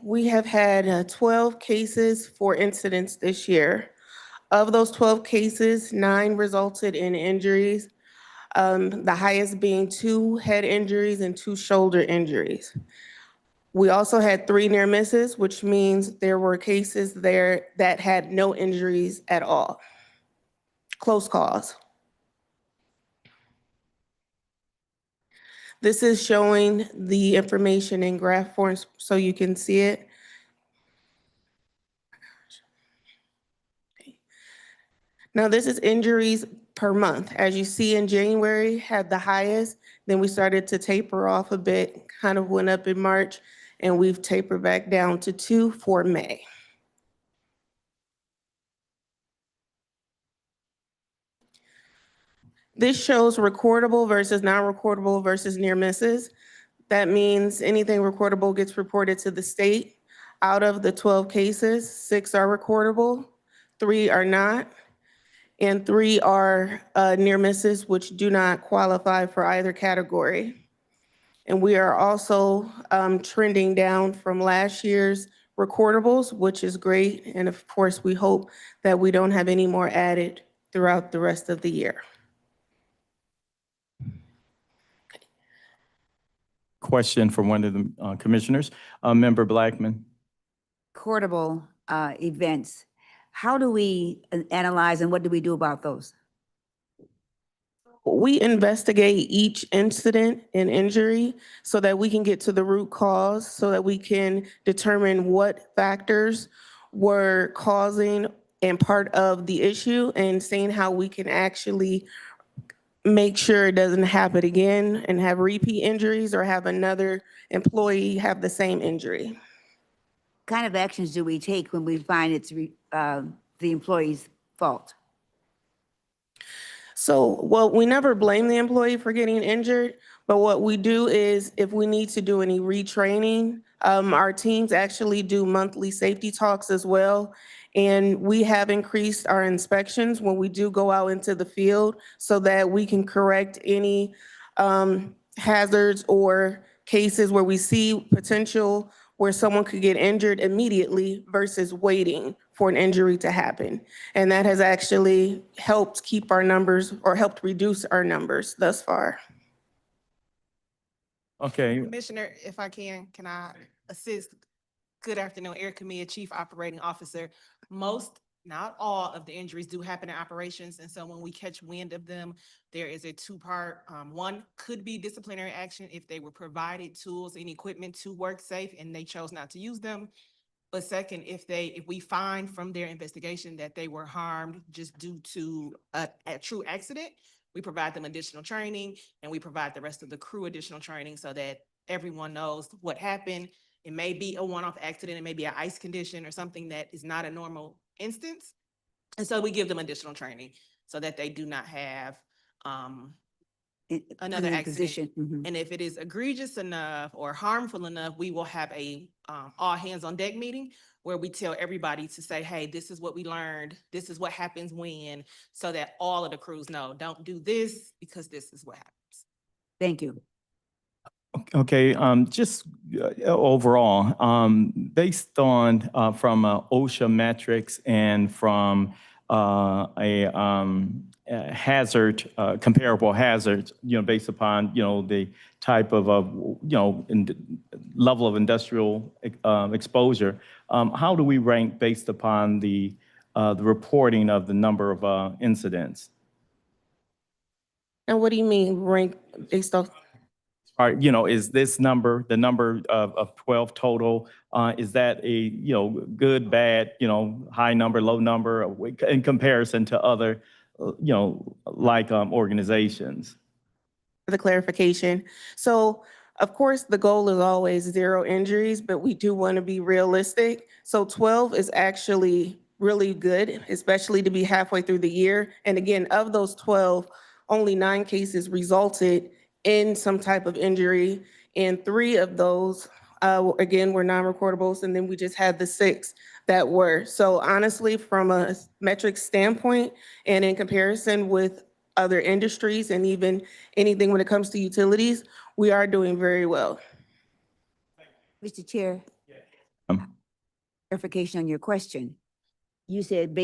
we have had 12 cases for incidents this year. Of those 12 cases, 9 resulted in injuries, the highest being 2 head injuries and 2 shoulder injuries. We also had 3 near misses, which means there were cases there that had no injuries at all. Close calls. This is showing the information in graph form so you can see it. Now this is injuries per month. As you see in January had the highest, then we started to taper off a bit, kind of went up in March, and we've tapered back down to 2 for May. This shows recordable versus non-recordable versus near misses. That means anything recordable gets reported to the state. Out of the 12 cases, 6 are recordable, 3 are not, and 3 are near misses, which do not qualify for either category. And we are also trending down from last year's recordables, which is great. And of course, we hope that we don't have any more added throughout the rest of the year. Question for one of the commissioners, Member Blackman. Recordable events. How do we analyze and what do we do about those? We investigate each incident and injury so that we can get to the root cause, so that we can determine what factors were causing and part of the issue, and seeing how we can actually make sure it doesn't happen again and have repeat injuries or have another employee have the same injury. What kind of actions do we take when we find it's the employee's fault? So, well, we never blame the employee for getting injured, but what we do is if we need to do any retraining, our teams actually do monthly safety talks as well. And we have increased our inspections when we do go out into the field so that we can correct any hazards or cases where we see potential where someone could get injured immediately versus waiting for an injury to happen. And that has actually helped keep our numbers or helped reduce our numbers thus far. Okay. Commissioner, if I can I assist? Good afternoon, Erica Mia, Chief Operating Officer. Most, not all of the injuries do happen in operations. And so when we catch wind of them, there is a 2-part. One could be disciplinary action if they were provided tools and equipment to work safe and they chose not to use them. But second, if we find from their investigation that they were harmed just due to a true accident, we provide them additional training and we provide the rest of the crew additional training so that everyone knows what happened. It may be a one-off accident, it may be an ice condition or something that is not a normal instance. And so we give them additional training so that they do not have another accident. And if it is egregious enough or harmful enough, we will have a all hands on deck meeting where we tell everybody to say, hey, this is what we learned. This is what happens when, so that all of the crews know, don't do this because this is what happens. Thank you. Okay, just overall, based on from OSHA metrics and from a hazard, comparable hazards, based upon, the type of, level of industrial exposure, how do we rank based upon the reporting of the number of incidents? And what do you mean rank based off? Is this number, the number of 12 total, is that a, good, bad, high number, low number in comparison to other, like organizations? The clarification. So of course, the goal is always 0 injuries, but we do want to be realistic. So 12 is actually really good, especially to be halfway through the year. And again, of those 12, only 9 cases resulted in some type of injury, and 3 of those, again, were non-recordables, and then we just had the 6 that were. So honestly, from a metric standpoint and in comparison with other industries and even anything when it comes to utilities, we are doing very well. Mr. Chair, Um, clarification on your question. You said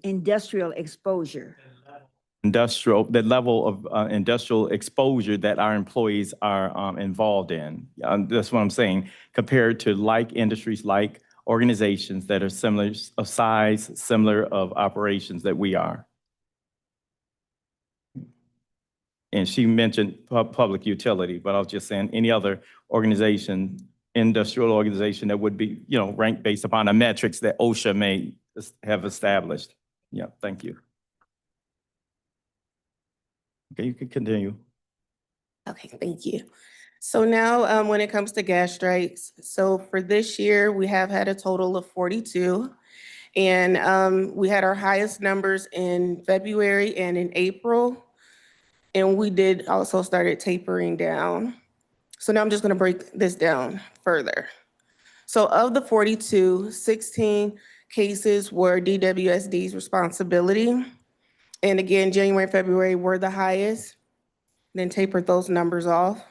industrial exposure. The level of industrial exposure that our employees are involved in. That's what I'm saying, compared to like industries, like organizations that are similar of size, similar of operations that we are. And she mentioned public utility, but I was just saying any other organization, industrial organization that would be, ranked based upon the metrics that OSHA may have established. Yeah, thank you. Okay, you can continue. Okay, thank you. So now, when it comes to gas strikes, so for this year, we have had a total of 42. And we had our highest numbers in February and in April. And we did also started tapering down. So now I'm just gonna break this down further. So of the 42, 16 cases were DWSD's responsibility. And again, January and February were the highest, then tapered those numbers off.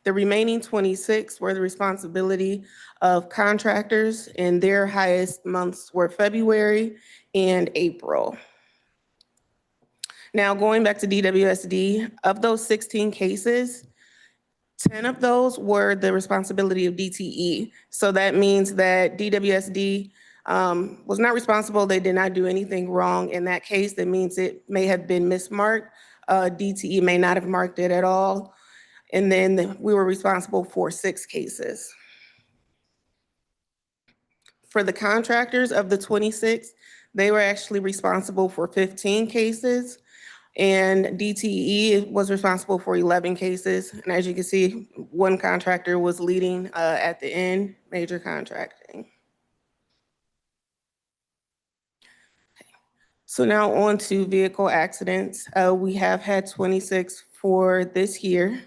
The remaining 26 were the responsibility of contractors, and their highest months were February and April. Now, going back to DWSD, of those 16 cases, 10 of those were the responsibility of DTE. So that means that DWSD was not responsible. They did not do anything wrong in that case. That means it may have been mismarked. DTE may not have marked it at all. And then we were responsible for 6 cases. For the contractors of the 26, they were actually responsible for 15 cases. And DTE was responsible for 11 cases. And as you can see, one contractor was leading at the end, major contracting. So now on to vehicle accidents. We have had 26 for this year.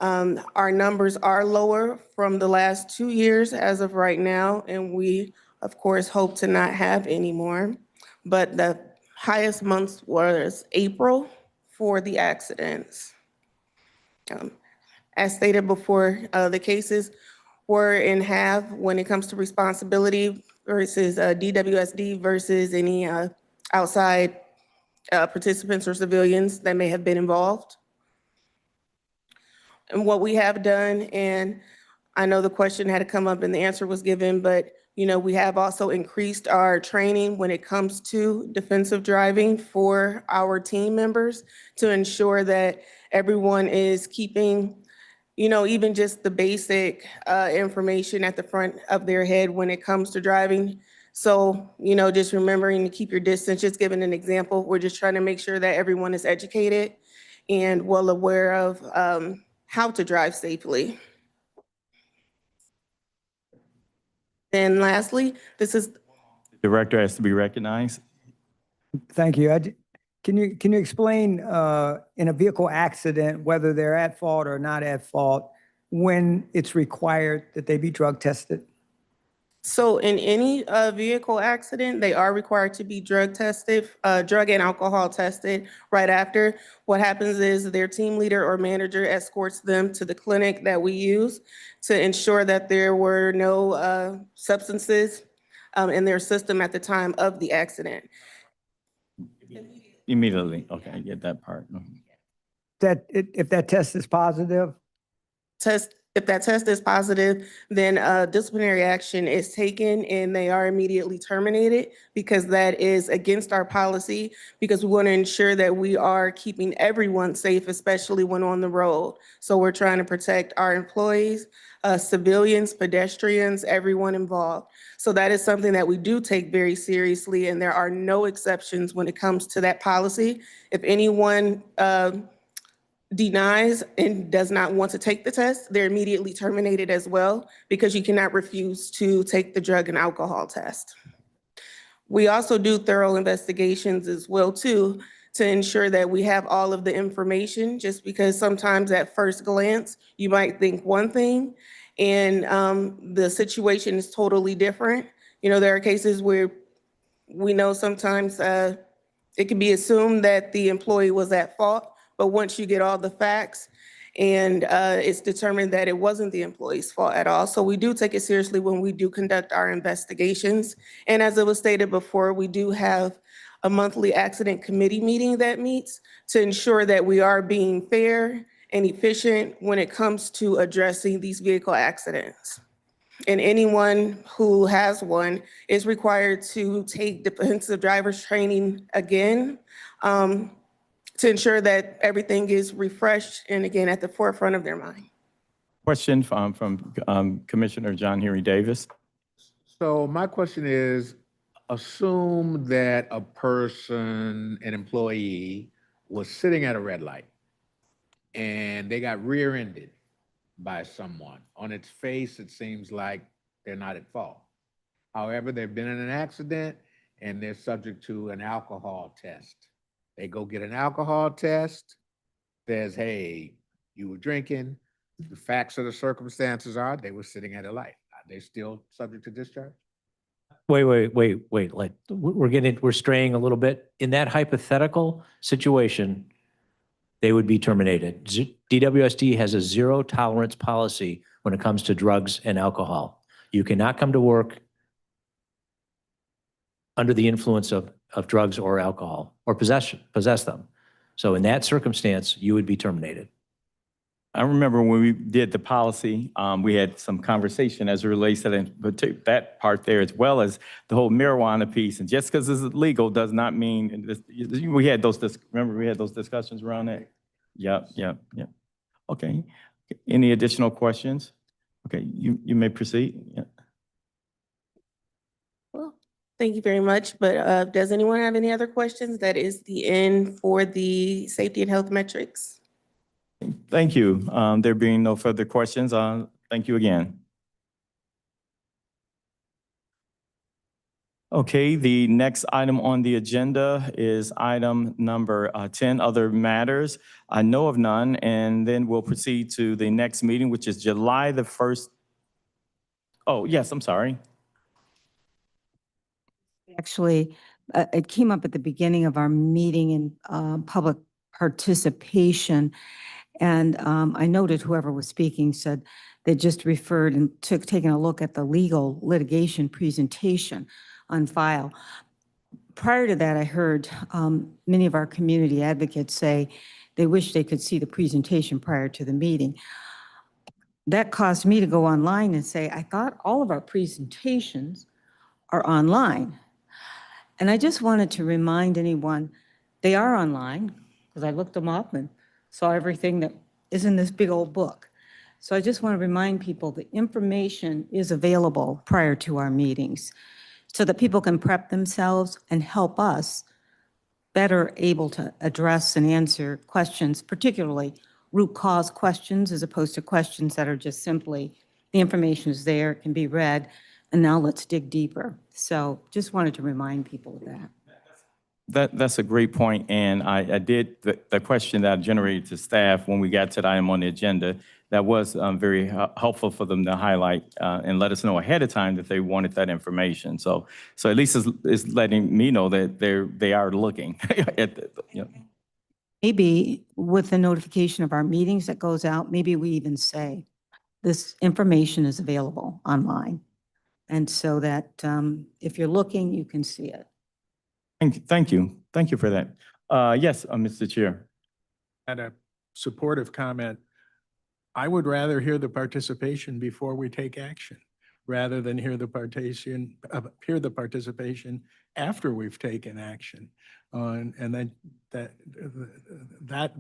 Our numbers are lower from the last 2 years as of right now, and we, of course, hope to not have any more. But the highest month was April for the accidents. As stated before, the cases were in half when it comes to responsibility versus DWSD versus any outside participants or civilians that may have been involved. And what we have done, and I know the question had to come up and the answer was given, but we have also increased our training when it comes to defensive driving for our team members to ensure that everyone is keeping, even just the basic information at the front of their head when it comes to driving. So, just remembering to keep your distance, just giving an example, we're just trying to make sure that everyone is educated and well aware of how to drive safely. And lastly, this is. Director has to be recognized. Thank you. Can you explain in a vehicle accident, whether they're at fault or not at fault, when it's required that they be drug tested? So in any vehicle accident, they are required to be drug tested, drug and alcohol tested right after. What happens is their team leader or manager escorts them to the clinic that we use to ensure that there were no substances in their system at the time of the accident. Immediately, okay, I get that part. If that test is positive? If that test is positive, then disciplinary action is taken and they are immediately terminated because that is against our policy, because we want to ensure that we are keeping everyone safe, especially when on the road. So we're trying to protect our employees, civilians, pedestrians, everyone involved. So that is something that we do take very seriously, and there are no exceptions when it comes to that policy. If anyone denies and does not want to take the test, they're immediately terminated as well, because you cannot refuse to take the drug and alcohol test. We also do thorough investigations as well too, to ensure that we have all of the information, just because sometimes at first glance, you might think one thing and the situation is totally different. You know, there are cases where we know sometimes it can be assumed that the employee was at fault, but once you get all the facts and it's determined that it wasn't the employee's fault at all. So we do take it seriously when we do conduct our investigations. And as it was stated before, we do have a monthly accident committee meeting that meets to ensure that we are being fair and efficient when it comes to addressing these vehicle accidents. And anyone who has one is required to take defensive driver's training again to ensure that everything is refreshed and again at the forefront of their mind. Question from Commissioner John Henry Davis. So my question is, assume that a person, an employee, was sitting at a red light and they got rear-ended by someone. On its face, it seems like they're not at fault. However, they've been in an accident and they're subject to an alcohol test. They go get an alcohol test, says, hey, you were drinking. The facts of the circumstances are they were sitting at a light. Are they still subject to discharge? Wait, like, we're straying a little bit. In that hypothetical situation, they would be terminated. DWSD has a zero tolerance policy when it comes to drugs and alcohol. You cannot come to work under the influence of drugs or alcohol or possess them. So in that circumstance, you would be terminated. I remember when we did the policy, we had some conversation as it relates to that part there, as well as the whole marijuana piece. And just because it's legal does not mean, we had those, remember we had those discussions around that? Yep. Okay. Any additional questions? Okay, you may proceed. Yeah. Well, thank you very much. But does anyone have any other questions? That is the end for the safety and health metrics. Thank you. There being no further questions, thank you again. Okay, the next item on the agenda is item number 10, other matters. I know of none, and then we'll proceed to the next meeting, which is July the 1st. Oh, yes, I'm sorry. Actually, it came up at the beginning of our meeting in public participation. And I noted whoever was speaking said they just referred and taken a look at the legal litigation presentation on file. Prior to that, I heard many of our community advocates say they wish they could see the presentation prior to the meeting. That caused me to go online and say, I thought all of our presentations are online. And I just wanted to remind anyone, they are online, because I looked them up and saw everything that is in this big old book. So I just want to remind people the information is available prior to our meetings so that people can prep themselves and help us better able to address and answer questions, particularly root cause questions, as opposed to questions that are just simply, the information is there, it can be read, and now let's dig deeper. So just wanted to remind people of that. That's a great point, and I did, the question that I generated to staff when we got to the item on the agenda, that was very helpful for them to highlight and let us know ahead of time that they wanted that information. So at least it's letting me know that they are looking at the, you know. Maybe with the notification of our meetings that goes out, maybe we even say, this information is available online. And so that if you're looking, you can see it. Thank you. Thank you for that. Yes, Mr. Chair. Had a supportive comment. I would rather hear the participation before we take action, rather than hear the participation after we've taken action. And that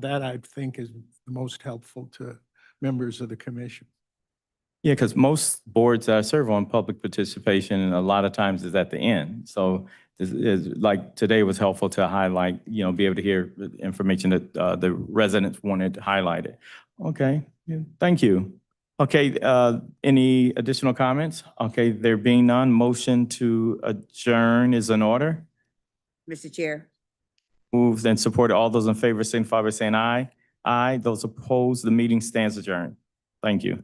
I think is the most helpful to members of the commission. Yeah, because most boards serve on public participation, and a lot of times is at the end. So like today was helpful to highlight, you know, be able to hear information that the residents wanted highlighted. Okay, yeah, thank you. Okay, any additional comments? Okay, there being none, motion to adjourn is in order. Mr. Chair, Moved and supported. All those in favor signify by saying aye. Aye. Those opposed, the meeting stands adjourned. Thank you.